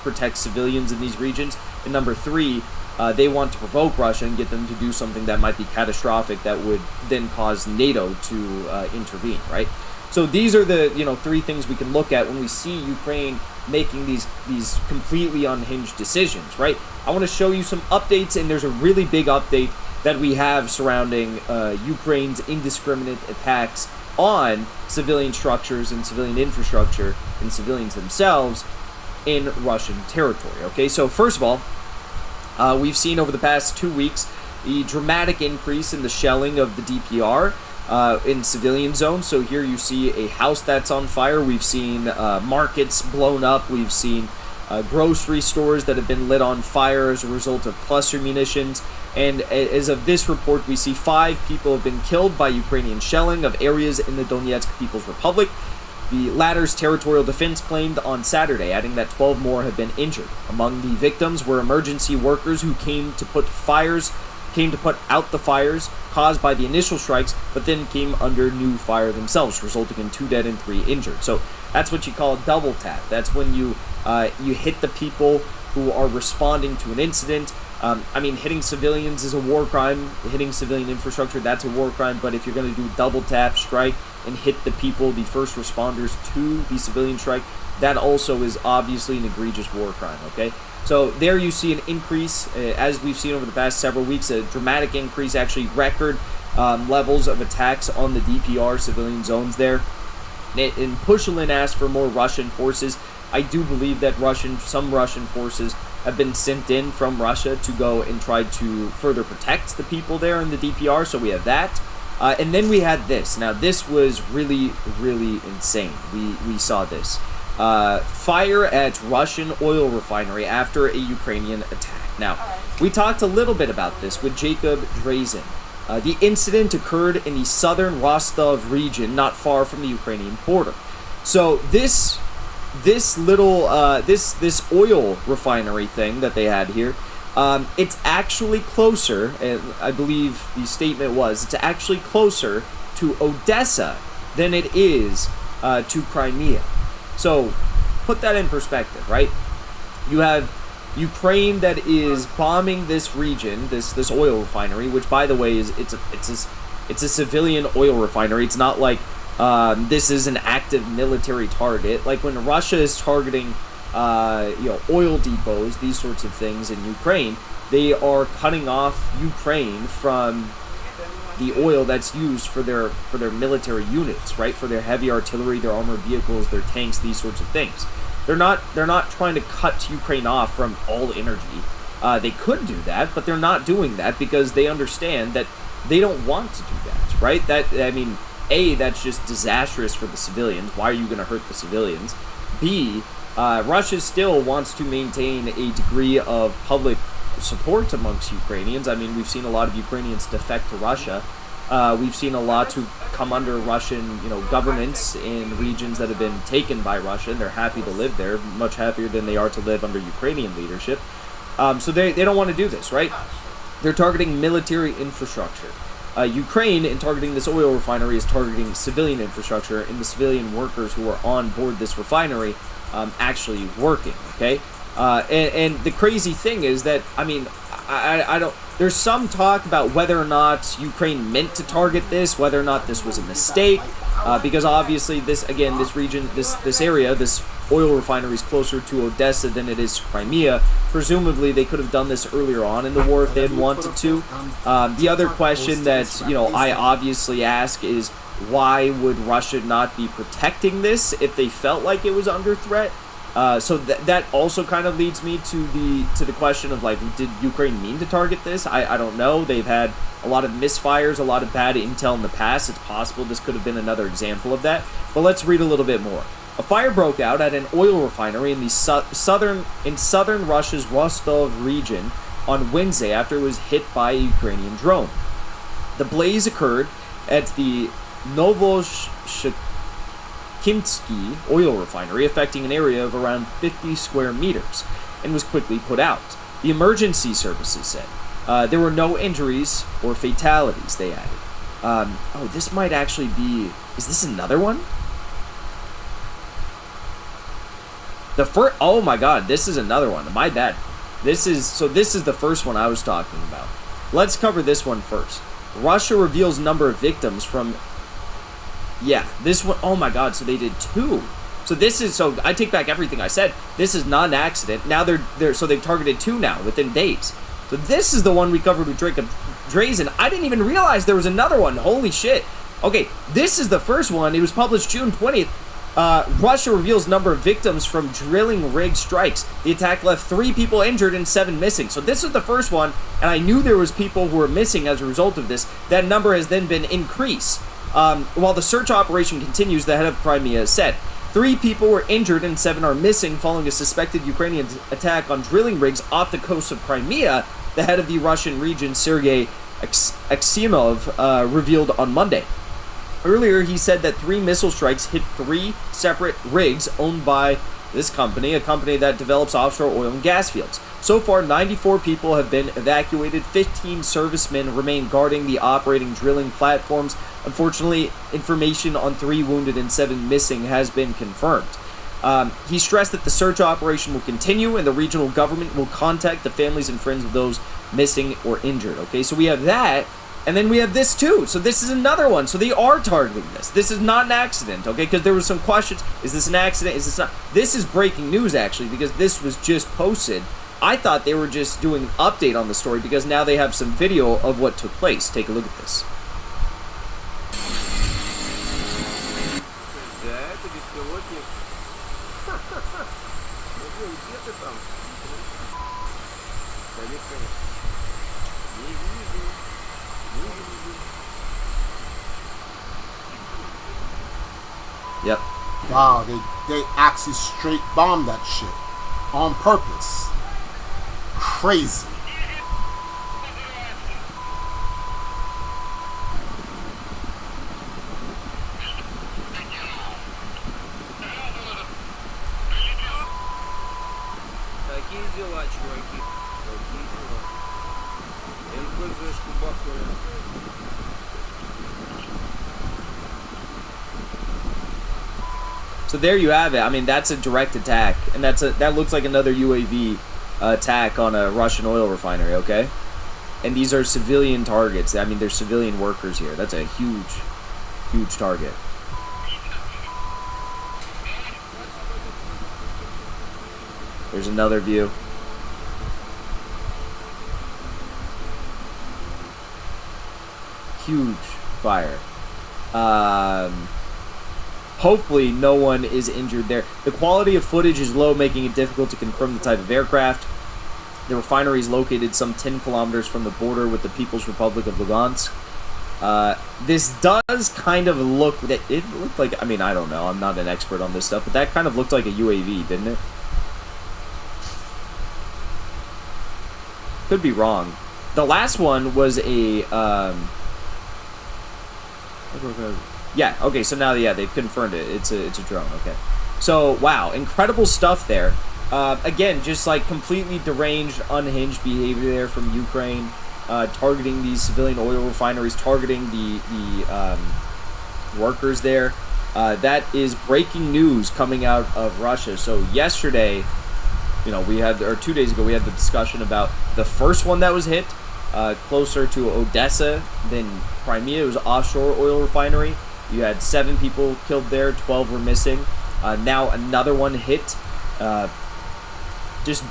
protect civilians in these regions. And number three, they want to provoke Russia and get them to do something that might be catastrophic that would then cause NATO to intervene, right? So these are the, three things we can look at when we see Ukraine making these completely unhinged decisions, right? I want to show you some updates, and there's a really big update that we have surrounding Ukraine's indiscriminate attacks on civilian structures and civilian infrastructure and civilians themselves in Russian territory, okay? So first of all, we've seen over the past 2 weeks the dramatic increase in the shelling of the DPR in civilian zones. So here you see a house that's on fire. We've seen markets blown up. We've seen grocery stores that have been lit on fire as a result of cluster munitions. And as of this report, we see 5 people have been killed by Ukrainian shelling of areas in the Donetsk People's Republic. The latter's territorial defense claimed on Saturday, adding that 12 more have been injured. Among the victims were emergency workers who came to put out the fires caused by the initial strikes, but then came under new fire themselves, resulting in 2 dead and 3 injured. So that's what you call a double tap. That's when you hit the people who are responding to an incident. I mean, hitting civilians is a war crime. Hitting civilian infrastructure, that's a war crime. But if you're going to do double tap strike and hit the people, the first responders to the civilian strike, that also is obviously an egregious war crime, okay? So there you see an increase, as we've seen over the past several weeks, a dramatic increase, actually record levels of attacks on the DPR civilian zones there. And Pushilin asked for more Russian forces. I do believe that some Russian forces have been sent in from Russia to go and try to further protect the people there in the DPR, so we have that. And then we had this. Now, this was really, really insane. We saw this. Fire at Russian oil refinery after a Ukrainian attack. Now, we talked a little bit about this with Jacob Drazen. The incident occurred in the southern Rostov region, not far from the Ukrainian border. So this oil refinery thing that they had here, it's actually closer, and I believe the statement was, it's actually closer to Odessa than it is to Crimea. So put that in perspective, right? You have Ukraine that is bombing this region, this oil refinery, which, by the way, it's a civilian oil refinery. It's not like this is an active military target. Like when Russia is targeting, oil depots, these sorts of things in Ukraine, they are cutting off Ukraine from the oil that's used for their military units, right? For their heavy artillery, their armored vehicles, their tanks, these sorts of things. They're not trying to cut Ukraine off from all energy. They could do that, but they're not doing that because they understand that they don't want to do that, right? That's just disastrous for the civilians. Why are you going to hurt the civilians? B, Russia still wants to maintain a degree of public support amongst Ukrainians. I mean, we've seen a lot of Ukrainians defect to Russia. We've seen a lot to come under Russian, governments in regions that have been taken by Russia, and they're happy to live there, much happier than they are to live under Ukrainian leadership. So they don't want to do this, right? They're targeting military infrastructure. Ukraine, in targeting this oil refinery, is targeting civilian infrastructure and the civilian workers who are on board this refinery actually working, okay? And the crazy thing is that, I don't... There's some talk about whether or not Ukraine meant to target this, whether or not this was a mistake, because obviously this region, this area, this oil refinery is closer to Odessa than it is to Crimea. Presumably they could have done this earlier on in the war if they had wanted to. The other question that, I obviously ask is, why would Russia not be protecting this if they felt like it was under threat? So that also kind of leads me to the question of, like, did Ukraine mean to target this? I don't know. They've had a lot of misfires, a lot of bad intel in the past. It's possible this could have been another example of that. But let's read a little bit more. A fire broke out at an oil refinery in southern Russia's Rostov region on Wednesday after it was hit by a Ukrainian drone. The blaze occurred at the Novoshchimsky oil refinery, affecting an area of around 50 square meters, and was quickly put out. The emergency services said there were no injuries or fatalities, they added. This might actually be... Is this another one? Oh my god, this is another one. My bad. This is the first one I was talking about. Let's cover this one first. Russia reveals number of victims from... Yeah, this one... Oh my god, so they did 2. So I take back everything I said. This is not an accident. Now they've targeted 2 now, within days. So this is the one we covered with Jacob Drazen. I didn't even realize there was another one. Holy shit. Okay, this is the first one. It was published June 20th. Russia reveals number of victims from drilling rig strikes. The attack left 3 people injured and 7 missing. So this is the first one, and I knew there was people who were missing as a result of this. That number has then been increased. While the search operation continues, the head of Crimea has said 3 people were injured and 7 are missing following a suspected Ukrainian attack on drilling rigs off the coast of Crimea. the head of the Russian region, Sergei Aksimov, revealed on Monday. Earlier, he said that 3 missile strikes hit 3 separate rigs owned by this company, a company that develops offshore oil and gas fields. So far, 94 people have been evacuated. 15 servicemen remain guarding the operating drilling platforms. Unfortunately, information on 3 wounded and 7 missing has been confirmed. He stressed that the search operation will continue and the regional government will contact the families and friends of those missing or injured. Okay, so we have that. And then we have this too. So this is another one. So they are targeting this. This is not an accident, okay? Because there was some questions. Is this an accident? Is this not? This is breaking news, actually, because this was just posted. I thought they were just doing an update on the story because now they have some video of what took place. Take a look at this. Yep. Wow, they actually straight bombed that shit on purpose. Crazy. Какие дела, чуваки? Какие дела? НПЗшку бахнули. So there you have it. I mean, that's a direct attack, and that looks like another UAV attack on a Russian oil refinery, okay? And these are civilian targets. I mean, there's civilian workers here. That's a huge, huge target. There's another view. Huge fire. Hopefully no one is injured there. The quality of footage is low, making it difficult to confirm the type of aircraft. The refinery is located some 10 kilometers from the border with the People's Republic of Lugansk. This does kind of look... It looked like... I mean, I don't know. I'm not an expert on this stuff, but that kind of looked like a UAV, didn't it? Could be wrong. The last one was a... Yeah, okay, so now, yeah, they've confirmed it. It's a drone, okay. So, wow, incredible stuff there. Again, just like completely deranged, unhinged behavior there from Ukraine, targeting these civilian oil refineries, targeting the workers there. That is breaking news coming out of Russia. So yesterday, you know, or 2 days ago, we had the discussion about the first one that was hit, closer to Odessa than Crimea. It was an offshore oil refinery. You had 7 people killed there, 12 were missing. Now another one hit. Just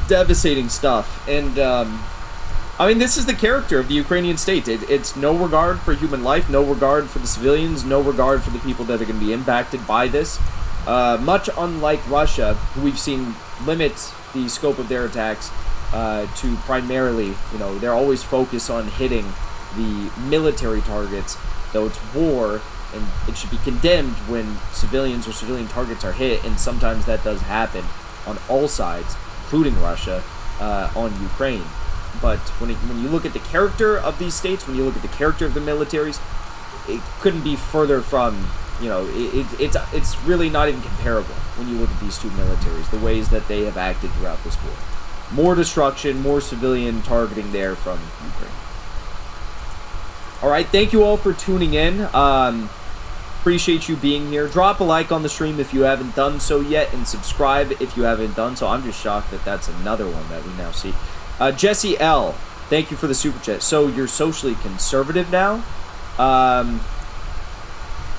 devastating stuff. And, I mean, this is the character of the Ukrainian state. It's no regard for human life, no regard for the civilians, no regard for the people that are going to be impacted by this. Much unlike Russia, who we've seen limit the scope of their attacks to primarily, you know, they're always focused on hitting the military targets, though it's war, and it should be condemned when civilians or civilian targets are hit, and sometimes that does happen on all sides, including Russia, on Ukraine. But when you look at the character of these states, when you look at the character of the militaries, it couldn't be further from, you know, it's really not even comparable when you look at these two militaries, the ways that they have acted throughout this war. More destruction, more civilian targeting there from Ukraine. Alright, thank you all for tuning in. Appreciate you being here. Drop a like on the stream if you haven't done so yet, and subscribe if you haven't done so. I'm just shocked that that's another one that we now see. Jesse L, thank you for the super chat. So you're socially conservative now?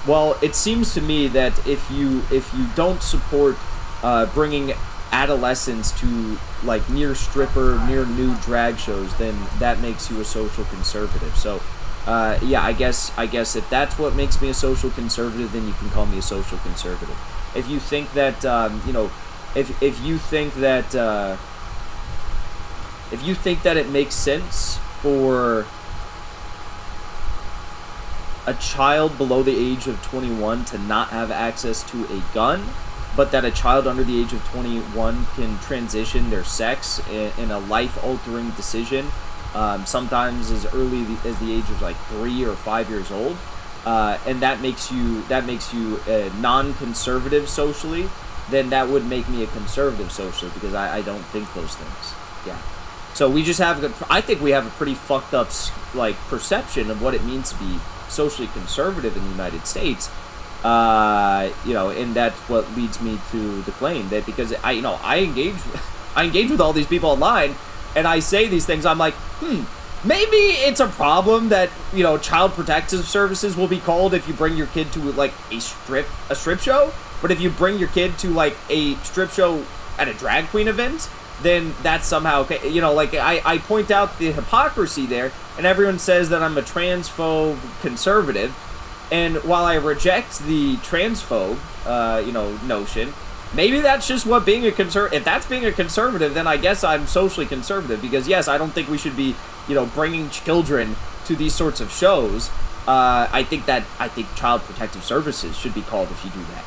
Well, it seems to me that if you don't support bringing adolescents to like near stripper, near nude drag shows, then that makes you a social conservative. So yeah, I guess if that's what makes me a social conservative, then you can call me a social conservative. If you think that you know, if you think that it makes sense for a child below the age of 21 to not have access to a gun, but that a child under the age of 21 can transition their sex in a life-altering decision, sometimes as early as the age of like 3 or 5 years old, and that makes you non-conservative socially, then that would make me a conservative socially, because I don't think those things. Yeah. So we just have, I think we have a pretty fucked up like perception of what it means to be socially conservative in the United States. And that's what leads me to the claim that, because I engage with all these people online, and I say these things, I'm like, maybe it's a problem that, Child Protective Services will be called if you bring your kid to like a strip show, but if you bring your kid to like a strip show at a drag queen event, then that's somehow okay. I point out the hypocrisy there, and everyone says that I'm a transphobe conservative. And while I reject the transphobe, notion, maybe that's just what being a if that's being a conservative, then I guess I'm socially conservative. Because yes, I don't think we should be, bringing children to these sorts of shows. I think Child Protective Services should be called if you do that.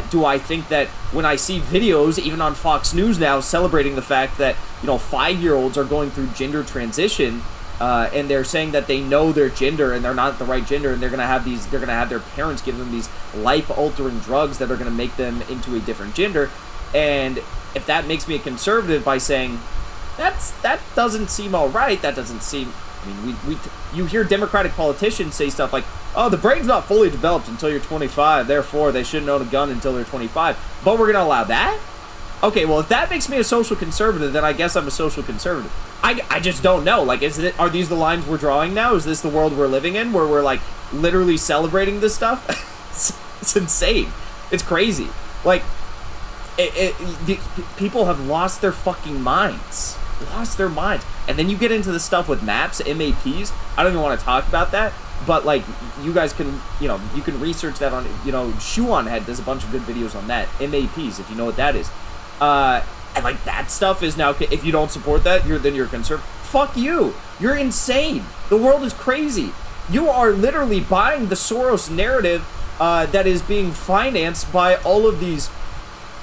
Do I think that when I see videos, even on Fox News now, celebrating the fact that, 5-year-olds are going through gender transition, and they're saying that they know their gender and they're not the right gender, and they're gonna have their parents give them these life-altering drugs that are gonna make them into a different gender, and if that makes me a conservative by saying that doesn't seem all right, that doesn't seem. I mean, you hear Democratic politicians say stuff like, oh, the brain's not fully developed until you're 25, therefore they shouldn't own a gun until they're 25, but we're gonna allow that? Okay, well, if that makes me a social conservative, then I guess I'm a social conservative. I just don't know. Like, are these the lines we're drawing now? Is this the world we're living in, where we're, like, literally celebrating this stuff? It's insane. It's crazy. Like, people have lost their fucking minds. Lost their minds. And then you get into the stuff with MAPs, MAPs. I don't even want to talk about that. But, like, you guys can, you can research that on, Shoe On Head does a bunch of good videos on that. MAPs, if you know what that is. And, like, that stuff is now, if you don't support that, then you're conservative. Fuck you. You're insane. The world is crazy. You are literally buying the Soros narrative that is being financed by all of these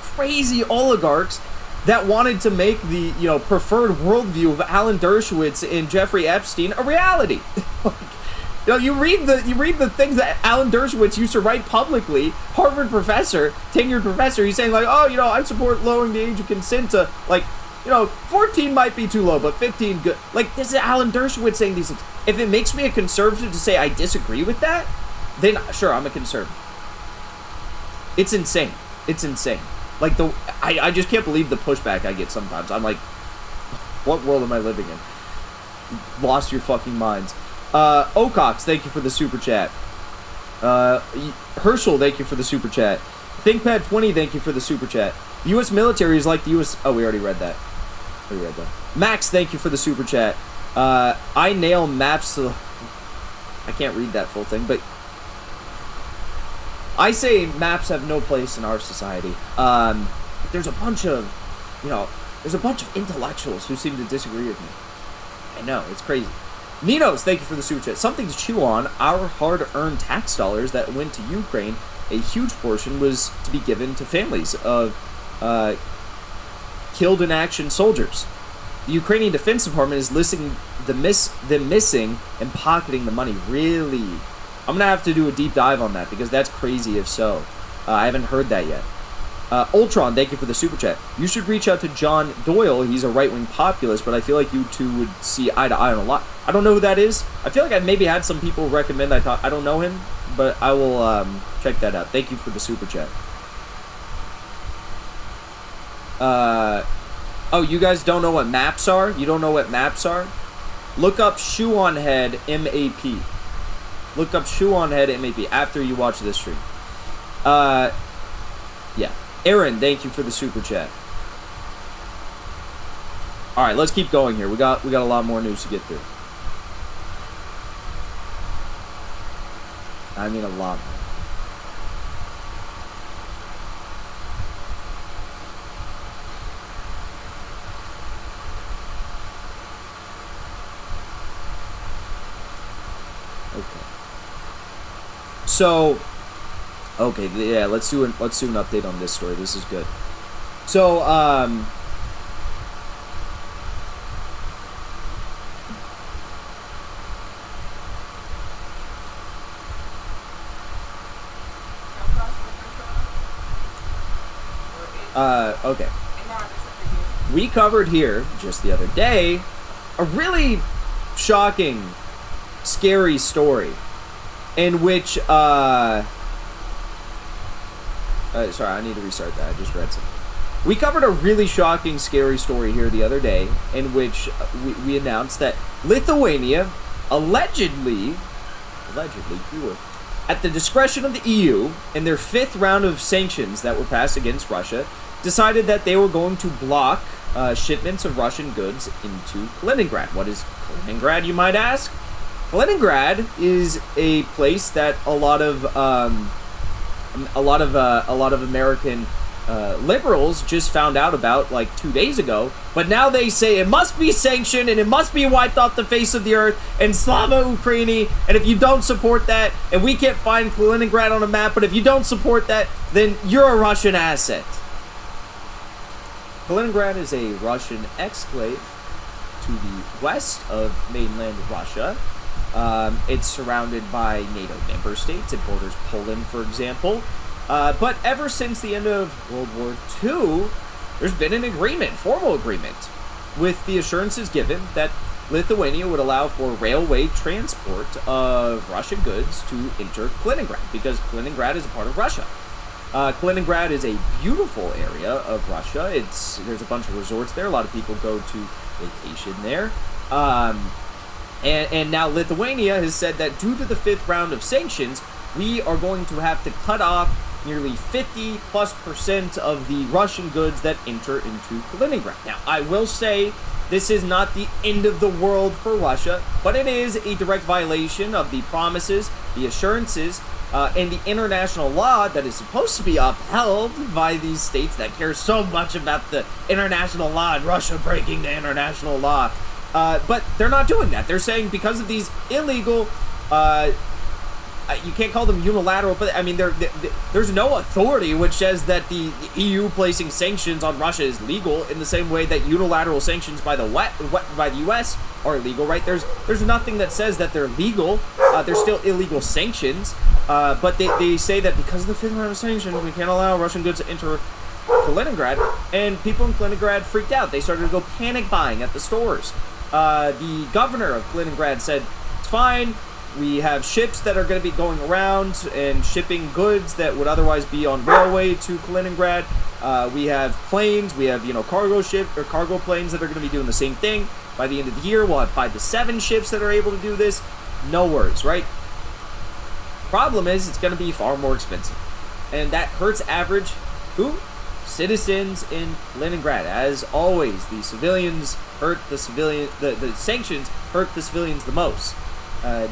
crazy oligarchs that wanted to make the, preferred worldview of Alan Dershowitz and Jeffrey Epstein a reality. You read the things that Alan Dershowitz used to write publicly, Harvard professor, tenured professor, he's saying like, oh, I support lowering the age of consent to, like, 14 might be too low, but 15 good. Like, this is Alan Dershowitz saying these things. If it makes me a conservative to say I disagree with that, then sure, I'm a conservative. It's insane. It's insane. Like, I just can't believe the pushback I get sometimes. I'm like, what world am I living in? Lost your fucking minds. Ocox, thank you for the super chat. Herschel, thank you for the super chat. ThinkPad20, thank you for the super chat. The U.S. military is like the U.S. Oh, we already read that. Max, thank you for the super chat. I nail maps to... I can't read that full thing, but... I say maps have no place in our society. There's a bunch of, intellectuals who seem to disagree with me. I know, it's crazy. Ninos, thank you for the super chat. Something to chew on. Our hard-earned tax dollars that went to Ukraine, a huge portion was to be given to families of killed in action soldiers. The Ukrainian Defense Department is listing them missing and pocketing the money. Really? I'm going to have to do a deep dive on that because that's crazy if so. I haven't heard that yet. Ultron, thank you for the super chat. You should reach out to John Doyle. He's a right-wing populist, but I feel like you two would see eye to eye on a lot. I don't know who that is. I feel like I maybe had some people recommend. I don't know him, but I will check that out. Thank you for the super chat. Oh, you guys don't know what maps are? You don't know what maps are? Look up Shoe On Head MAP. Look up Shoe On Head MAP after you watch this stream. Yeah. Aaron, thank you for the super chat. All right, let's keep going here. We got a lot more news to get through. I mean, a lot more. Okay. So, Okay, yeah, let's do an update on this story. This is good. So, okay. We covered here just the other day a really shocking, scary story in which, sorry, I need to restart that. I just read something. We covered a really shocking, scary story here the other day in which we announced that Lithuania allegedly, at the discretion of the EU, in their 5th round of sanctions that were passed against Russia, decided that they were going to block shipments of Russian goods into Kaliningrad. What is Kaliningrad, you might ask? Kaliningrad is a place that a lot of American liberals just found out about like 2 days ago, but now they say it must be sanctioned and it must be wiped off the face of the earth and Slava Ukraini, and if you don't support that, and we can't find Kaliningrad on a map, but if you don't support that, then you're a Russian asset. Kaliningrad is a Russian exclave to the west of mainland Russia. It's surrounded by NATO member states. It borders Poland, for example. But ever since the end of World War II, there's been an agreement, formal agreement, with the assurances given that Lithuania would allow for railway transport of Russian goods to enter Kaliningrad, because Kaliningrad is a part of Russia. Kaliningrad is a beautiful area of Russia. There's a bunch of resorts there. A lot of people go to vacation there. And now Lithuania has said that due to the 5th round of sanctions, we are going to have to cut off nearly 50+% of the Russian goods that enter into Kaliningrad. Now, I will say this is not the end of the world for Russia, but it is a direct violation of the promises, the assurances, and the international law that is supposed to be upheld by these states that care so much about the international law and Russia breaking the international law. But they're not doing that. They're saying because of these illegal, you can't call them unilateral, but I mean, there's no authority which says that the EU placing sanctions on Russia is legal in the same way that unilateral sanctions by the US are illegal, right? There's nothing that says that they're legal. They're still illegal sanctions, but they say that because of the 5th round of sanctions, we can't allow Russian goods to enter Kaliningrad, and people in Kaliningrad freaked out. They started to go panic buying at the stores. The governor of Kaliningrad said, it's fine, we have ships that are going to be going around and shipping goods that would otherwise be on railway to Kaliningrad. We have planes, we have, cargo planes that are going to be doing the same thing. By the end of the year, we'll have 5 to 7 ships that are able to do this. No worries, right? Problem is, it's going to be far more expensive. And that hurts average, citizens in Kaliningrad. As always, the civilians hurt the sanctions hurt the civilians the most.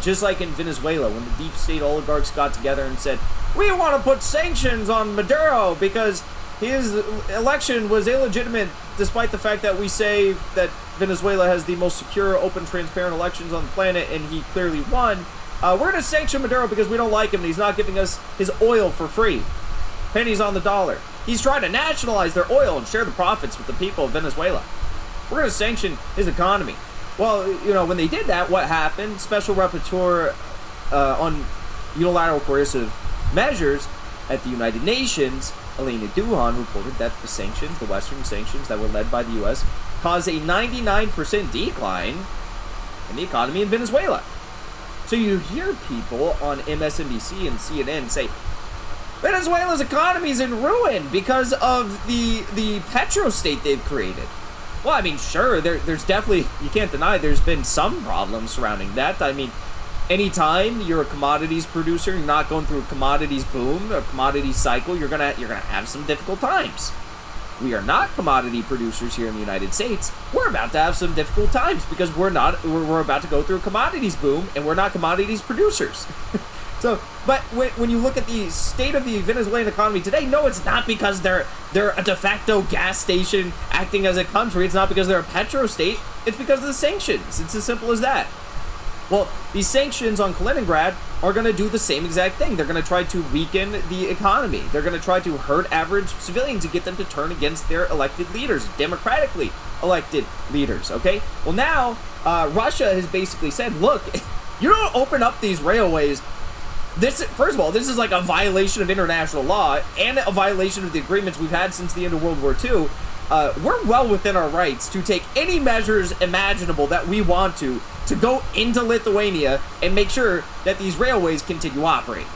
Just like in Venezuela, when the deep state oligarchs got together and said, we want to put sanctions on Maduro because his election was illegitimate, despite the fact that we say that Venezuela has the most secure, open, transparent elections on the planet, and he clearly won. We're going to sanction Maduro because we don't like him, and he's not giving us his oil for free. Pennies on the dollar. He's trying to nationalize their oil and share the profits with the people of Venezuela. We're going to sanction his economy. Well, when they did that, what happened? Special rapporteur on unilateral coercive measures at the United Nations, Elena Duhan, reported that the sanctions, the Western sanctions that were led by the U.S., caused a 99% decline in the economy in Venezuela. So you hear people on MSNBC and CNN say, Venezuela's economy is in ruin because of the petrostate they've created. Well, I mean, sure, there's definitely, you can't deny there's been some problems surrounding that. I mean, anytime you're a commodities producer, you're not going through a commodities boom, a commodities cycle, you're gonna have some difficult times. We are not commodity producers here in the United States. We're about to have some difficult times because we're about to go through a commodities boom, and we're not commodities producers. So, but when you look at the state of the Venezuelan economy today, no, it's not because they're a de facto gas station acting as a country. It's not because they're a petro state. It's because of the sanctions. It's as simple as that. Well, these sanctions on Kaliningrad are going to do the same exact thing. They're going to try to weaken the economy. They're going to try to hurt average civilians and get them to turn against their elected leaders, democratically elected leaders, okay? Well, now, Russia has basically said, look, you don't open up these railways. First of all, this is like a violation of international law and a violation of the agreements we've had since the end of World War II. We're well within our rights to take any measures imaginable that we want to go into Lithuania and make sure that these railways continue operating.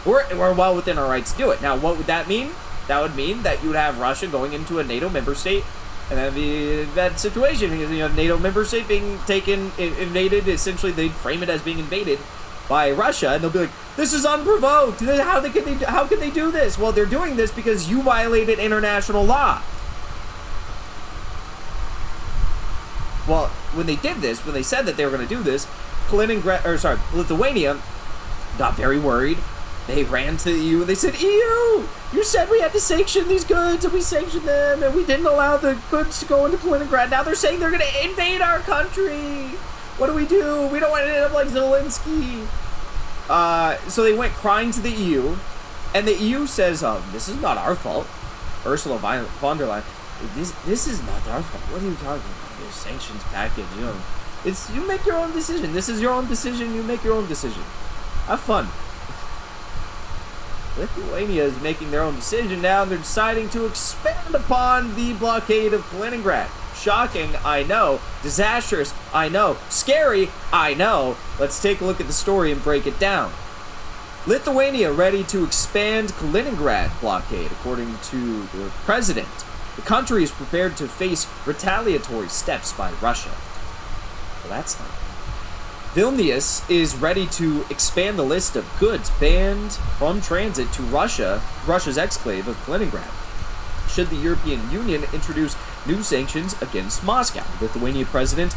We're well within our rights to do it. Now, what would that mean? That would mean that you would have Russia going into a NATO member state, and that'd be that situation because, you know, NATO member state being invaded. Essentially, they'd frame it as being invaded by Russia, and they'll be like, "This is unprovoked. How can they do this?" Well, they're doing this because you violated international law. Well, when they did this, when they said that they were going to do this, Lithuania got very worried. They ran to the EU and they said, EU, you said we had to sanction these goods and we sanctioned them and we didn't allow the goods to go into Kaliningrad. Now they're saying they're going to invade our country. What do? We don't want to end up like Zelensky. So they went crying to the EU, and the EU says, this is not our fault. Ursula von der Leyen, this is not our fault. What are you talking about? Your sanctions package, you know, you make your own decision. This is your own decision. You make your own decision. Have fun. Lithuania is making their own decision now, and they're deciding to expand upon the blockade of Kaliningrad. Shocking, I know. Disastrous, I know. Scary, I know. Let's take a look at the story and break it down. Lithuania ready to expand Kaliningrad blockade, according to the president. The country is prepared to face retaliatory steps by Russia. Well, that's not. Vilnius is ready to expand the list of goods banned from transit to Russia's exclave of Kaliningrad, should the European Union introduce new sanctions against Moscow. Lithuanian President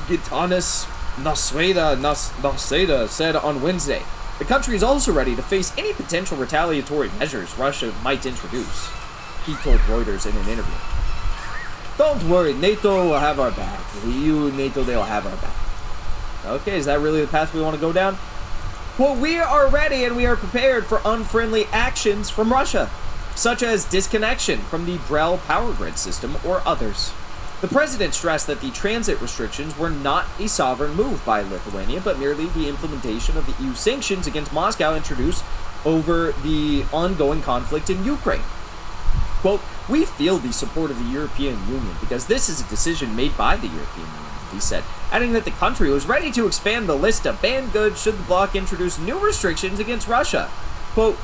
Gitanas Nausėda said on Wednesday, the country is also ready to face any potential retaliatory measures Russia might introduce, he told Reuters in an interview. Don't worry, NATO will have our back. The EU and NATO, they'll have our back. Okay, is that really the path we want to go down? Well, we are ready and we are prepared for unfriendly actions from Russia, such as disconnection from the Brel power grid system or others. The president stressed that the transit restrictions were not a sovereign move by Lithuania, but merely the implementation of the EU sanctions against Moscow introduced over the ongoing conflict in Ukraine. Quote, we feel the support of the European Union because this is a decision made by the European Union, he said, adding that the country was ready to expand the list of banned goods should the bloc introduce new restrictions against Russia. Quote,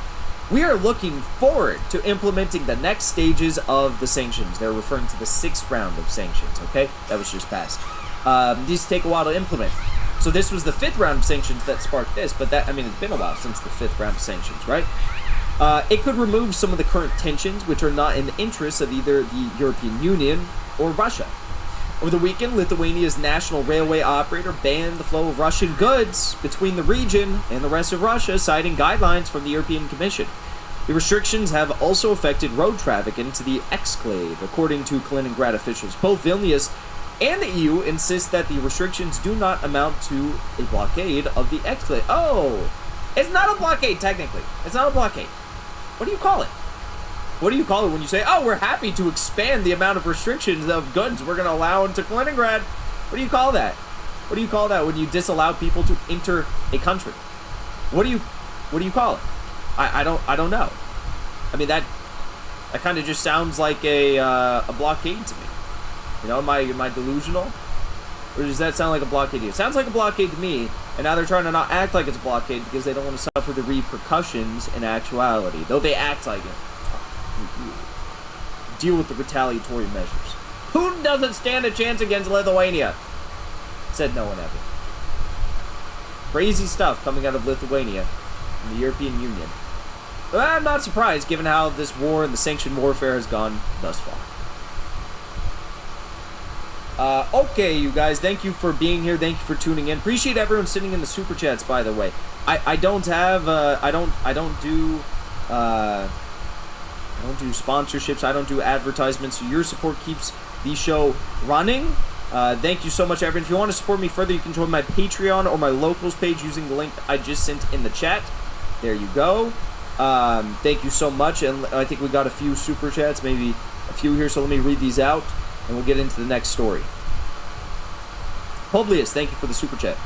we are looking forward to implementing the next stages of the sanctions. They're referring to the 6th round of sanctions, okay? That was just passed. These take a while to implement. So this was the 5th round of sanctions that sparked this, but it's been a while since the 5th round of sanctions, right? It could remove some of the current tensions, which are not in the interests of either the European Union or Russia. Over the weekend, Lithuania's national railway operator banned the flow of Russian goods between the region and the rest of Russia, citing guidelines from the European Commission. The restrictions have also affected road traffic into the exclave, according to Kaliningrad officials. Both Vilnius and the EU insist that the restrictions do not amount to a blockade of the exclave. Oh, it's not a blockade, technically. It's not a blockade. What do you call it? What do you call it when you say, oh, we're happy to expand the amount of restrictions of goods we're going to allow into Kaliningrad? What do you call that? What do you call that when you disallow people to enter a country? What do you call it? I don't know. I mean, that kind of just sounds like a blockade to me. You know, am I delusional? Or does that sound like a blockade to you? It sounds like a blockade to me, and now they're trying to not act like it's a blockade because they don't want to suffer the repercussions in actuality, though they act like it. Deal with the retaliatory measures. Putin doesn't stand a chance against Lithuania, said no one ever. Crazy stuff coming out of Lithuania and the European Union. But I'm not surprised given how this war and the sanction warfare has gone thus far. Okay, you guys, thank you for being here. Thank you for tuning in. Appreciate everyone sitting in the super chats, by the way. I don't do sponsorships. I don't do advertisements. So your support keeps the show running. Thank you so much, everyone. If you want to support me further, you can join my Patreon or my locals page using the link I just sent in the chat. There you go. Thank you so much. And I think we got a few super chats, maybe a few here, so let me read these out, and we'll get into the next story. Publius, thank you for the super chat.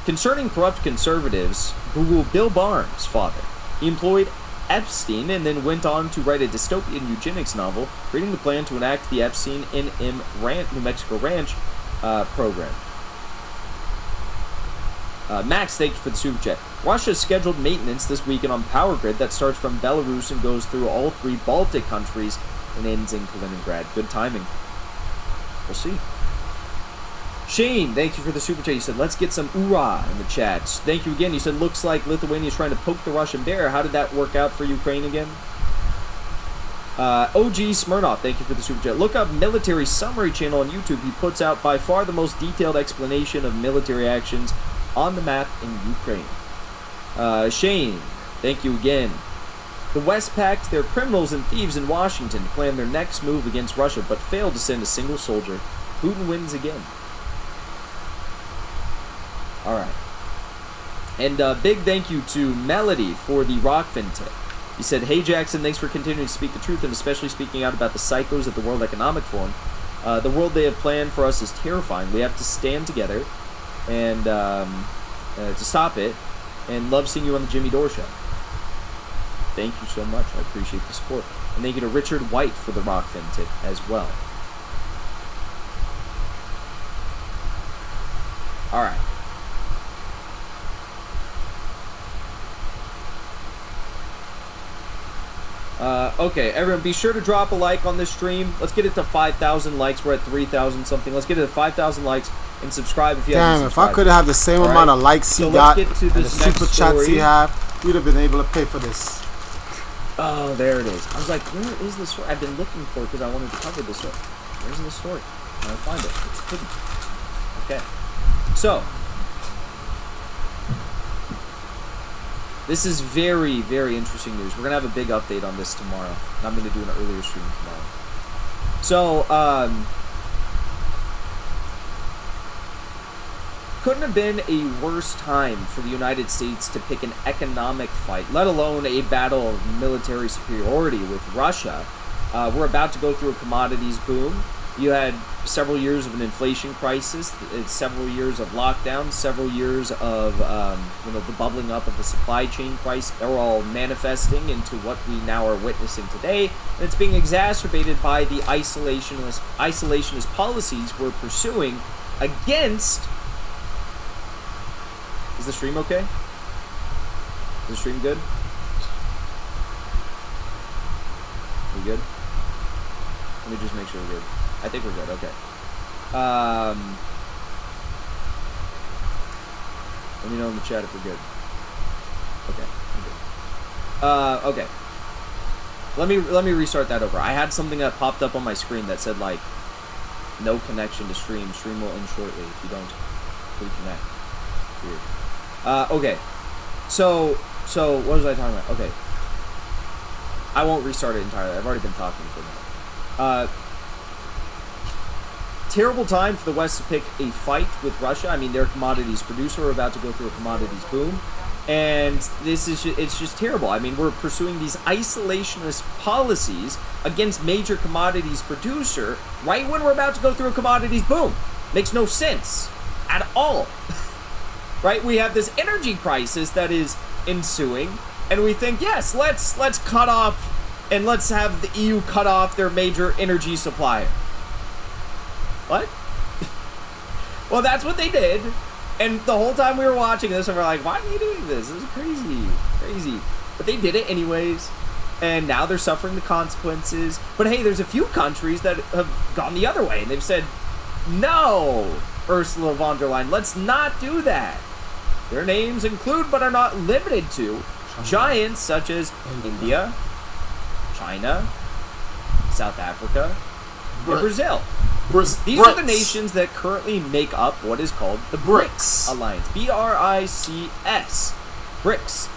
Concerning corrupt conservatives, Google Bill Barnes' father. He employed Epstein and then went on to write a dystopian eugenics novel, creating the plan to enact the Epstein N.M. New Mexico Ranch program. Max, thank you for the super chat. Russia scheduled maintenance this weekend on power grid that starts from Belarus and goes through all 3 Baltic countries and ends in Kaliningrad. Good timing. We'll see. Shane, thank you for the super chat. You said, let's get some oorah in the chat. Thank you again. You said, looks like Lithuania is trying to poke the Russian bear. How did that work out for Ukraine again? OG Smirnoff, thank you for the super chat. Look up Military Summary channel on YouTube. He puts out by far the most detailed explanation of military actions on the map in Ukraine. Shane, thank you again. The West packed their criminals and thieves in Washington to plan their next move against Russia, but failed to send a single soldier. Putin wins again. Alright. And big thank you to Melody for the Rockfin tip. He said, hey Jackson, thanks for continuing to speak the truth and especially speaking out about the psychos at the World Economic Forum. The world they have planned for us is terrifying. We have to stand together and to stop it. And love seeing you on the Jimmy Dore Show. Thank you so much. I appreciate the support. And thank you to Richard White for the Rockfin tip as well. Alright. Okay, everyone, be sure to drop a like on this stream. Let's get it to 5,000 likes. We're at 3,000 something. Let's get it to 5,000 likes and subscribe if you haven't subscribed. If I could have the same amount of likes he got and the super chats he have, we'd have been able to pay for this. Oh, there it is. I was like, where is the story? I've been looking for it because I wanted to cover this story. Where's the story? I find it. It's hidden. Okay. So, this is very, very interesting news. We're going to have a big update on this tomorrow. And I'm going to do an earlier stream tomorrow. So, couldn't have been a worse time for the United States to pick an economic fight, let alone a battle of military superiority with Russia. We're about to go through a commodities boom. You had several years of an inflation crisis, several years of lockdown, several years of the bubbling up of the supply chain crisis. They're all manifesting into what we now are witnessing today, and it's being exacerbated by the isolationist policies we're pursuing against. Is the stream okay? Is the stream good? We good? Let me just make sure we're good. I think we're good, okay. Let me know in the chat if we're good. Okay, we're good. Okay. Let me restart that over. I had something that popped up on my screen that said, like, no connection to stream. Stream will end shortly if you don't reconnect. Weird. Okay. So what was I talking about? Okay. I won't restart it entirely. I've already been talking for a minute. Terrible time for the West to pick a fight with Russia. I mean, they're a commodities producer. We're about to go through a commodities boom. And it's just terrible. I mean, we're pursuing these isolationist policies against major commodities producer right when we're about to go through a commodities boom. Makes no sense at all. Right? We have this energy crisis that is ensuing, and we think, yes, let's cut off, and let's have the EU cut off their major energy supplier. What? Well, that's what they did, and the whole time we were watching this, and we're like, why are they doing this? This is crazy. But they did it anyways, and now they're suffering the consequences. But hey, there's a few countries that have gone the other way, and they've said, no, Ursula von der Leyen, let's not do that. Their names include, but are not limited to, giants such as India, China, South Africa, and Brazil. These are the nations that currently make up what is called the BRICS Alliance. BRICS. BRICS.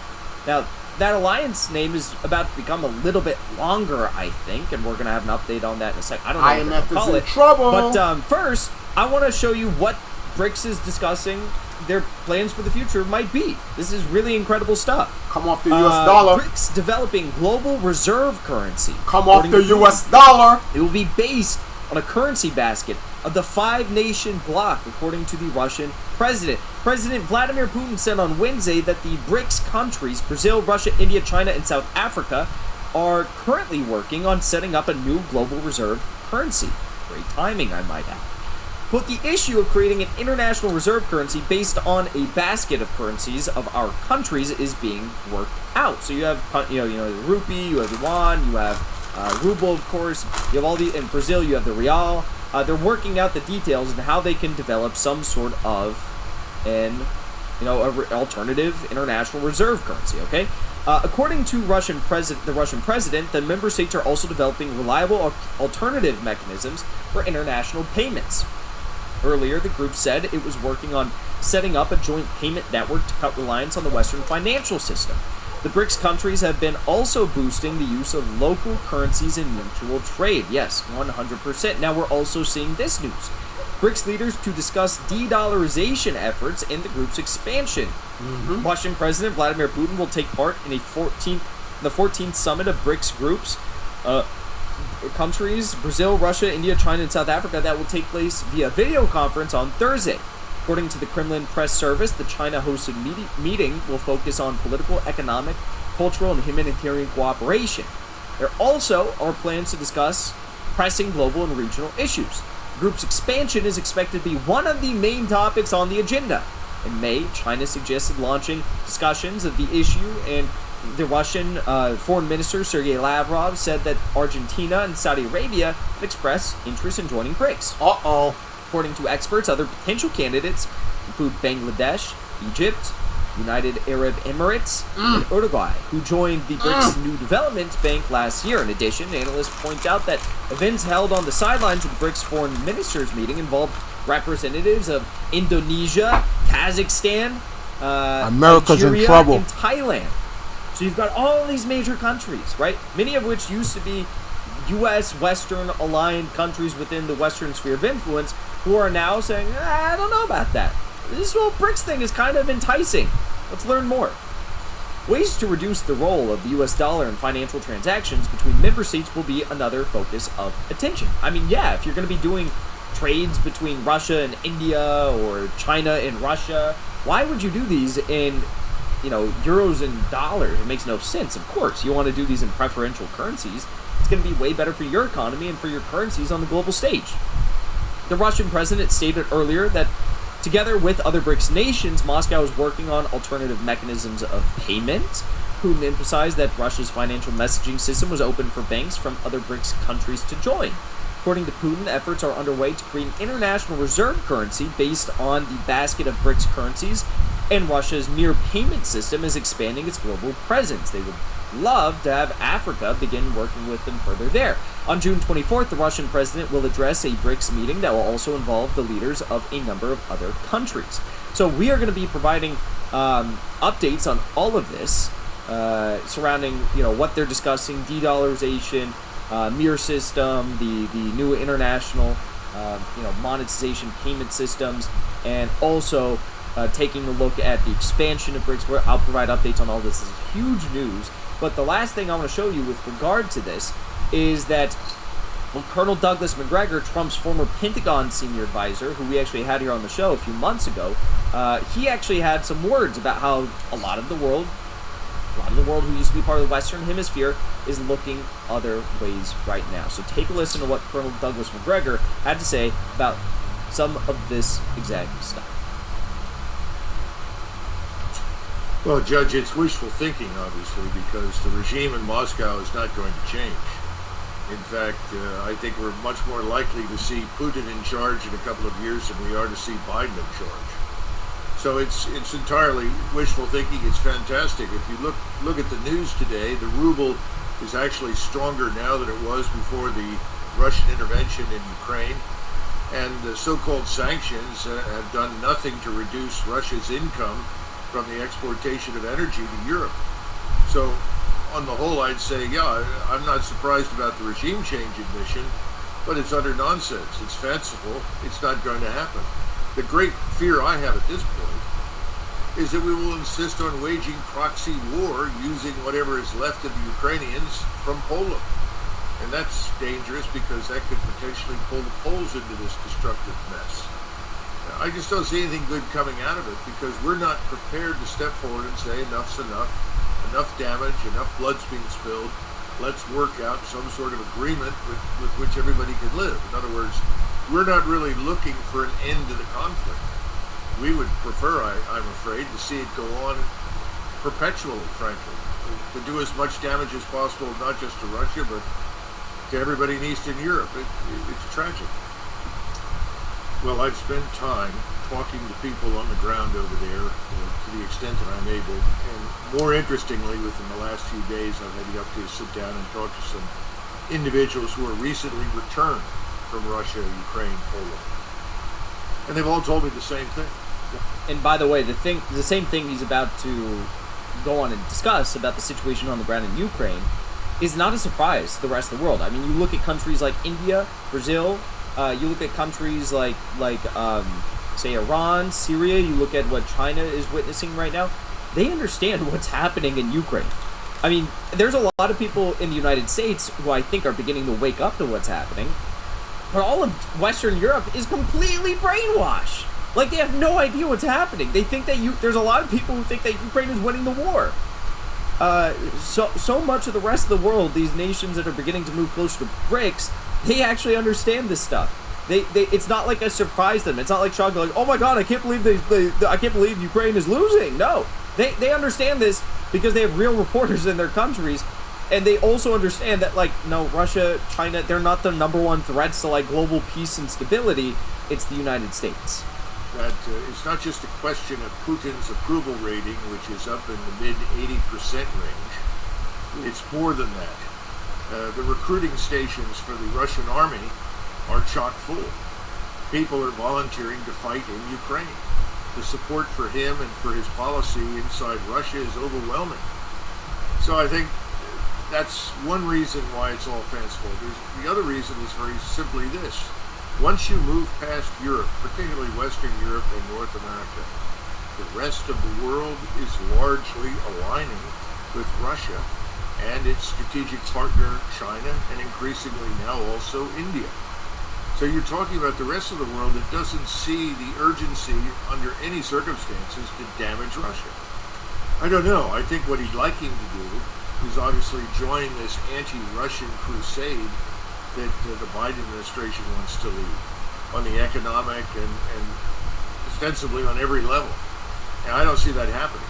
Now, that alliance name is about to become a little bit longer, I think, and we're going to have an update on that in a second. I don't know what they're going to call it. Trouble. But first, I want to show you what BRICS is discussing their plans for the future might be. This is really incredible stuff. Come off the US dollar. BRICS developing global reserve currency. Come off the US dollar. It will be based on a currency basket of the 5-nation bloc, according to the Russian president. President Vladimir Putin said on Wednesday that the BRICS countries, Brazil, Russia, India, China, and South Africa, are currently working on setting up a new global reserve currency. Great timing, I might add. But the issue of creating an international reserve currency based on a basket of currencies of our countries is being worked out. So you have, the rupee, you have yuan, you have ruble, of course. You have all the in Brazil. You have the real. They're working out the details and how they can develop some sort of alternative international reserve currency. Okay. According to the Russian president, the member states are also developing reliable alternative mechanisms for international payments. Earlier, the group said it was working on setting up a joint payment network to cut reliance on the Western financial system. The BRICS countries have been also boosting the use of local currencies in mutual trade. Yes, 100%. Now we're also seeing this news. BRICS leaders to discuss de-dollarization efforts in the group's expansion. Russian President Vladimir Putin will take part in the 14th summit of BRICS groups. Countries, Brazil, Russia, India, China, and South Africa, that will take place via video conference on Thursday. According to the Kremlin press service, the China-hosted meeting will focus on political, economic, cultural, and humanitarian cooperation. There also are plans to discuss pressing global and regional issues. The group's expansion is expected to be one of the main topics on the agenda. In May, China suggested launching discussions of the issue, and the Russian Foreign Minister Sergei Lavrov said that Argentina and Saudi Arabia have expressed interest in joining BRICS. According to experts, other potential candidates include Bangladesh, Egypt, United Arab Emirates, and Uruguay, who joined the BRICS New Development Bank last year. In addition, analysts point out that events held on the sidelines of the BRICS Foreign Ministers meeting involved representatives of Indonesia, Kazakhstan, America's Nigeria, in trouble, and Thailand. So you've got all these major countries, right? Many of which used to be U.S. Western aligned countries within the Western sphere of influence, who are now saying, I don't know about that. This whole BRICS thing is kind of enticing. Let's learn more. Ways to reduce the role of the U.S. dollar in financial transactions between member states will be another focus of attention. I mean, yeah, if you're going to be doing trades between Russia and India or China and Russia, why would you do these in euros and dollars? It makes no sense. Of course, you want to do these in preferential currencies. It's going to be way better for your economy and for your currencies on the global stage. The Russian president stated earlier that together with other BRICS nations, Moscow is working on alternative mechanisms of payment. Putin emphasized that Russia's financial messaging system was open for banks from other BRICS countries to join. According to Putin, efforts are underway to create an international reserve currency based on the basket of BRICS currencies, and Russia's mere payment system is expanding its global presence. They would love to have Africa begin working with them further there. On June 24th, the Russian president will address a BRICS meeting that will also involve the leaders of a number of other countries. So we are going to be providing updates on all of this surrounding what they're discussing, de-dollarization, mirror system, the new international monetization payment systems, and also taking a look at the expansion of BRICS. Where I'll provide updates on all this. This is huge news. But the last thing I want to show you with regard to this is that Colonel Douglas Macgregor, Trump's former Pentagon senior advisor, who we actually had here on the show a few months ago, he actually had some words about how a lot of the world who used to be part of the Western Hemisphere is looking other ways right now. So take a listen to what Colonel Douglas Macgregor had to say about some of this exact stuff. Well, Judge, it's wishful thinking, obviously, because the regime in Moscow is not going to change. In fact, I think we're much more likely to see Putin in charge in a couple of years than we are to see Biden in charge. So it's entirely wishful thinking. It's fantastic. If you look at the news today, the ruble is actually stronger now than it was before the Russian intervention in Ukraine. And the so-called sanctions have done nothing to reduce Russia's income from the exportation of energy to Europe. So on the whole, I'd say, yeah, I'm not surprised about the regime change admission, But it's utter nonsense. It's fanciful. It's not going to happen. The great fear I have at this point is that we will insist on waging proxy war using whatever is left of the Ukrainians from Poland. And that's dangerous because that could potentially pull the Poles into this destructive mess. I just don't see anything good coming out of it because we're not prepared to step forward and say enough's enough, enough damage, enough blood's being spilled. Let's work out some sort of agreement with which everybody can live. In other words, we're not really looking for an end to the conflict. We would prefer, I'm afraid, to see it go on perpetually, frankly, to do as much damage as possible, not just to Russia, but to everybody in Eastern Europe. It's tragic. Well, I've spent time talking to people on the ground over there to the extent that I'm able. And more interestingly, within the last few days, I've had the opportunity to sit down and talk to some individuals who are recently returned from Russia, Ukraine, Poland. And they've all told me the same thing. And by the way, the same thing he's about to go on and discuss about the situation on the ground in Ukraine is not a surprise to the rest of the world. I mean, you look at countries like India, Brazil, you look at countries like say Iran, Syria, you look at what China is witnessing right now, they understand what's happening in Ukraine. I mean, there's a lot of people in the United States who I think are beginning to wake up to what's happening, but all of Western Europe is completely brainwashed. Like, they have no idea what's happening. They think that there's a lot of people who think that Ukraine is winning the war. So much of the rest of the world, these nations that are beginning to move closer to BRICS, they actually understand this stuff. It's not like a surprise to them. It's not like shocking, like, oh my God, I can't believe I can't believe Ukraine is losing. No, they understand this because they have real reporters in their countries, and they also understand that, like, no, Russia, China, they're not the number one threats to, like, global peace and stability. It's the United States. That it's not just a question of Putin's approval rating, which is up in the mid 80% range. It's more than that. The recruiting stations for the Russian army are chock full. People are volunteering to fight in Ukraine. The support for him and for his policy inside Russia is overwhelming. So I think that's one reason why it's all fanciful. The other reason is very simply this. Once you move past Europe, particularly Western Europe and North America, the rest of the world is largely aligning with Russia and its strategic partner, China, and increasingly now also India. So you're talking about the rest of the world that doesn't see the urgency under any circumstances to damage Russia. I don't know. I think what he'd like him to do is obviously join this anti-Russian crusade that the Biden administration wants to lead on the economic and ostensibly on every level. And I don't see that happening.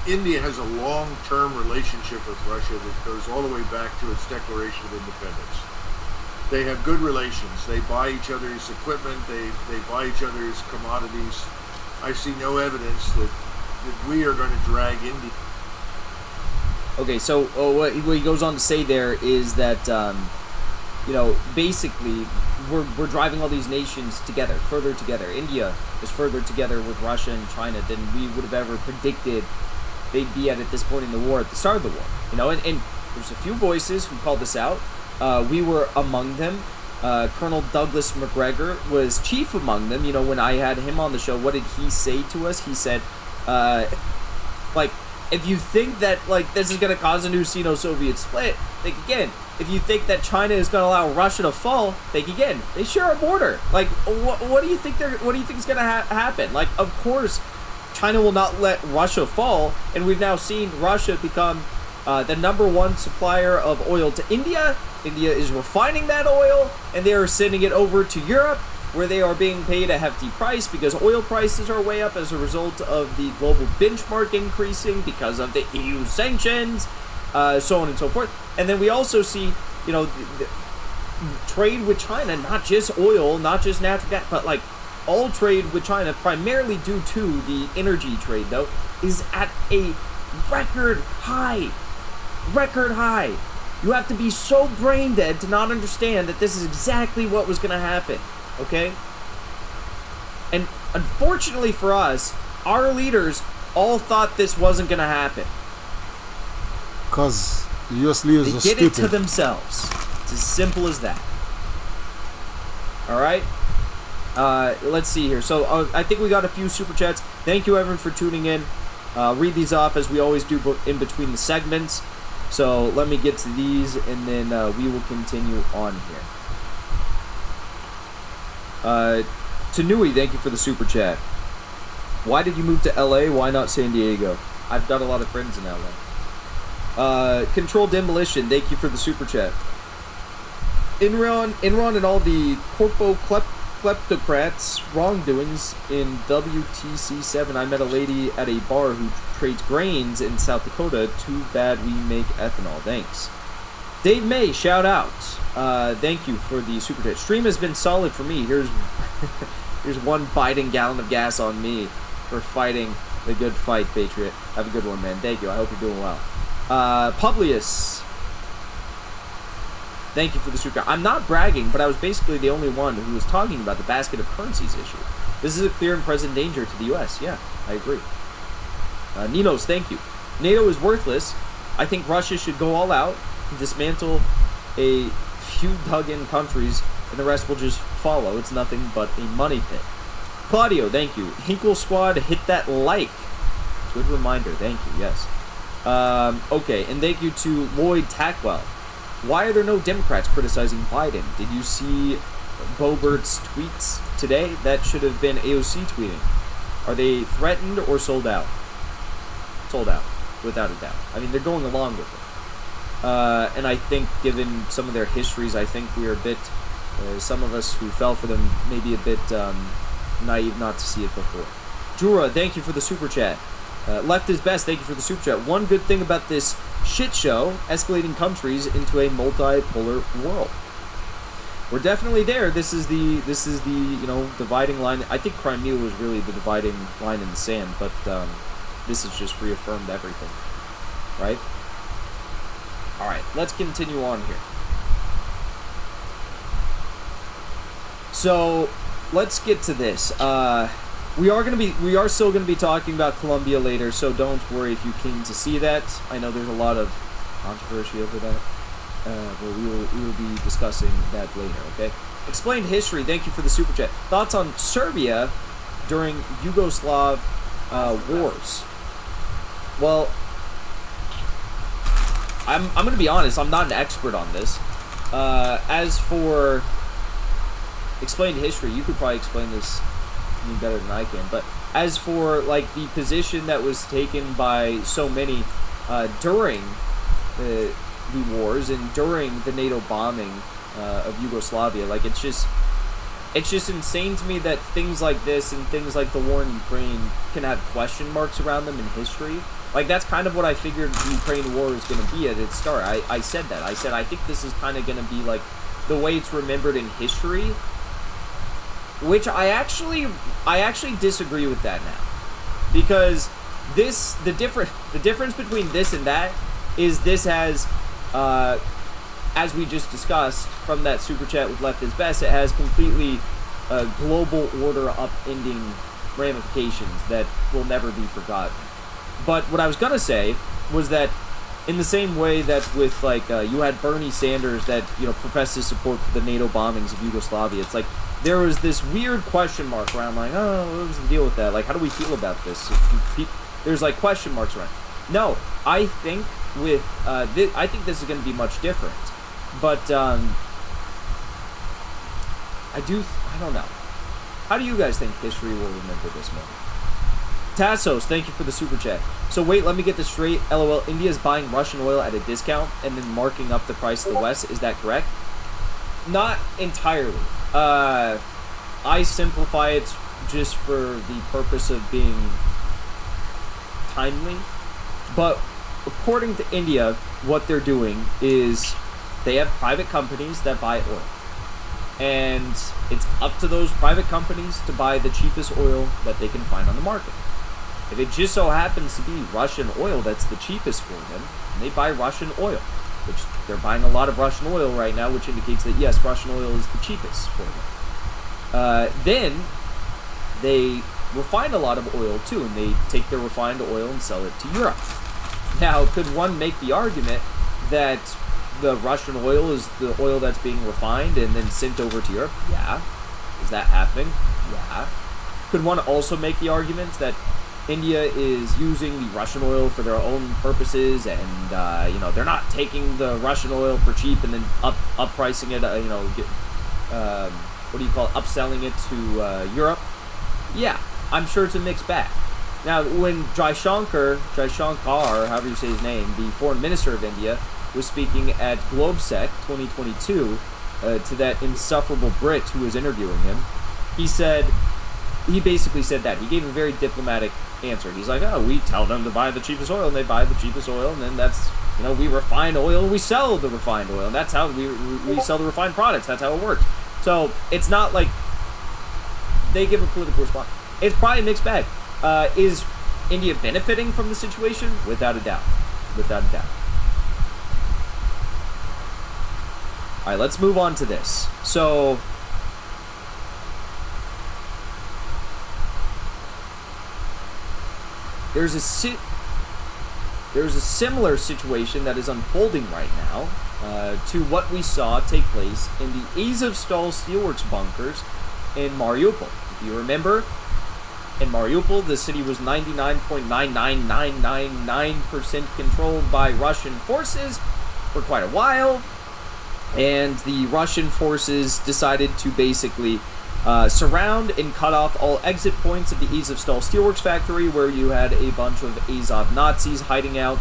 India has a long-term relationship with Russia that goes all the way back to its declaration of independence. They have good relations. They buy each other's equipment. They buy each other's commodities. I see no evidence that we are going to drag India. Okay, so what he goes on to say there is that, basically, we're driving all these nations together, further together. India is further together with Russia and China than we would have ever predicted they'd be at this point in the war, at the start of the war. And there's a few voices who called this out. We were among them. Colonel Douglas McGregor was chief among them. When I had him on the show, what did he say to us? He said, if you think that, this is going to cause a new Sino-Soviet split, think again. If you think that China is going to allow Russia to fall, think again. They share a border. What do you think is going to happen? Of course, China will not let Russia fall, and we've now seen Russia become the number one supplier of oil to India. India is refining that oil, and they are sending it over to Europe, where they are being paid a hefty price because oil prices are way up as a result of the global benchmark increasing because of the EU sanctions, so on and so forth. And then we also see, the trade with China, not just oil, not just natural gas, but all trade with China, primarily due to the energy trade, though, is at a record high. Record high. You have to be so brain dead to not understand that this is exactly what was going to happen. Okay? And unfortunately for us, our leaders all thought this wasn't going to happen. Because the U.S. leaders are They did stupid. it to themselves. It's as simple as that. All right. Let's see here. So I think we got a few super chats. Thank you, everyone, for tuning in. Read these off as we always do in between the segments. So let me get to these, and then we will continue on here. Tanui, thank you for the super chat. Why did you move to LA? Why not San Diego? I've got a lot of friends in LA. Controlled Demolition, thank you for the super chat. Enron and all the kleptocrats wrongdoings in WTC7. I met a lady at a bar who trades grains in South Dakota. Too bad we make ethanol. Thanks. Dave May, shout out. Thank you for the super chat. Stream has been solid for me. Here's here's 1 Biden gallon of gas on me for fighting the good fight, Patriot. Have a good one, man. Thank you. I hope you're doing well. Publius, thank you for the super chat. I'm not bragging, but I was basically the only one who was talking about the basket of currencies issue. This is a clear and present danger to the U.S. Yeah, I agree. Ninos, thank you. NATO is worthless. I think Russia should go all out, dismantle a few dug-in countries, and the rest will just follow. It's nothing but a money pit. Claudio, thank you. Hinkle Squad, hit that like. Good reminder. Thank you. Yes. Okay, and thank you to Lloyd Tackwell. Why are there no Democrats criticizing Biden? Did you see Bobert's tweets today? That should have been AOC tweeting. Are they threatened or sold out? Sold out, without a doubt. I mean, they're going along with it. And I think, given some of their histories, I think we are a bit, some of us who fell for them, maybe a bit naive not to see it before. Jura, thank you for the super chat. Left is best, thank you for the super chat. One good thing about this shit show, escalating countries into a multipolar world. We're definitely there. This is the dividing line. I think Crimea was really the dividing line in the sand, but this has just reaffirmed everything, right? All right, let's continue on here. So let's get to this. We are still gonna be talking about Colombia later, so don't worry if you came to see that. I know there's a lot of controversy over that, but we will be discussing that later. Okay. Explained history. Thank you for the super chat. Thoughts on Serbia during Yugoslav wars? Well, I'm gonna be honest. I'm not an expert on this. As for explained history, you could probably explain this even better than I can. But as for like the position that was taken by so many during the wars and during the NATO bombing of Yugoslavia, like it's just insane to me that things like this and things like the war in Ukraine can have question marks around them in history. Like, that's kind of what I figured the Ukraine war was going to be at its start. I said that. I said, I think this is kind of going to be, like, the way it's remembered in history. Which I actually disagree with that now. Because the difference between this and that is this has, as we just discussed from that super chat with Left is Best, it has completely global order upending ramifications that will never be forgotten. But what I was going to say was that in the same way that with, like, you had Bernie Sanders that, professed his support for the NATO bombings of Yugoslavia, it's like, there was this weird question mark around, like, oh, what was the deal with that? Like, how do we feel about this? There's, like, question marks around. No, I think with, I think this is going to be much different. But, I don't know. How do you guys think history will remember this moment? Tassos, thank you for the super chat. So wait, let me get this straight. LOL, India is buying Russian oil at a discount and then marking up the price of the West. Is that correct? Not entirely. I simplify it just for the purpose of being timely. But according to India, what they're doing is they have private companies that buy oil. And it's up to those private companies to buy the cheapest oil that they can find on the market. If it just so happens to be Russian oil that's the cheapest for them, and they buy Russian oil, which they're buying a lot of Russian oil right now, which indicates that, yes, Russian oil is the cheapest for them. Then they refine a lot of oil, too, and they take their refined oil and sell it to Europe. Now, could one make the argument that the Russian oil is the oil that's being refined and then sent over to Europe? Yeah. Is that happening? Yeah. Could one also make the argument that India is using the Russian oil for their own purposes, and they're not taking the Russian oil for cheap and then uppricing it, upselling it to Europe? Yeah, I'm sure it's a mixed bag. Now, when Jaishankar, however you say his name, the foreign minister of India, was speaking at Globsec 2022 to that insufferable Brit who was interviewing him, he basically said that. He gave a very diplomatic answer. He's like, oh, we tell them to buy the cheapest oil, and they buy the cheapest oil, and then that's, we refine oil, and we sell the refined oil, and that's how we sell the refined products. That's how it works. So it's not like they give a political response. It's probably a mixed bag. Is India benefiting from the situation? Without a doubt. Without a doubt. All right, let's move on to this. So, there's a similar situation that is unfolding right now to what we saw take place in the Azovstal steelworks bunkers in Mariupol. If you remember, in Mariupol, the city was 99.99999% controlled by Russian forces for quite a while, and the Russian forces decided to basically surround and cut off all exit points of the Azovstal steelworks factory, where you had a bunch of Azov Nazis hiding out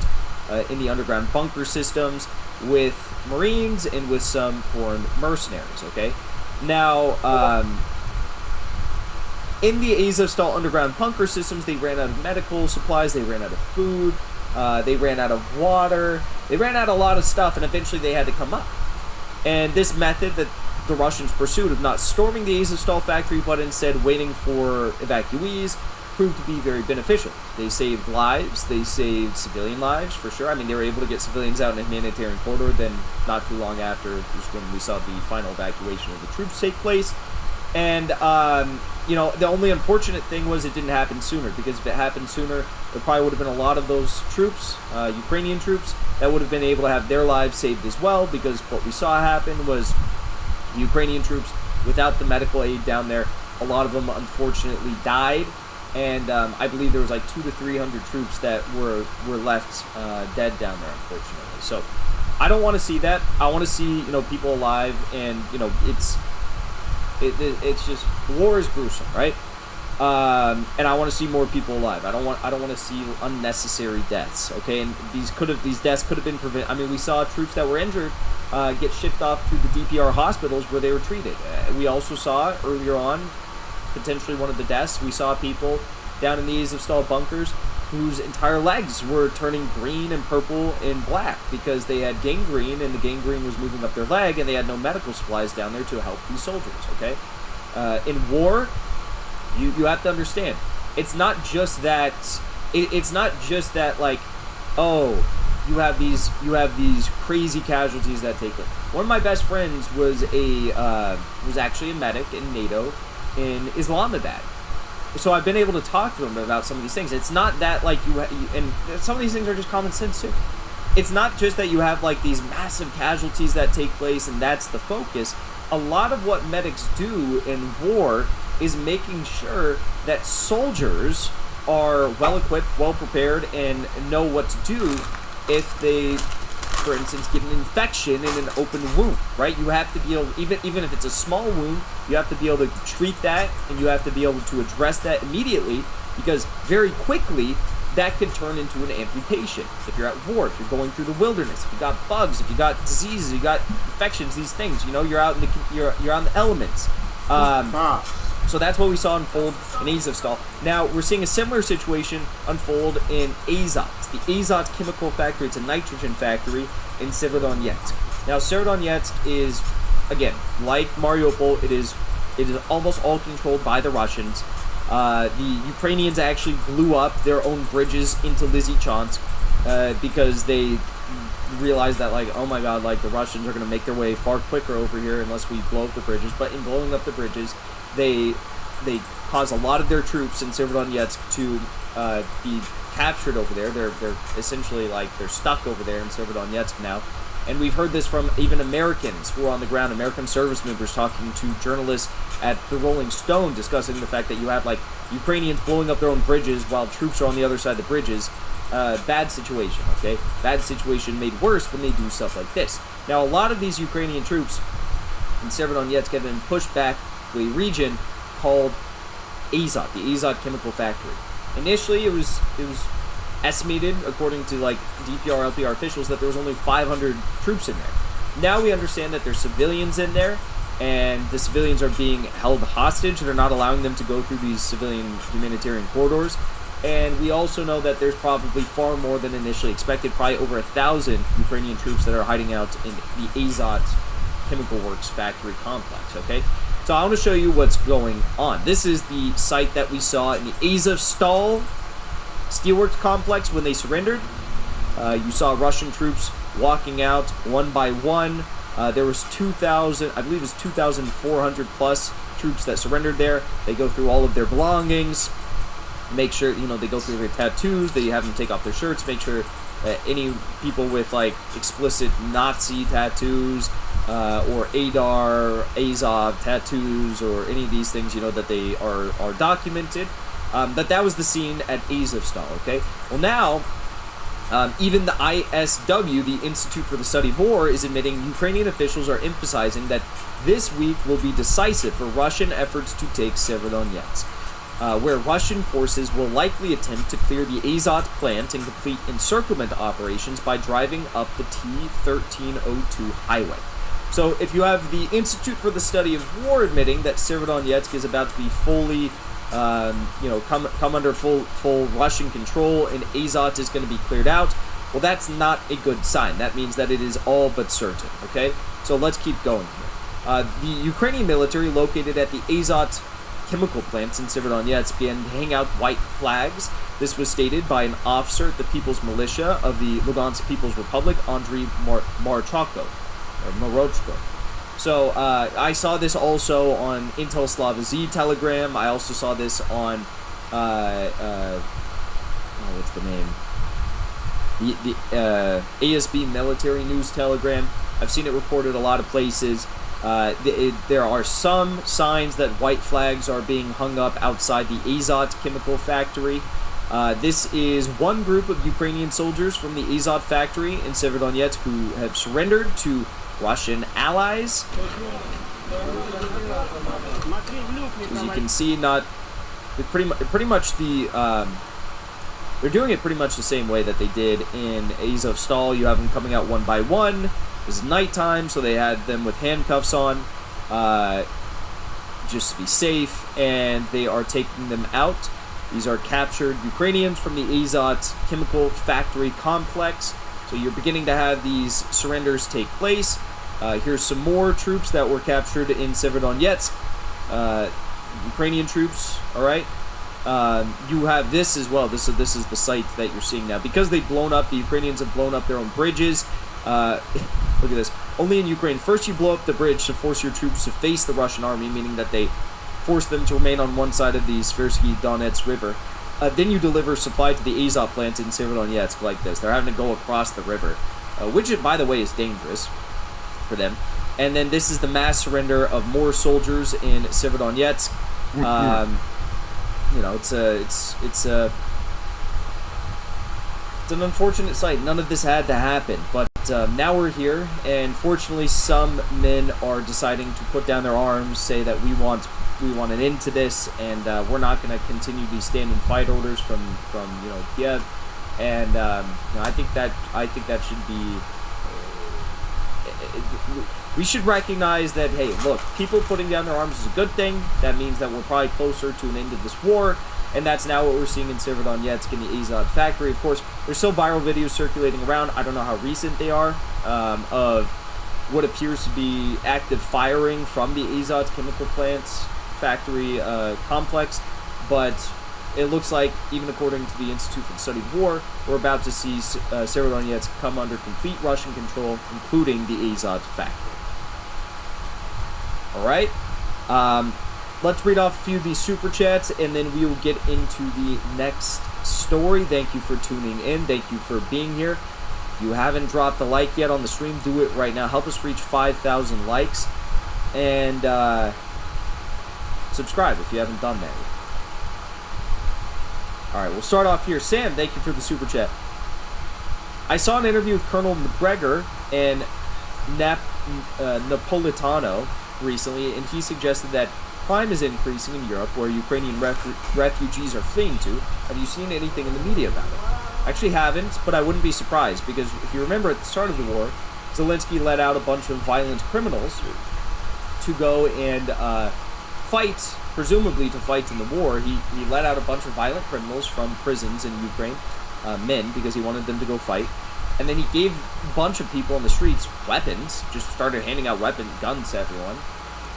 in the underground bunker systems with Marines and with some foreign mercenaries, okay? Now, in the Azovstal underground bunker systems, they ran out of medical supplies, they ran out of food, they ran out of water, they ran out of a lot of stuff, and eventually they had to come up. And this method that the Russians pursued of not storming the Azovstal factory, but instead waiting for evacuees, proved to be very beneficial. They saved lives, they saved civilian lives, for sure. I mean, they were able to get civilians out in a humanitarian corridor, then not too long after was when we saw the final evacuation of the troops take place. And, the only unfortunate thing was it didn't happen sooner, because if it happened sooner, there probably would have been a lot of those troops, Ukrainian troops, that would have been able to have their lives saved as well, because what we saw happen was the Ukrainian troops, without the medical aid down there, a lot of them unfortunately died, and I believe there was like 200 to 300 troops that were left dead down there, unfortunately. So I don't want to see that. I want to see people alive, and it's just, war is gruesome, right? And I want to see more people alive. I don't want to see unnecessary deaths. Okay, and these deaths could have been prevented. I mean, we saw troops that were injured get shipped off to the DPR hospitals where they were treated. We also saw earlier on potentially one of the deaths. We saw people down in the Azovstal bunkers whose entire legs were turning green and purple and black because they had gangrene, and the gangrene was moving up their leg, and they had no medical supplies down there to help these soldiers. Okay, in war, you have to understand, it's not just that like, oh, you have these crazy casualties that take place. One of my best friends was actually a medic in NATO in Islamabad. So I've been able to talk to him about some of these things. It's not that like and some of these things are just common sense too. It's not just that you have like these massive casualties that take place and that's the focus. A lot of what medics do in war is making sure that soldiers are well equipped, well prepared, and know what to do if they, for instance, get an infection in an open wound, right? You have to be able, even if it's a small wound, you have to be able to treat that, and you have to be able to address that immediately, because very quickly that could turn into an amputation. If you're at war, if you're going through the wilderness, if you got bugs, if you got diseases, you got infections, these things, you're out in the you're on the elements. So that's what we saw unfold in Azovstal. Now, we're seeing a similar situation unfold in Azot. The Azot chemical factory, it's a nitrogen factory in Severodonetsk. Now, Severodonetsk is, again, like Mariupol, it is almost all controlled by the Russians. The Ukrainians actually blew up their own bridges into Lysychansk because they realized that, like, oh my god, like, the Russians are going to make their way far quicker over here unless we blow up the bridges. But in blowing up the bridges, they cause a lot of their troops in Severodonetsk to be captured over there. They're essentially like they're stuck over there in Severodonetsk now, And we've heard this from even Americans who are on the ground, American service members talking to journalists at the Rolling Stone, discussing the fact that you have, like, Ukrainians blowing up their own bridges while troops are on the other side of the bridges. Bad situation, okay? Bad situation made worse when they do stuff like this. Now, a lot of these Ukrainian troops in Severodonetsk have been pushed back to a region called Azot, the Azot chemical factory. Initially, it was estimated, according to like DPR, LPR officials, that there was only 500 troops in there. Now we understand that there's civilians in there, and the civilians are being held hostage. They're not allowing them to go through these civilian humanitarian corridors. And we also know that there's probably far more than initially expected, probably over 1,000 Ukrainian troops that are hiding out in the Azot Chemical Works factory complex, okay? So I want to show you what's going on. This is the site that we saw in the Azovstal Steelworks complex when they surrendered. You saw Russian troops walking out one by one. There was 2,000, I believe it was 2,400 plus troops that surrendered there. They go through all of their belongings, make sure, you know, they go through their tattoos, they have them take off their shirts, make sure any people with like explicit Nazi tattoos or Adar, Azov tattoos or any of these things, you know, that they are documented. That was the scene at Azovstal, okay? Well, now, even the ISW, the Institute for the Study of War, is admitting Ukrainian officials are emphasizing that this week will be decisive for Russian efforts to take Severodonetsk, where Russian forces will likely attempt to clear the Azot plant and complete encirclement operations by driving up the T-1302 highway. So if you have the Institute for the Study of War admitting that Severodonetsk is about to be fully come under full Russian control and Azot is going to be cleared out, well, that's not a good sign. That means that it is all but certain, okay? So let's keep going here. The Ukrainian military located at the Azot chemical plants in Severodonetsk began to hang out white flags. This was stated by an officer at the People's Militia of the Lugansk People's Republic, Andriy Marchko. So, I saw this also on Intel Slava Z Telegram. I also saw this on, what's the name? The ASB Military News Telegram. I've seen it reported a lot of places. There are some signs that white flags are being hung up outside the Azot chemical factory. This is one group of Ukrainian soldiers from the Azot factory in Severodonetsk who have surrendered to Russian allies. As you can see, pretty much the they're doing it pretty much the same way that they did in Azovstal. You have them coming out one by one. It's nighttime, so they had them with handcuffs on, just to be safe, and they are taking them out. These are captured Ukrainians from the Azot chemical factory complex. So you're beginning to have these surrenders take place. Here's some more troops that were captured in Severodonetsk. Ukrainian troops, all right? You have this as well. This is the site that you're seeing now. Because they've blown up, the Ukrainians have blown up their own bridges. Look at this. Only in Ukraine, first you blow up the bridge to force your troops to face the Russian army, meaning that they force them to remain on one side of the Sversky Donets River. Then you deliver supply to the Azot plant in Severodonetsk like this. They're having to go across the river, which, by the way, is dangerous for them. And then this is the mass surrender of more soldiers in Severodonetsk. You know, it's an unfortunate sight. None of this had to happen, but now we're here, and fortunately, some men are deciding to put down their arms, say that we want an end to this, and we're not going to continue these stand and fight orders from Kiev, and I think that should be. We should recognize that, hey, look, people putting down their arms is a good thing. That means that we're probably closer to an end of this war, and that's now what we're seeing in Severodonetsk in the Azot factory. Of course, there's still viral videos circulating around. I don't know how recent they are, of what appears to be active firing from the Azot chemical plants factory complex, but it looks like, even according to the Institute for the Study of War, we're about to see Severodonetsk come under complete Russian control, including the Azot factory. Alright, let's read off a few of these super chats, and then we will get into the next story. Thank you for tuning in. Thank you for being here. If you haven't dropped a like yet on the stream, do it right now. Help us reach 5,000 likes. And subscribe if you haven't done that yet. Alright, we'll start off here. Sam, thank you for the super chat. I saw an interview with Colonel McGregor and Napolitano recently, and he suggested that crime is increasing in Europe, where Ukrainian refugees are fleeing to. Have you seen anything in the media about it? I actually haven't, but I wouldn't be surprised, because if you remember at the start of the war, Zelensky let out a bunch of violent criminals to go and fight, presumably to fight in the war. He let out a bunch of violent criminals from prisons in Ukraine, men, because he wanted them to go fight. And then he gave a bunch of people on the streets weapons, just started handing out guns to everyone.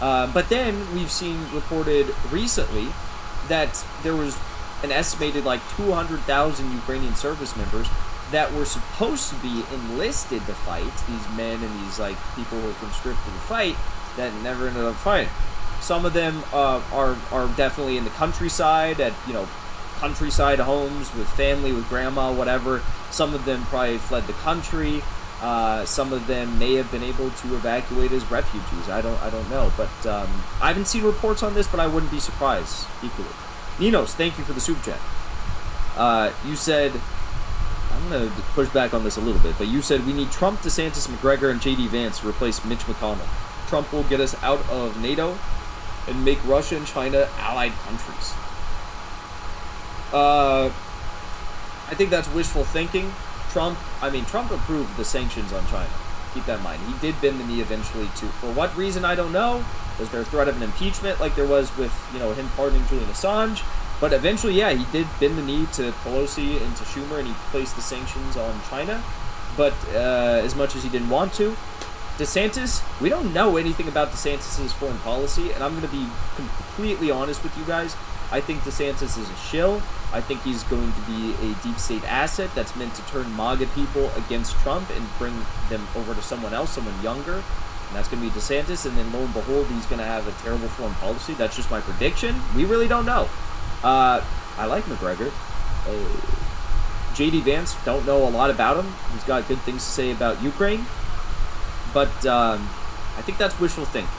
But then we've seen reported recently that there was an estimated like 200,000 Ukrainian service members that were supposed to be enlisted to fight, these men and these like people who were conscripted to fight, that never ended up fighting. Some of them are definitely in the countryside, at countryside homes with family, with grandma, whatever. Some of them probably fled the country. Some of them may have been able to evacuate as refugees. I don't know, but I haven't seen reports on this, but I wouldn't be surprised equally. Ninos, thank you for the super chat. You said, I'm going to push back on this a little bit, but you said we need Trump, DeSantis, McGregor, and J.D. Vance to replace Mitch McConnell. Trump will get us out of NATO and make Russia and China allied countries. I think that's wishful thinking. Trump approved the sanctions on China. Keep that in mind. He did bend the knee eventually for what reason, I don't know. Was there a threat of an impeachment like there was with, him pardoning Julian Assange? But eventually, yeah, he did bend the knee to Pelosi and to Schumer, and he placed the sanctions on China. But as much as he didn't want to. DeSantis, we don't know anything about DeSantis' foreign policy, and I'm going to be completely honest with you guys. I think DeSantis is a shill. I think he's going to be a deep state asset that's meant to turn MAGA people against Trump and bring them over to someone else, someone younger. And that's going to be DeSantis, and then lo and behold, he's going to have a terrible foreign policy. That's just my prediction. We really don't know. I like McGregor. J.D. Vance, don't know a lot about him. He's got good things to say about Ukraine. But I think that's wishful thinking.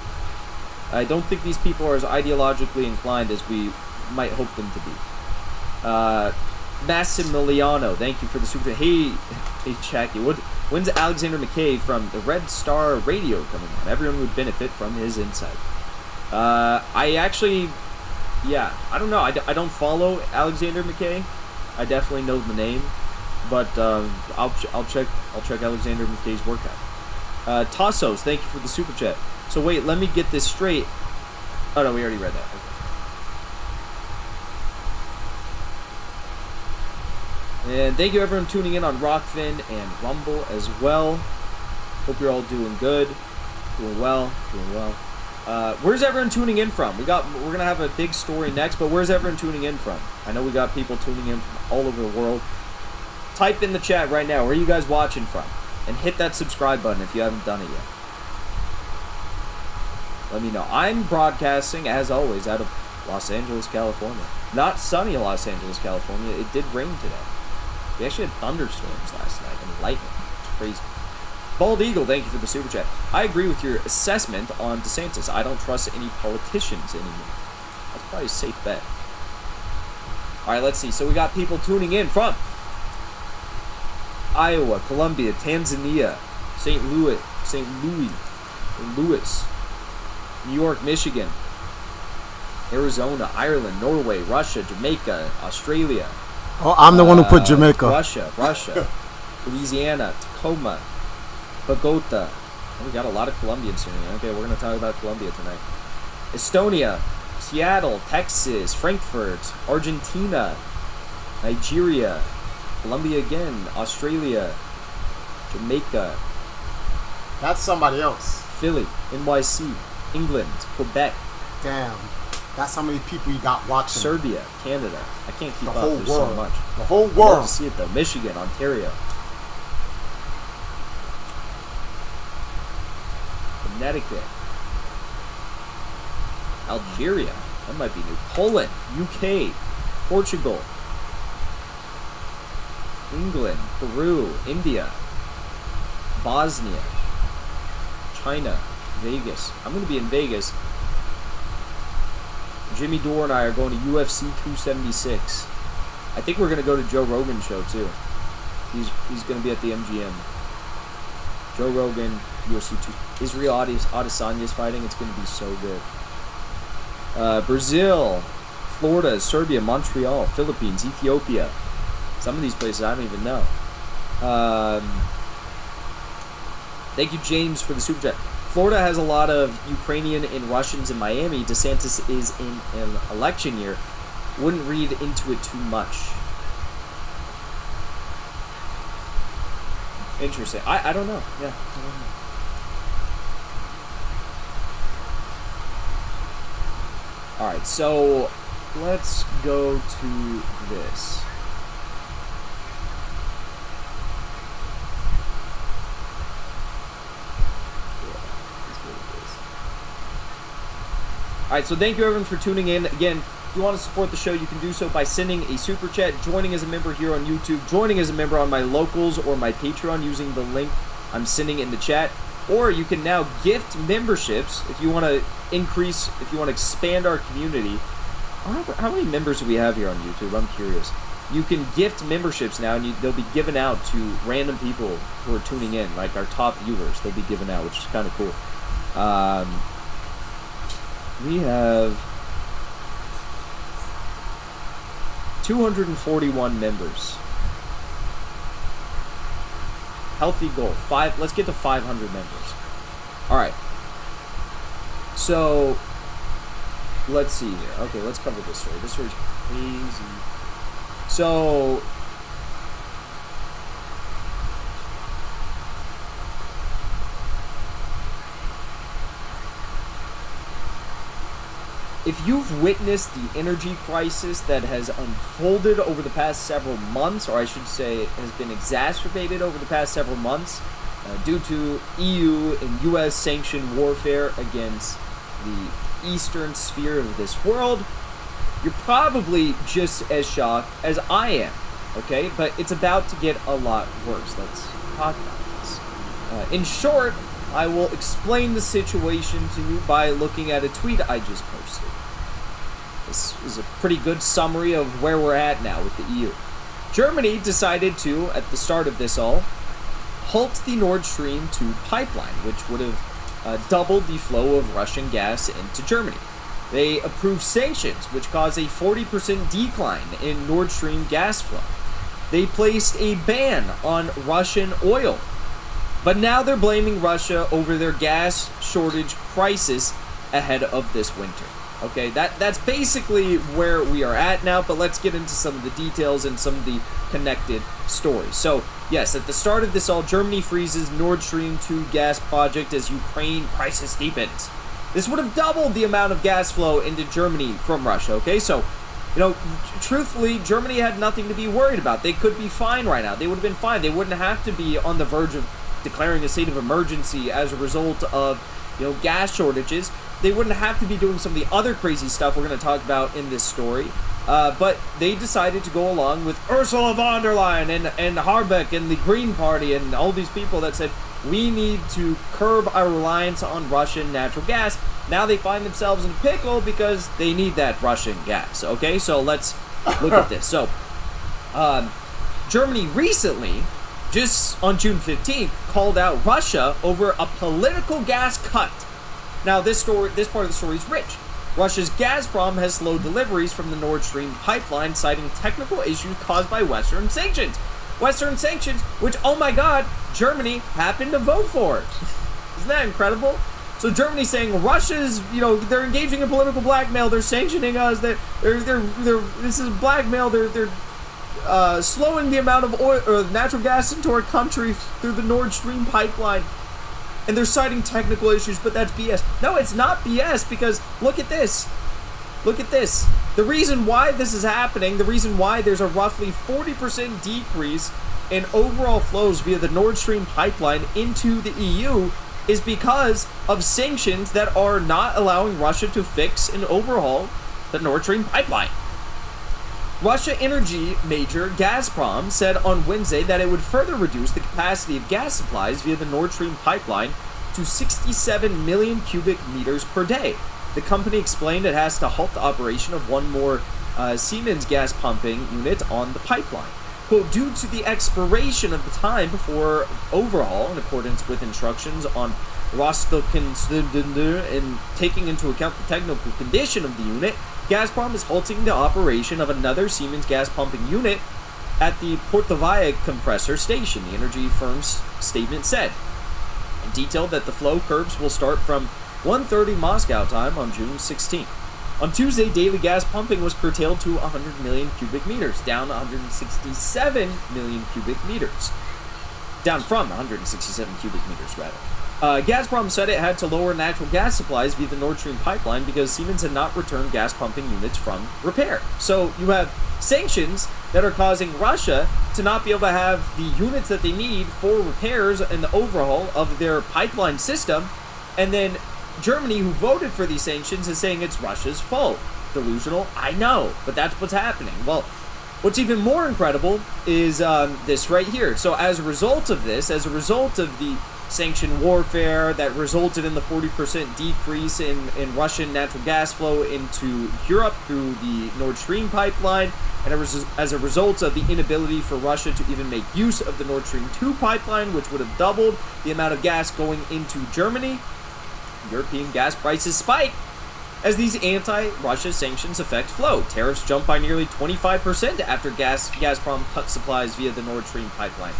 I don't think these people are as ideologically inclined as we might hope them to be. Massimiliano, thank you for the super. Hey, Jackie, when's Alexander McKay from the Red Star Radio coming on? Everyone would benefit from his insight. I don't know. I don't follow Alexander McKay. I definitely know the name, but I'll check Alexander McKay's workout. Tassos, thank you for the super chat. So wait, let me get this straight. Oh no, we already read that. Okay. And thank you everyone tuning in on Rockfin and Rumble as well. Hope you're all doing good, doing well. Where's everyone tuning in from? We're gonna have a big story next, but where's everyone tuning in from? I know we got people tuning in from all over the world. Type in the chat right now, where are you guys watching from? And hit that subscribe button if you haven't done it yet. Let me know. I'm broadcasting, as always, out of Los Angeles, California. Not sunny Los Angeles, California. It did rain today. We actually had thunderstorms last night and lightning. It's crazy. Bald Eagle, thank you for the super chat. I agree with your assessment on DeSantis. I don't trust any politicians anymore. That's probably a safe bet. Alright, let's see. So we got people tuning in from Iowa, Colombia, Tanzania, St. Louis, New York, Michigan, Arizona, Ireland, Norway, Russia, Jamaica, Australia. Oh, I'm the one who put Jamaica. Russia, Louisiana, Tacoma, Bogota. Oh, we got a lot of Colombians tuning in. Okay, we're going to talk about Colombia tonight. Estonia, Seattle, Texas, Frankfurt, Argentina, Nigeria, Colombia again, Australia, Jamaica. That's somebody else. Philly, NYC, England, Quebec. Damn. That's how many people you got watching. Serbia, Canada. I can't keep up. There's world. So much. The whole world. I'd love to see it though. Michigan, Ontario, Connecticut, Algeria. That might be new. Poland, UK, Portugal, England, Peru, India, Bosnia, China, Vegas. I'm going to be in Vegas. Jimmy Dore and I are going to UFC 276. I think we're going to go to Joe Rogan's show, too. He's going to be at the MGM. Joe Rogan, UFC 2. Israel Adesanya's fighting. It's going to be so good. Brazil, Florida, Serbia, Montreal, Philippines, Ethiopia. Some of these places I don't even know. Thank you, James, for the super chat. Florida has a lot of Ukrainian and Russians in Miami. DeSantis is in an election year. Wouldn't read into it too much. Interesting. I don't know. Yeah, I don't know. Alright, so let's go to this. Alright, so thank you everyone for tuning in. Again, if you want to support the show, you can do so by sending a super chat, joining as a member here on YouTube, joining as a member on my locals or my Patreon using the link I'm sending in the chat. Or you can now gift memberships if you want to increase, if you want to expand our community. How many members do we have here on YouTube? I'm curious. You can gift memberships now, and they'll be given out to random people who are tuning in, like our top viewers. They'll be given out, which is kind of cool. We have 241 members. Healthy goal. Let's get to 500 members. Alright. So, let's see here. Okay, let's cover this story. This story's crazy. So, if you've witnessed the energy crisis that has unfolded over the past several months, or I should say has been exacerbated over the past several months due to EU and US sanctioned warfare against the eastern sphere of this world, you're probably just as shocked as I am, okay? But it's about to get a lot worse. Let's talk about this. In short, I will explain the situation to you by looking at a tweet I just posted. This is a pretty good summary of where we're at now with the EU. Germany decided to, at the start of this all, halt the Nord Stream 2 pipeline, which would have doubled the flow of Russian gas into Germany. They approved sanctions, which caused a 40% decline in Nord Stream gas flow. They placed a ban on Russian oil. But now they're blaming Russia over their gas shortage crisis ahead of this winter. Okay, that's basically where we are at now, but let's get into some of the details and some of the connected stories. So, yes, at the start of this all, Germany freezes Nord Stream 2 gas project as Ukraine crisis deepens. This would have doubled the amount of gas flow into Germany from Russia, okay? So, you know, truthfully, Germany had nothing to be worried about. They could be fine right now. They would have been fine. They wouldn't have to be on the verge of declaring a state of emergency as a result of, you know, gas shortages. They wouldn't have to be doing some of the other crazy stuff we're going to talk about in this story. But they decided to go along with Ursula von der Leyen and Habeck and the Green Party and all these people that said, we need to curb our reliance on Russian natural gas. Now they find themselves in a pickle because they need that Russian gas. Okay, so let's look at this. So, Germany recently, just on June 15th, called out Russia over a political gas cut. Now, this part of the story is rich. Russia's Gazprom has slowed deliveries from the Nord Stream pipeline, citing technical issues caused by Western sanctions. Western sanctions, which, oh my god, Germany happened to vote for. Isn't that incredible? So Germany's saying Russia's, you know, they're engaging in political blackmail. They're sanctioning us. This is blackmail. They're slowing the amount of oil or natural gas into our country through the Nord Stream pipeline. And they're citing technical issues, but that's BS. No, it's not BS, because look at this. Look at this. The reason why this is happening, the reason why there's a roughly 40% decrease in overall flows via the Nord Stream pipeline into the EU is because of sanctions that are not allowing Russia to fix and overhaul the Nord Stream pipeline. Russia energy major Gazprom said on Wednesday that it would further reduce the capacity of gas supplies via the Nord Stream pipeline to 67 million cubic meters per day. The company explained it has to halt the operation of one more Siemens gas pumping unit on the pipeline. Quote, due to the expiration of the time before overhaul in accordance with instructions on Rostocken and taking into account the technical condition of the unit, Gazprom is halting the operation of another Siemens gas pumping unit at the Portovaya compressor station, the energy firm's statement said. It detailed that the flow curves will start from 1:30 Moscow time on June 16th. On Tuesday, daily gas pumping was curtailed to 100 million cubic meters, down 167 million cubic meters. Down from 167 cubic meters, rather. Gazprom said it had to lower natural gas supplies via the Nord Stream pipeline because Siemens had not returned gas pumping units from repair. So you have sanctions that are causing Russia to not be able to have the units that they need for repairs and the overhaul of their pipeline system, and then Germany, who voted for these sanctions, is saying it's Russia's fault. Delusional? I know, but that's what's happening. Well, what's even more incredible is this right here. So as a result of this, as a result of the sanction warfare that resulted in the 40% decrease in Russian natural gas flow into Europe through the Nord Stream pipeline, and as a result of the inability for Russia to even make use of the Nord Stream 2 pipeline, which would have doubled the amount of gas going into Germany, European gas prices spike as these anti-Russia sanctions affect flow. Tariffs jump by nearly 25% after Gazprom cut supplies via the Nord Stream pipeline.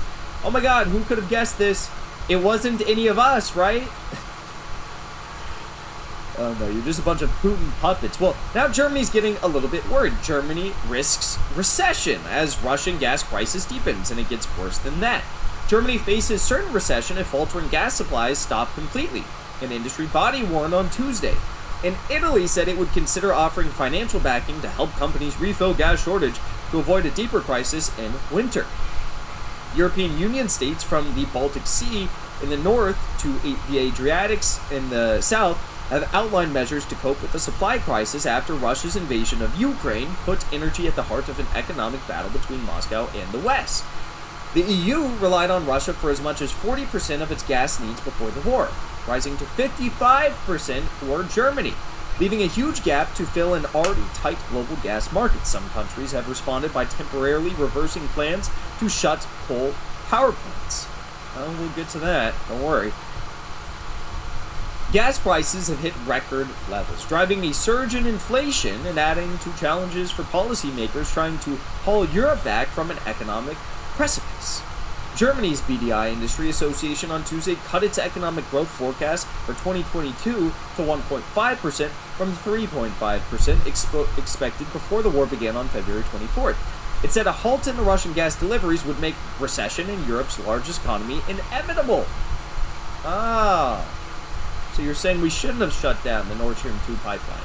Oh my god, who could have guessed this? It wasn't any of us, right? Oh no, you're just a bunch of Putin puppets. Well, now Germany's getting a little bit worried. Germany risks recession as Russian gas crisis deepens, and it gets worse than that. Germany faces certain recession if faltering gas supplies stop completely. An industry body warned on Tuesday. And Italy said it would consider offering financial backing to help companies refill gas shortage to avoid a deeper crisis in winter. European Union states from the Baltic Sea in the north to the Adriatics in the south have outlined measures to cope with the supply crisis after Russia's invasion of Ukraine put energy at the heart of an economic battle between Moscow and the West. The EU relied on Russia for as much as 40% of its gas needs before the war, rising to 55% for Germany, leaving a huge gap to fill an already tight global gas market. Some countries have responded by temporarily reversing plans to shut coal power plants. Well, we'll get to that, don't worry. Gas prices have hit record levels, driving a surge in inflation and adding to challenges for policymakers trying to haul Europe back from an economic precipice. Germany's BDI Industry Association on Tuesday cut its economic growth forecast for 2022 to 1.5% from 3.5% expected before the war began on February 24th. It said a halt in the Russian gas deliveries would make recession in Europe's largest economy inevitable. So you're saying we shouldn't have shut down the Nord Stream 2 pipeline.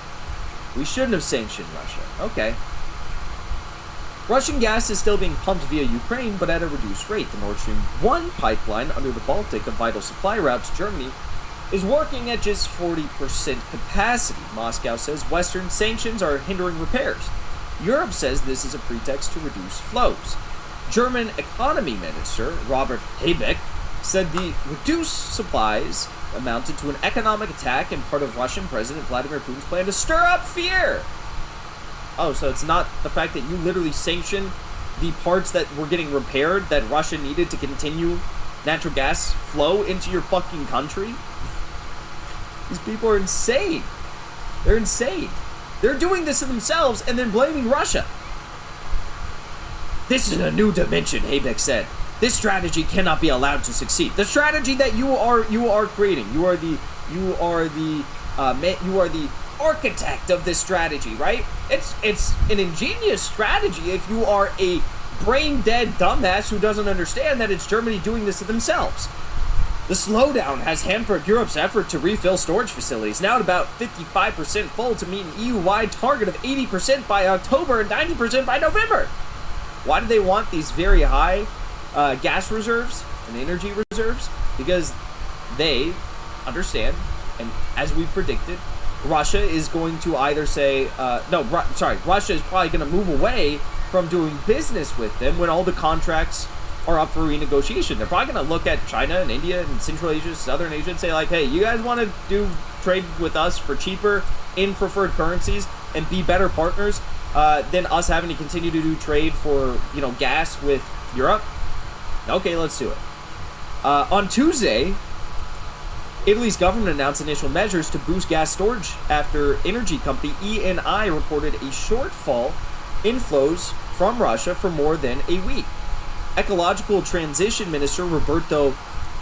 We shouldn't have sanctioned Russia. Okay. Russian gas is still being pumped via Ukraine, but at a reduced rate. The Nord Stream 1 pipeline under the Baltic, a vital supply route to Germany, is working at just 40% capacity. Moscow says Western sanctions are hindering repairs. Europe says this is a pretext to reduce flows. German economy minister Robert Habeck said the reduced supplies amounted to an economic attack and part of Russian President Vladimir Putin's plan to stir up fear. Oh, so it's not the fact that you literally sanctioned the parts that were getting repaired that Russia needed to continue natural gas flow into your fucking country? These people are insane. They're insane. They're doing this to themselves and then blaming Russia. This is a new dimension, Habeck said. This strategy cannot be allowed to succeed. The strategy that you are creating. You are the architect of this strategy, right? It's an ingenious strategy if you are a brain-dead dumbass who doesn't understand that it's Germany doing this to themselves. The slowdown has hampered Europe's effort to refill storage facilities, now at about 55% full to meet an EU-wide target of 80% by October and 90% by November. Why do they want these very high gas reserves and energy reserves? Because they understand, and as we've predicted, Russia is going to either say, Russia is probably going to move away from doing business with them when all the contracts are up for renegotiation. They're probably going to look at China and India and Central Asia, Southern Asia, and say like, hey, you guys want to do trade with us for cheaper in preferred currencies and be better partners than us having to continue to do trade for, gas with Europe? Okay, let's do it. On Tuesday, Italy's government announced initial measures to boost gas storage after energy company Eni reported a shortfall in flows from Russia for more than a week. Ecological Transition Minister Roberto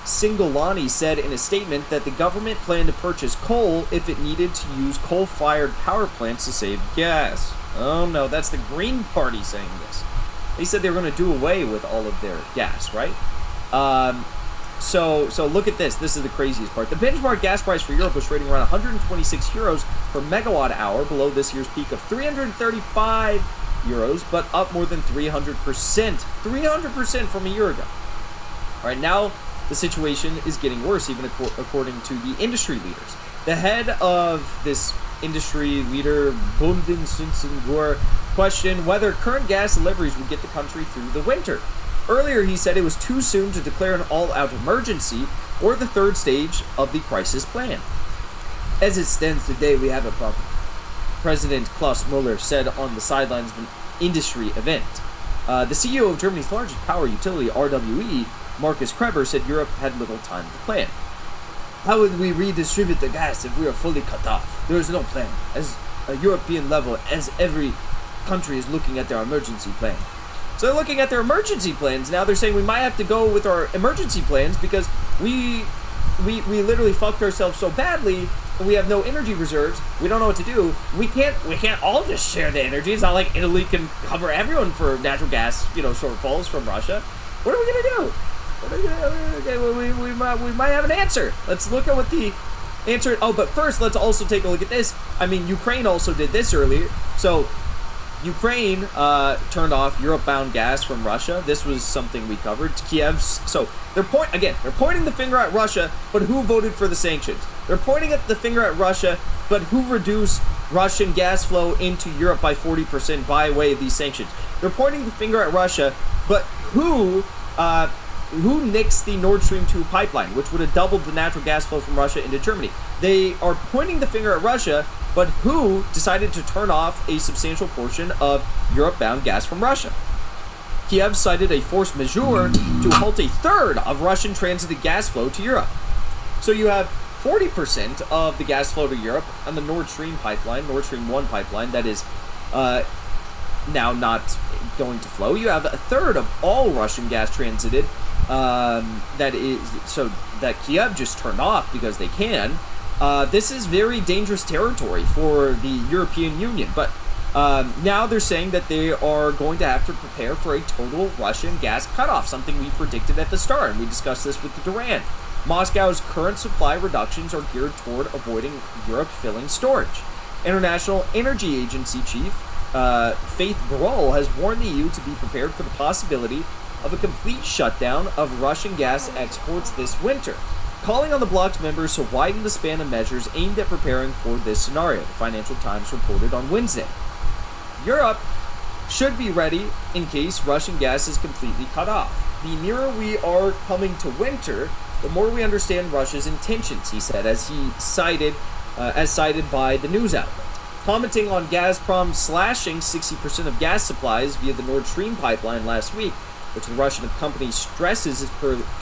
Cingolani said in a statement that the government planned to purchase coal if it needed to use coal-fired power plants to save gas. Oh no, that's the Green Party saying this. They said they were going to do away with all of their gas, right? So look at this. This is the craziest part. The benchmark gas price for Europe was trading around 126 euros per megawatt hour, below this year's peak of 335 euros, but up more than 300%. 300% from a year ago. All right, now the situation is getting worse, even according to the industry leaders. The head of this industry leader, Bundesnetzagentur, questioned whether current gas deliveries would get the country through the winter. Earlier, he said it was too soon to declare an all-out emergency or the third stage of the crisis plan. As it stands today, we have a problem, President Klaus Müller said on the sidelines of an industry event. The CEO of Germany's largest power utility, RWE, Markus Kreber, said Europe had little time to plan. How would we redistribute the gas if we are fully cut off? There is no plan. As a European level, as every country is looking at their emergency plan. So they're looking at their emergency plans. Now they're saying we might have to go with our emergency plans because we literally fucked ourselves so badly and we have no energy reserves. We don't know what to do. We can't all just share the energy. It's not like Italy can cover everyone for natural gas, shortfalls from Russia. What are we gonna do? We might have an answer. Let's look at what the answer. Oh, but first let's also take a look at this. I mean, Ukraine also did this earlier. So Ukraine turned off Europe-bound gas from Russia. This was something we covered. Kiev's. So they're pointing the finger at Russia, but who voted for the sanctions? They're pointing the finger at Russia, but who reduced Russian gas flow into Europe by 40% by way of these sanctions? They're pointing the finger at Russia, but who nixed the Nord Stream 2 pipeline, which would have doubled the natural gas flow from Russia into Germany? They are pointing the finger at Russia, but who decided to turn off a substantial portion of Europe-bound gas from Russia? Kiev cited a force majeure to halt a third of Russian transited gas flow to Europe. So you have 40% of the gas flow to Europe on the Nord Stream pipeline, Nord Stream 1 pipeline, that is now not going to flow. You have a third of all Russian gas transited that Kiev just turned off because they can. This is very dangerous territory for the European Union, but now they're saying that they are going to have to prepare for a total Russian gas cutoff, something we predicted at the start, and we discussed this with the Duran. Moscow's current supply reductions are geared toward avoiding Europe filling storage. International Energy Agency chief Faith Barol has warned the EU to be prepared for the possibility of a complete shutdown of Russian gas exports this winter, calling on the bloc's members to widen the span of measures aimed at preparing for this scenario, the Financial Times reported on Wednesday. Europe should be ready in case Russian gas is completely cut off. The nearer we are coming to winter, the more we understand Russia's intentions, he said, as cited by the news outlet. Commenting on Gazprom slashing 60% of gas supplies via the Nord Stream pipeline last week, which the Russian company stresses is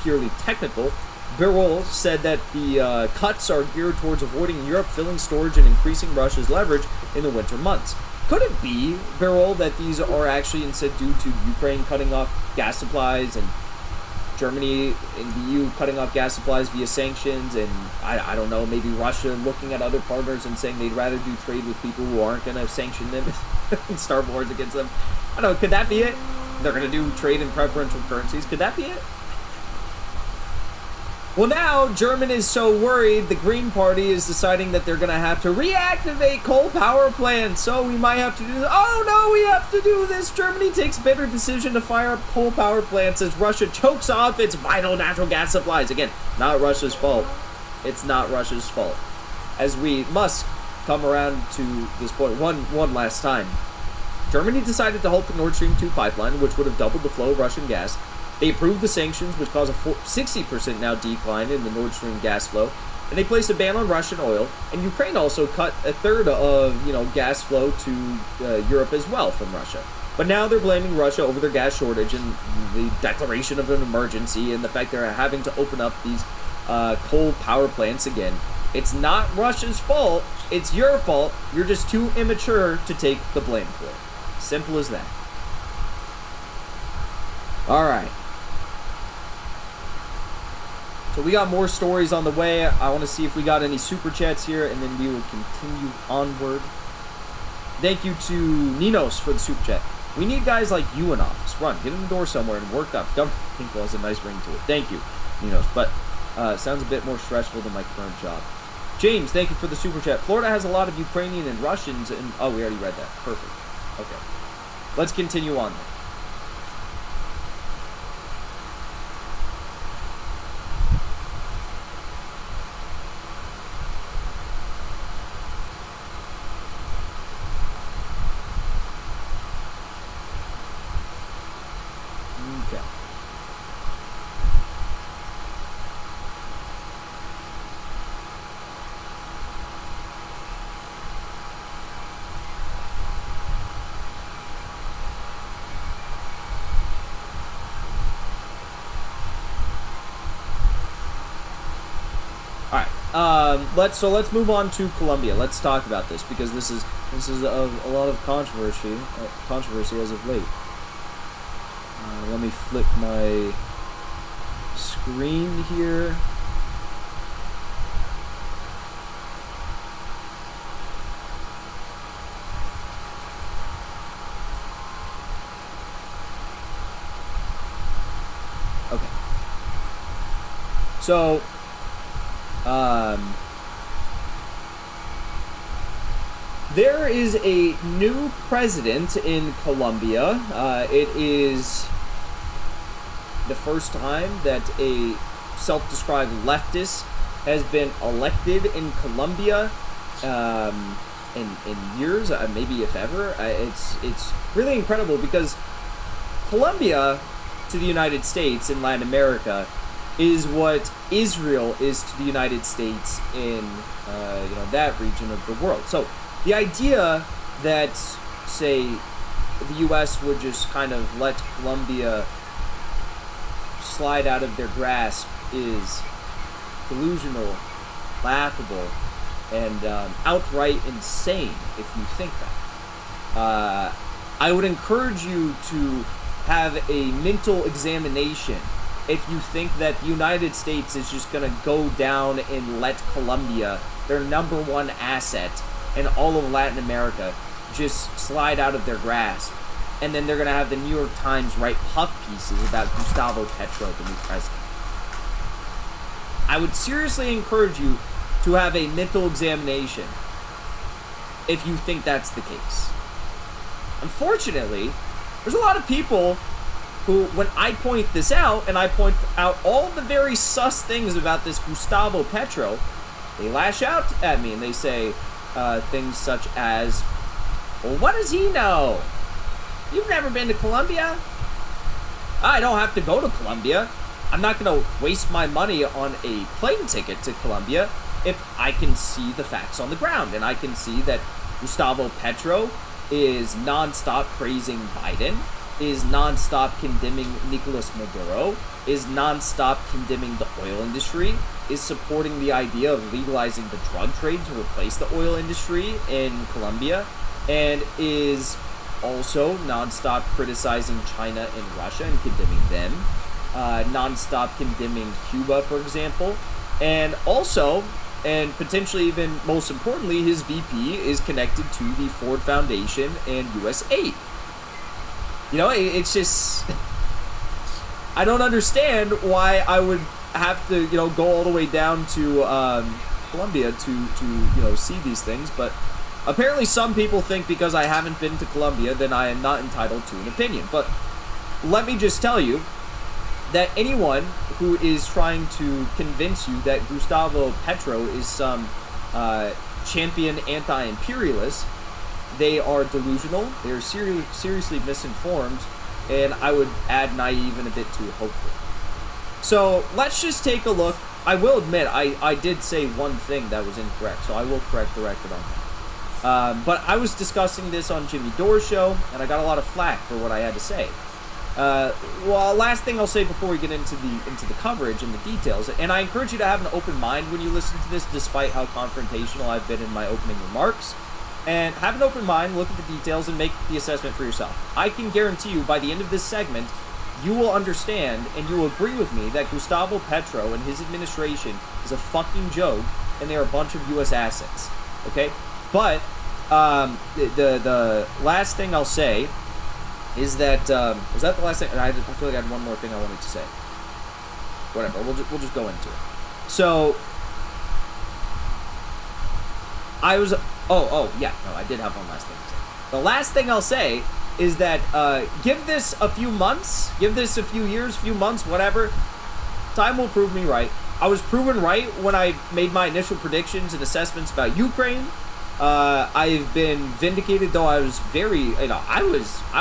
purely technical, Barol said that the cuts are geared towards avoiding Europe filling storage and increasing Russia's leverage in the winter months. Could it be, Barol, that these are actually instead due to Ukraine cutting off gas supplies and Germany and the EU cutting off gas supplies via sanctions, and I don't know, maybe Russia looking at other partners and saying they'd rather do trade with people who aren't going to sanction them and start wars against them? I don't know, could that be it? They're going to do trade in preferential currencies. Could that be it? Well, now Germany is so worried, the Green Party is deciding that they're going to have to reactivate coal power plants. So we might have to do this. Oh no, we have to do this. Germany takes better decision to fire up coal power plants as Russia chokes off its vital natural gas supplies. Again, not Russia's fault. It's not Russia's fault. As we must come around to this point one last time. Germany decided to halt the Nord Stream 2 pipeline, which would have doubled the flow of Russian gas. They approved the sanctions, which caused a 60% now decline in the Nord Stream gas flow. And they placed a ban on Russian oil. And Ukraine also cut a third of, gas flow to Europe as well from Russia. But now they're blaming Russia over their gas shortage and the declaration of an emergency and the fact they're having to open up these coal power plants again. It's not Russia's fault. It's your fault. You're just too immature to take the blame for it. Simple as that. All right. So we got more stories on the way. I want to see if we got any super chats here, and then we will continue onward. Thank you to Ninos for the super chat. We need guys like you in office. Run, get in the door somewhere and work up. Government has a nice ring to it. Thank you, Ninos. But sounds a bit more stressful than my current job. James, thank you for the super chat. Florida has a lot of Ukrainian and Russians, and oh, we already read that. Perfect. Okay. Let's continue on then. Let's move on to Colombia. Let's talk about this because this is a lot of controversy as of late. Let me flip my screen here. Okay. So, there is a new president in Colombia. It is the first time that a self-described leftist has been elected in Colombia in years, maybe if ever. It's really incredible because Colombia to the United States in Latin America is what Israel is to the United States in that region of the world. So the idea that, say, the U.S. would just kind of let Colombia slide out of their grasp is delusional, laughable, and outright insane if you think that. I would encourage you to have a mental examination if you think that the United States is just going to go down and let Colombia, their number one asset in all of Latin America, just slide out of their grasp. And then they're going to have the New York Times write puff pieces about Gustavo Petro, the new president. I would seriously encourage you to have a mental examination if you think that's the case. Unfortunately, there's a lot of people who, when I point this out, and I point out all the very sus things about this Gustavo Petro, they lash out at me and they say things such as, well, what does he know? You've never been to Colombia? I don't have to go to Colombia. I'm not going to waste my money on a plane ticket to Colombia if I can see the facts on the ground. And I can see that Gustavo Petro is nonstop praising Biden, is nonstop condemning Nicolas Maduro, is nonstop condemning the oil industry, is supporting the idea of legalizing the drug trade to replace the oil industry in Colombia, and is also nonstop criticizing China and Russia and condemning them, nonstop condemning Cuba, for example, and also, and potentially even most importantly, his VP is connected to the Ford Foundation and USAID. You know, it's just, I don't understand why I would have to, go all the way down to Colombia to see these things, but apparently some people think because I haven't been to Colombia, then I am not entitled to an opinion. But let me just tell you that anyone who is trying to convince you that Gustavo Petro is some champion anti-imperialist they are delusional. They are seriously misinformed, and I would add naive and a bit too hopeful. So let's just take a look. I will admit I did say one thing that was incorrect, so I will correct the record on that. But I was discussing this on Jimmy Dore's show, and I got a lot of flack for what I had to say. Well, last thing I'll say before we get into the coverage and the details, and I encourage you to have an open mind when you listen to this, despite how confrontational I've been in my opening remarks. And have an open mind, look at the details, and make the assessment for yourself. I can guarantee you, by the end of this segment, you will understand and you will agree with me that Gustavo Petro and his administration is a fucking joke, and they are a bunch of U.S. assets. Okay? But the last thing I'll say is that was that the last thing? I feel like I had one more thing I wanted to say. Whatever, we'll just go into it. So I was yeah, no, I did have one last thing to say. The last thing I'll say is that give this a few months, give this a few years, few months, whatever. Time will prove me right. I was proven right when I made my initial predictions and assessments about Ukraine. I've been vindicated, though I was very, I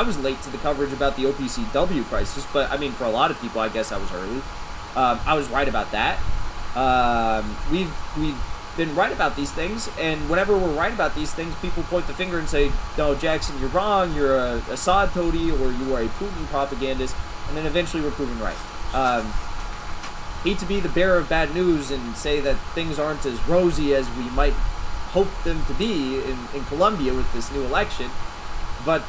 was late to the coverage about the OPCW crisis, but I mean, for a lot of people, I guess I was early. I was right about that. We've been right about these things, and whenever we're right about these things, people point the finger and say, no, Jackson, you're wrong, you're a Assad toady, or you are a Putin propagandist, and then eventually we're proven right. Hate to be the bearer of bad news and say that things aren't as rosy as we might hope them to be in Colombia with this new election, but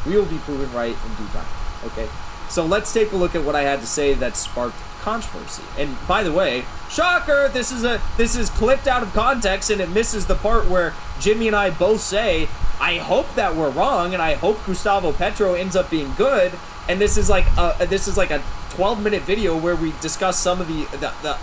we will be proven right in due time. Okay, so let's take a look at what I had to say that sparked controversy. And by the way, shocker, this is clipped out of context, and it misses the part where Jimmy and I both say, I hope that we're wrong, and I hope Gustavo Petro ends up being good. And this is like a 12-minute video where we discuss some of the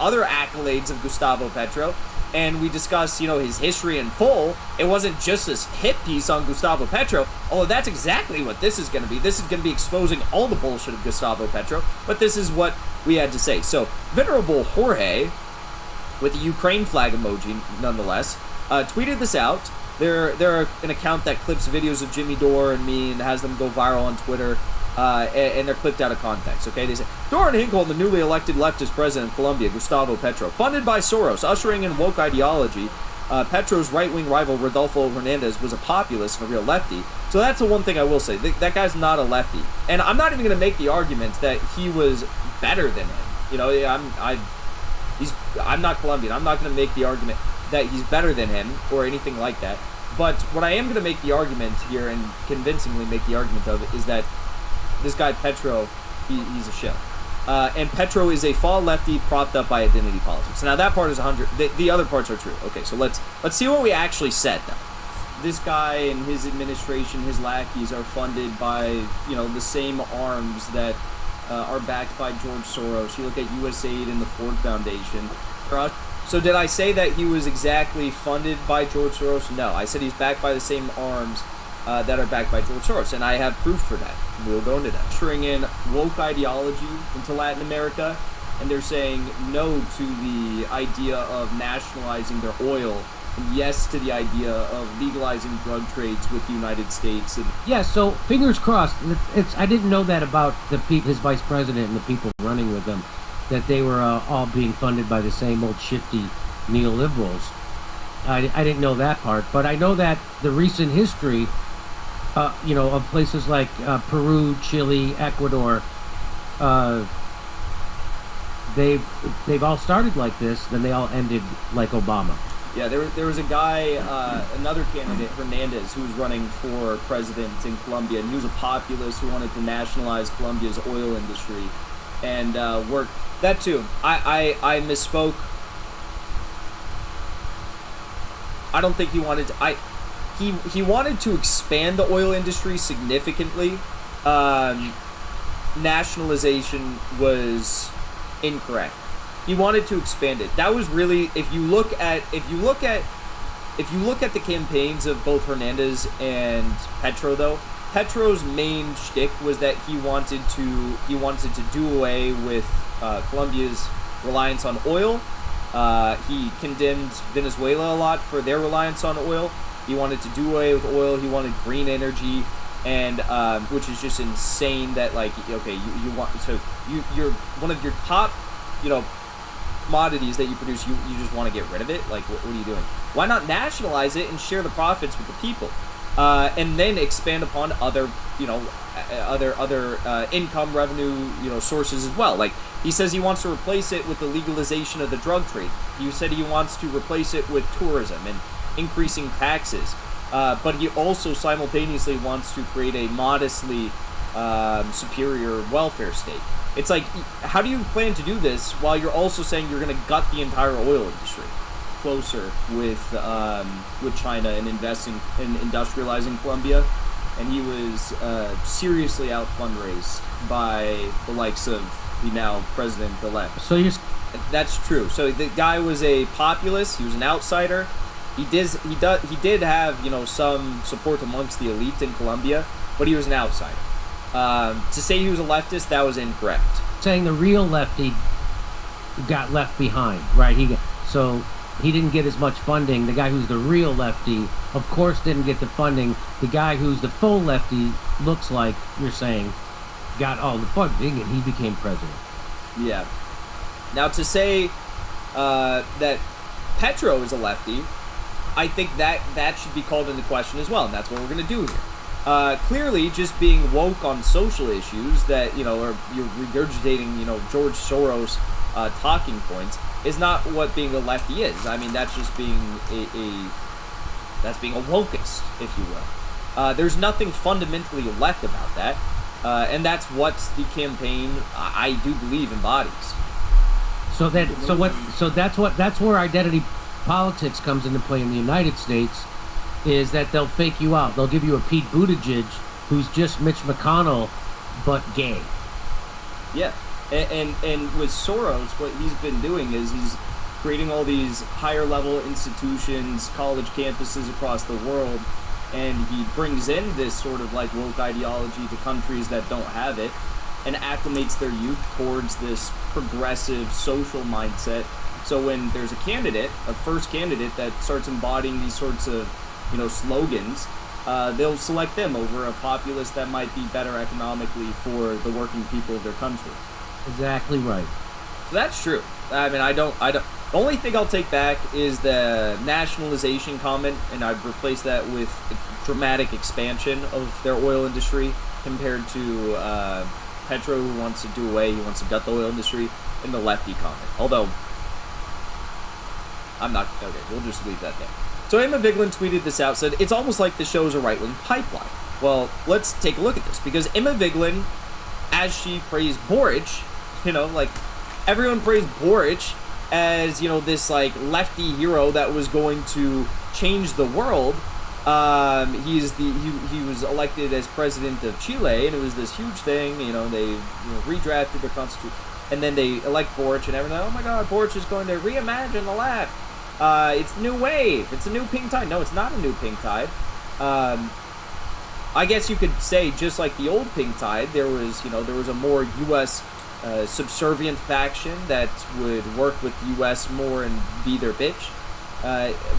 other accolades of Gustavo Petro, and we discuss, his history in full. It wasn't just this hit piece on Gustavo Petro, although that's exactly what this is going to be. This is going to be exposing all the bullshit of Gustavo Petro, but this is what we had to say. So, Venerable Jorge, with the Ukraine flag emoji, nonetheless, tweeted this out. They're an account that clips videos of Jimmy Dore and me and has them go viral on Twitter. And they're clipped out of context, okay? They say, Dore and Hinkle, the newly elected leftist president of Colombia, Gustavo Petro, funded by Soros, ushering in woke ideology. Petro's right-wing rival, Rodolfo Hernandez, was a populist and a real lefty. So that's the one thing I will say. That guy's not a lefty. And I'm not even going to make the argument that he was better than him. I'm not Colombian. I'm not going to make the argument that he's better than him or anything like that. But what I am going to make the argument here, and convincingly make the argument of it, is that this guy Petro, he's a shit. And Petro is a fall lefty propped up by identity politics. Now that part is 100. The other parts are true. Okay, so let's see what we actually said now. This guy and his administration, his lackeys, are funded by the same arms that are backed by George Soros. You look at USAID and the Ford Foundation. So did I say that he was exactly funded by George Soros? No, I said he's backed by the same arms that are backed by George Soros, and I have proof for that. We'll go into that. Ushering in woke ideology into Latin America, and they're saying no to the idea of nationalizing their oil, and yes to the idea of legalizing drug trades with the United States. And yeah, so fingers crossed. I didn't know that about his vice president and the people running with him, that they were all being funded by the same old shifty neoliberals. I didn't know that part, but I know that the recent history of places like Peru, Chile, Ecuador, they've all started like this, then they all ended like Obama. Yeah, there was a guy, another candidate, Hernandez, who was running for president in Colombia, and he was a populist who wanted to nationalize Colombia's oil industry, and worked that too. I misspoke. I don't think he wanted to. He wanted to expand the oil industry significantly. Nationalization was incorrect. He wanted to expand it. That was really, if you look at the campaigns of both Hernandez and Petro, though, Petro's main shtick was that he wanted to do away with Colombia's reliance on oil. He condemned Venezuela a lot for their reliance on oil. He wanted to do away with oil. He wanted green energy, and which is just insane. That like, okay, you want, so you're one of your top, commodities that you produce. You just want to get rid of it. Like, what are you doing? Why not nationalize it and share the profits with the people, and then expand upon other income revenue sources as well. Like, he says he wants to replace it with the legalization of the drug trade. He said he wants to replace it with tourism and increasing taxes, but he also simultaneously wants to create a modestly superior welfare state. It's like, how do you plan to do this while you're also saying you're going to gut the entire oil industry closer with China and investing in industrializing Colombia? And he was seriously out fundraised by the likes of the now president-elect. So you're... That's true. So the guy was a populist. He was an outsider. He did have some support amongst the elite in Colombia, but he was an outsider. To say he was a leftist, that was incorrect. Saying the real lefty got left behind, right? So he didn't get as much funding. The guy who's the real lefty, of course, didn't get the funding. The guy who's the full lefty, looks like you're saying, got all the funding, and he became president. Yeah. Now, to say that Petro is a lefty, I think that should be called into question as well, and that's what we're going to do here. Clearly, just being woke on social issues that, or you're regurgitating, George Soros talking points is not what being a lefty is. I mean, that's just being that's being a wokeist, if you will. There's nothing fundamentally left about that, and that's what the campaign, I do believe, embodies. So that's where identity politics comes into play in the United States, is that they'll fake you out. They'll give you a Pete Buttigieg who's just Mitch McConnell, but gay. Yeah, and with Soros, what he's been doing is he's creating all these higher level institutions, college campuses across the world, and he brings in this sort of like woke ideology to countries that don't have it, and acclimates their youth towards this progressive social mindset. So when there's a first candidate that starts embodying these sorts of slogans, they'll select them over a populist that might be better economically for the working people of their country. Exactly right. So that's true. I mean, I don't. The only thing I'll take back is the nationalization comment, and I've replaced that with a dramatic expansion of their oil industry compared to Petro, who wants to do away, he wants to gut the oil industry, and the lefty comment. Although, I'm not. Okay, we'll just leave that there. So Emma Vigeland tweeted this out, said, "It's almost like the show's a right-wing pipeline." Well, let's take a look at this, because Emma Vigeland, as she praised Boric, like, everyone praised Boric as, this, like, lefty hero that was going to change the world. He was elected as president of Chile, and it was this huge thing. They redrafted their constitution, and then they elect Boric, and everyone, oh my God, Boric is going to reimagine the left. It's a new wave. It's a new pink tide. No, it's not a new pink tide. I guess you could say, just like the old pink tide, there was a more U.S. Subservient faction that would work with the U.S. more and be their bitch.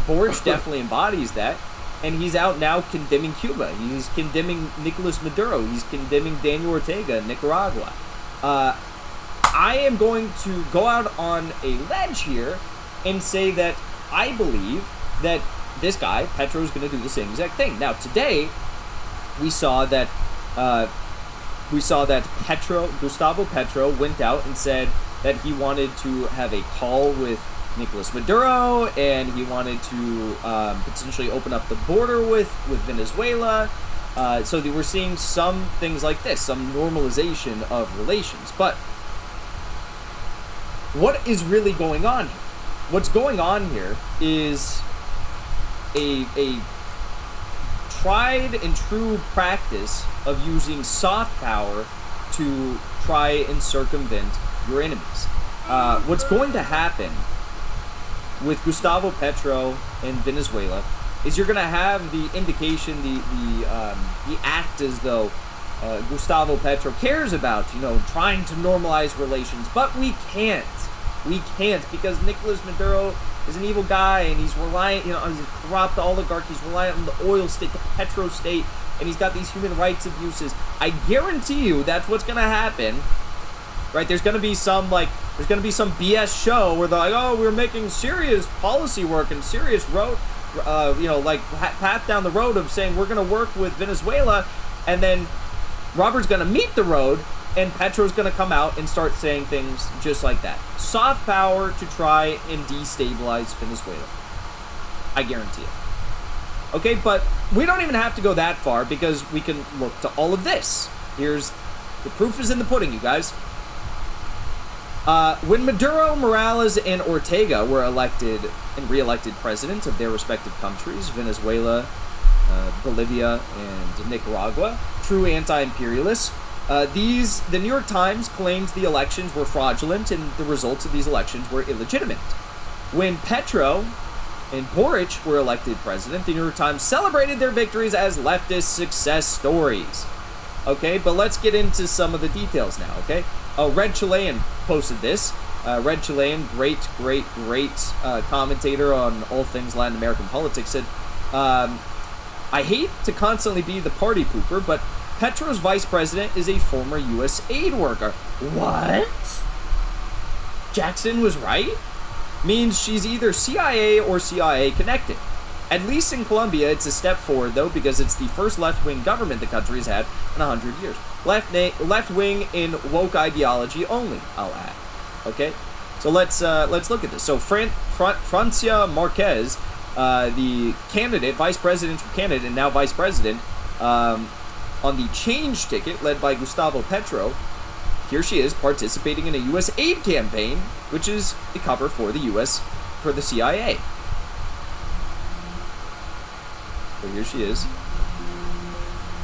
Boric definitely embodies that, and he's out now condemning Cuba. He's condemning Nicolas Maduro. He's condemning Daniel Ortega in Nicaragua. I am going to go out on a ledge here and say that I believe that this guy, Petro, is going to do the same exact thing. Now, today, we saw that Gustavo Petro went out and said that he wanted to have a call with Nicolas Maduro, and he wanted to potentially open up the border with Venezuela. So we're seeing some things like this, some normalization of relations. But what is really going on here? What's going on here is a tried and true practice of using soft power to try and circumvent your enemies. What's going to happen with Gustavo Petro in Venezuela is you're going to have the indication, the act as though Gustavo Petro cares about, trying to normalize relations, but we can't. We can't, because Nicolas Maduro is an evil guy, and he's reliant, he's a corrupt oligarch. He's reliant on the oil state, the petro state, and he's got these human rights abuses. I guarantee you that's what's going to happen, right? There's going to be some BS show where they're like, oh, we're making serious policy work and serious road, path down the road of saying we're going to work with Venezuela, and then Robert's going to meet the road, and Petro's going to come out and start saying things just like that. Soft power to try and destabilize Venezuela. I guarantee it. Okay, but we don't even have to go that far, because we can look to all of this. Here's the proof is in the pudding, you guys. When Maduro, Morales, and Ortega were elected and re-elected presidents of their respective countries, Venezuela, Bolivia, and Nicaragua, true anti-imperialists, the New York Times claimed the elections were fraudulent and the results of these elections were illegitimate. When Petro and Boric were elected president, the New York Times celebrated their victories as leftist success stories. Okay, but let's get into some of the details now, okay? Red Chilean posted this. Red Chilean, great commentator on all things Latin American politics, said, I hate to constantly be the party pooper, but Petro's vice president is a former U.S. aid worker. What? Jackson was right? Means she's either CIA or CIA connected. At least in Colombia, it's a step forward, though, because it's the first left-wing government the country has had in 100 years. Left-wing in woke ideology only, I'll add. Okay? So let's look at this. So Francia Marquez, the candidate, vice presidential candidate, and now vice president, on the change ticket led by Gustavo Petro, here she is participating in a U.S. aid campaign, which is a cover for the CIA. So here she is.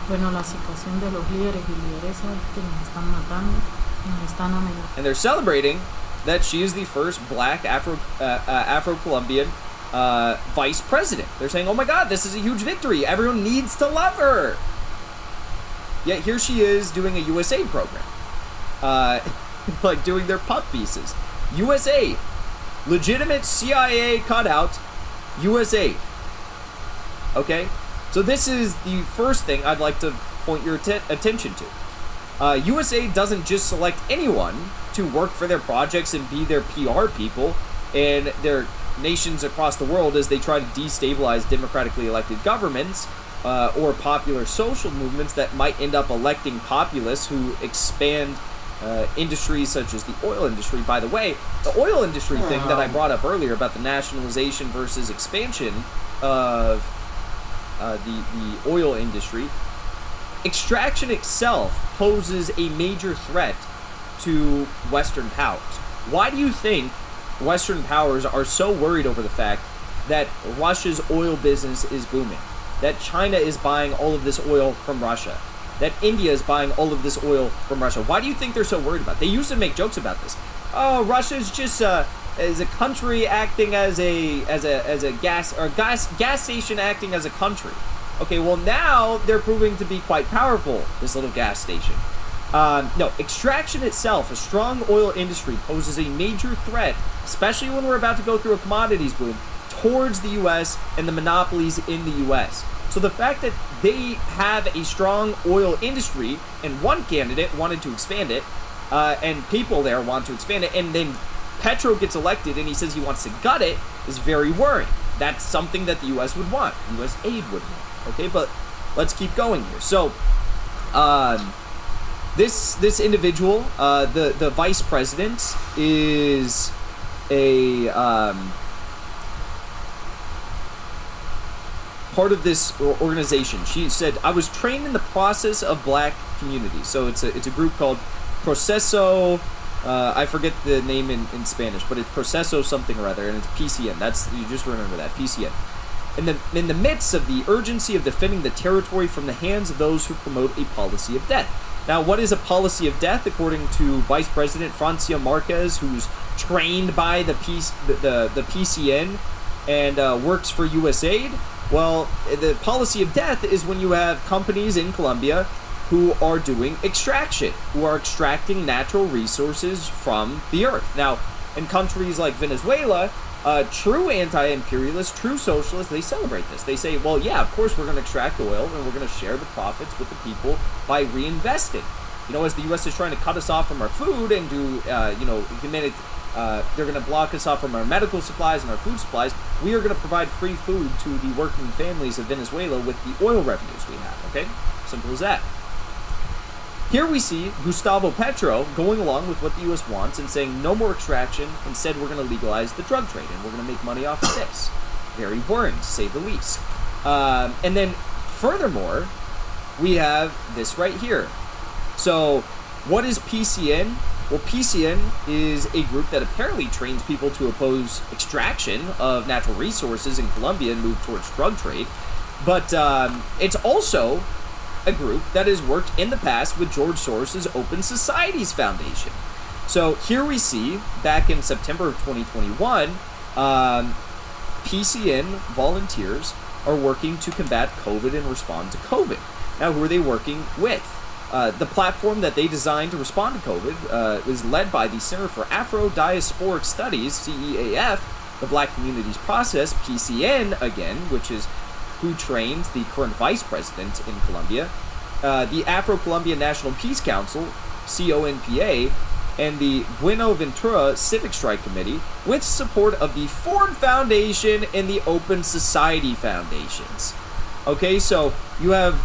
Bueno, la situación de los líderes y lideresas que nos están matando, nos están amenazando. And they're celebrating that she is the first black Afro-Colombian vice president. They're saying, oh my God, this is a huge victory. Everyone needs to love her. Yet here she is doing a USA program. Like doing their puff pieces. USA. Legitimate CIA cutout. USA. Okay? So this is the first thing I'd like to point your attention to. USA doesn't just select anyone to work for their projects and be their PR people in their nations across the world as they try to destabilize democratically elected governments or popular social movements that might end up electing populists who expand industries such as the oil industry. By the way, the oil industry thing that I brought up earlier about the nationalization versus expansion of the oil industry, extraction itself poses a major threat to Western powers. Why do you think Western powers are so worried over the fact that Russia's oil business is booming? That China is buying all of this oil from Russia? That India is buying all of this oil from Russia? Why do you think they're so worried about it? They used to make jokes about this. Oh, Russia's just as a country acting as a gas station acting as a country. Okay, well now they're proving to be quite powerful, this little gas station. No, extraction itself, a strong oil industry, poses a major threat, especially when we're about to go through a commodities boom, towards the U.S. and the monopolies in the U.S. So the fact that they have a strong oil industry, and one candidate wanted to expand it, and people there want to expand it, and then Petro gets elected and he says he wants to gut it, is very worrying. That's something that the U.S. would want. U.S. aid would want. Okay, but let's keep going here. So, this individual, the vice president, is a part of this organization. She said, I was trained in the process of black communities. So it's a group called Proceso, I forget the name in Spanish, but it's Proceso something or other, and it's PCN. You just remember that, PCN. In the midst of the urgency of defending the territory from the hands of those who promote a policy of death. Now, what is a policy of death, according to Vice President Francia Marquez, who's trained by the PCN and works for USAID? Well, the policy of death is when you have companies in Colombia who are doing extraction, who are extracting natural resources from the earth. Now, In countries like Venezuela, true anti-imperialists, true socialists, they celebrate this. They say, well, yeah, of course we're going to extract oil and we're going to share the profits with the people by reinvesting. You know, as the U.S. is trying to cut us off from our food and do, they're going to block us off from our medical supplies and our food supplies, we are going to provide free food to the working families of Venezuela with the oil revenues we have, okay? Simple as that. Here we see Gustavo Petro going along with what the U.S. wants and saying no more extraction. Instead, we're going to legalize the drug trade and we're going to make money off of this. Very worrying, to say the least. And then, furthermore, we have this right here. So, what is PCN? Well, PCN is a group that apparently trains people to oppose extraction of natural resources in Colombia and move towards drug trade. But it's also a group that has worked in the past with George Soros' Open Societies Foundation. So here we see, back in September of 2021, PCN volunteers are working to combat COVID and respond to COVID. Now, who are they working with? The platform that they designed to respond to COVID is led by the Center for Afro-Diasporic Studies, CEAF, the Black Communities Process, PCN again, which is who trained the current vice president in Colombia, the Afro-Colombian National Peace Council, CONPA, and the Buenaventura Civic Strike Committee, with support of the Ford Foundation and the Open Society Foundations. Okay, so you have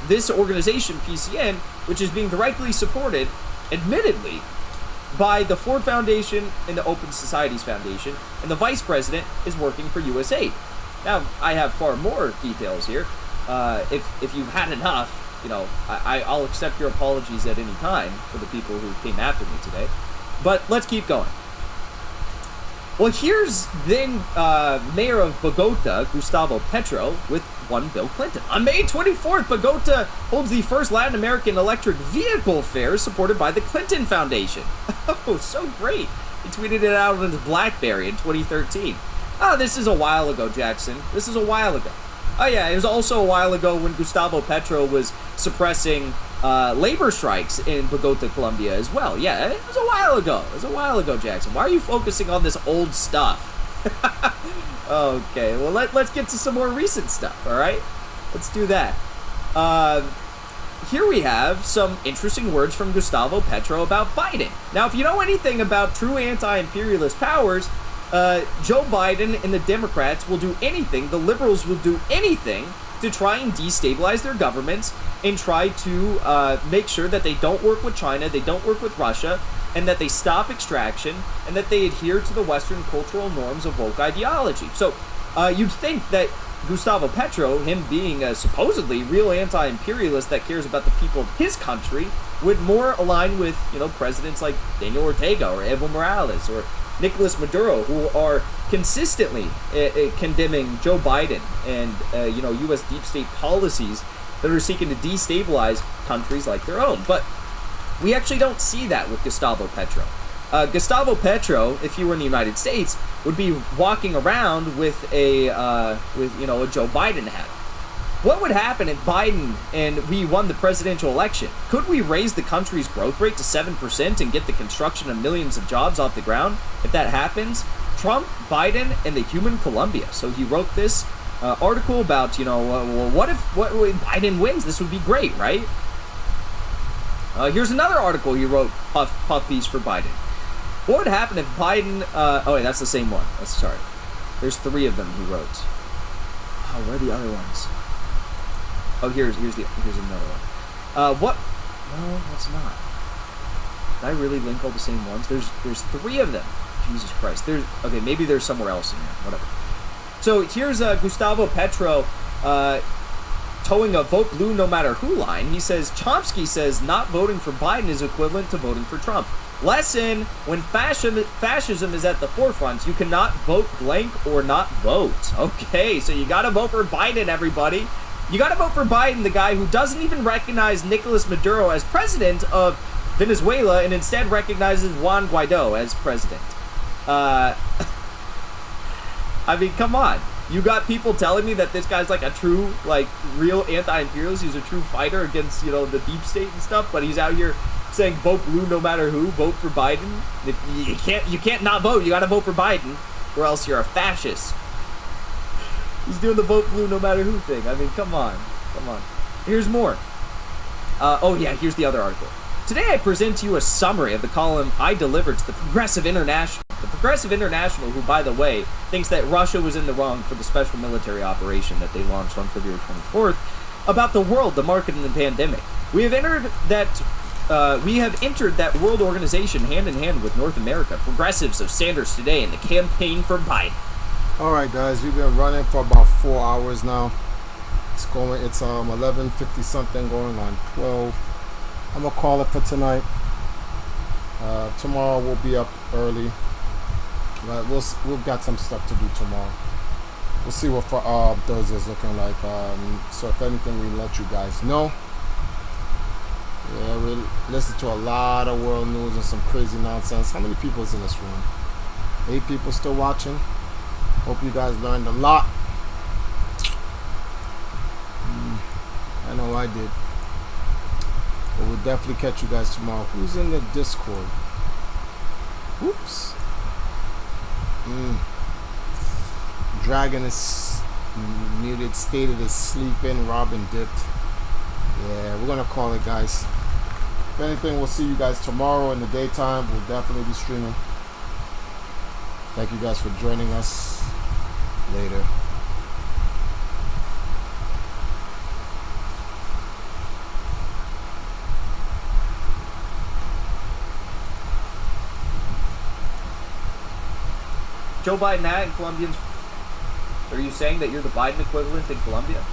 this organization, PCN, which is being directly supported, admittedly, by the Ford Foundation and the Open Societies Foundation, and the vice president is working for USAID. Now, I have far more details here. If you've had enough, you know, I'll accept your apologies at any time for the people who came after me today. But let's keep going. Well, here's then Mayor of Bogota, Gustavo Petro, with one Bill Clinton. On May 24th, Bogota holds the first Latin American electric vehicle fair supported by the Clinton Foundation. Oh, so great. He tweeted it out on his BlackBerry in 2013. Oh, this is a while ago, Jackson. This is a while ago. Oh, yeah, it was also a while ago when Gustavo Petro was suppressing labor strikes in Bogota, Colombia as well. Yeah, it was a while ago. It was a while ago, Jackson. Why are you focusing on this old stuff? Okay, well, let's get to some more recent stuff, all right? Let's do that. Here we have some interesting words from Gustavo Petro about Biden. Now, if you know anything about true anti-imperialist powers, Joe Biden and the Democrats will do anything, the liberals will do anything to try and destabilize their governments and try to make sure that they don't work with China, they don't work with Russia, and that they stop extraction, and that they adhere to the Western cultural norms of woke ideology. So you'd think that Gustavo Petro, him being a supposedly real anti-imperialist that cares about the people of his country, would more align with, you know, presidents like Daniel Ortega or Evo Morales or Nicolas Maduro, who are consistently condemning Joe Biden and, you know, U.S. deep state policies that are seeking to destabilize countries like their own. But we actually don't see that with Gustavo Petro. Gustavo Petro, if he were in the United States, would be walking around with a Joe Biden hat. What would happen if Biden and we won the presidential election? Could we raise the country's growth rate to 7% and get the construction of millions of jobs off the ground? If that happens, Trump, Biden, and the human Colombia. So he wrote this article about, you know, well, what if Biden wins? This would be great, right? Here's another article he wrote, puff piece for Biden. What would happen if Biden... oh, wait, that's the same one. Sorry. There's 3 of them he wrote. Oh, where are the other ones? Oh, here's another one. What? No, that's not. Did I really link all the same ones? There's 3 of them. Jesus Christ. Okay, maybe there's somewhere else in here. Whatever. So here's Gustavo Petro towing a vote blue no matter who line. He says, Chomsky says not voting for Biden is equivalent to voting for Trump. Lesson, when fascism is at the forefront, you cannot vote blank or not vote. Okay, so you gotta vote for Biden, everybody. You gotta vote for Biden, the guy who doesn't even recognize Nicolas Maduro as president of Venezuela and instead recognizes Juan Guaido as president. I mean, come on. You got people telling me that this guy's like a true, like, real anti-imperialist. He's a true fighter against, you know, the deep state and stuff, but he's out here saying vote blue no matter who, vote for Biden. If you can't not vote. You got to vote for Biden, or else you're a fascist. He's doing the vote blue no matter who thing. I mean, come on. Here's more. Oh yeah, here's the other article. Today I present to you a summary of the column I delivered to the Progressive International. The Progressive International, who, by the way, thinks that Russia was in the wrong for the special military operation that they launched on February 24th, about the world, the market, and the pandemic. We have entered that world organization hand in hand with North America, progressives of Sanders Today, and the campaign for Biden. All right, guys, we've been running for about 4 hours now. It's 11:50 something, going on 12. I'm gonna call it for tonight. Tomorrow we'll be up early, but we've got some stuff to do tomorrow. We'll see what Thursday is looking like. So if anything, we let you guys know. Yeah, we listen to a lot of world news and some crazy nonsense. How many people is in this room? 8 people still watching. Hope you guys learned a lot. I know I did. But we'll definitely catch you guys tomorrow. Who's in the Discord? Oops. Dragon is muted, stated is sleeping. Robin dipped. Yeah, we're gonna call it, guys. If anything, we'll see you guys tomorrow in the daytime. We'll definitely be streaming. Thank you guys for joining us. Later. Joe Biden in Colombians. Are you saying that you're the Biden equivalent in Colombia?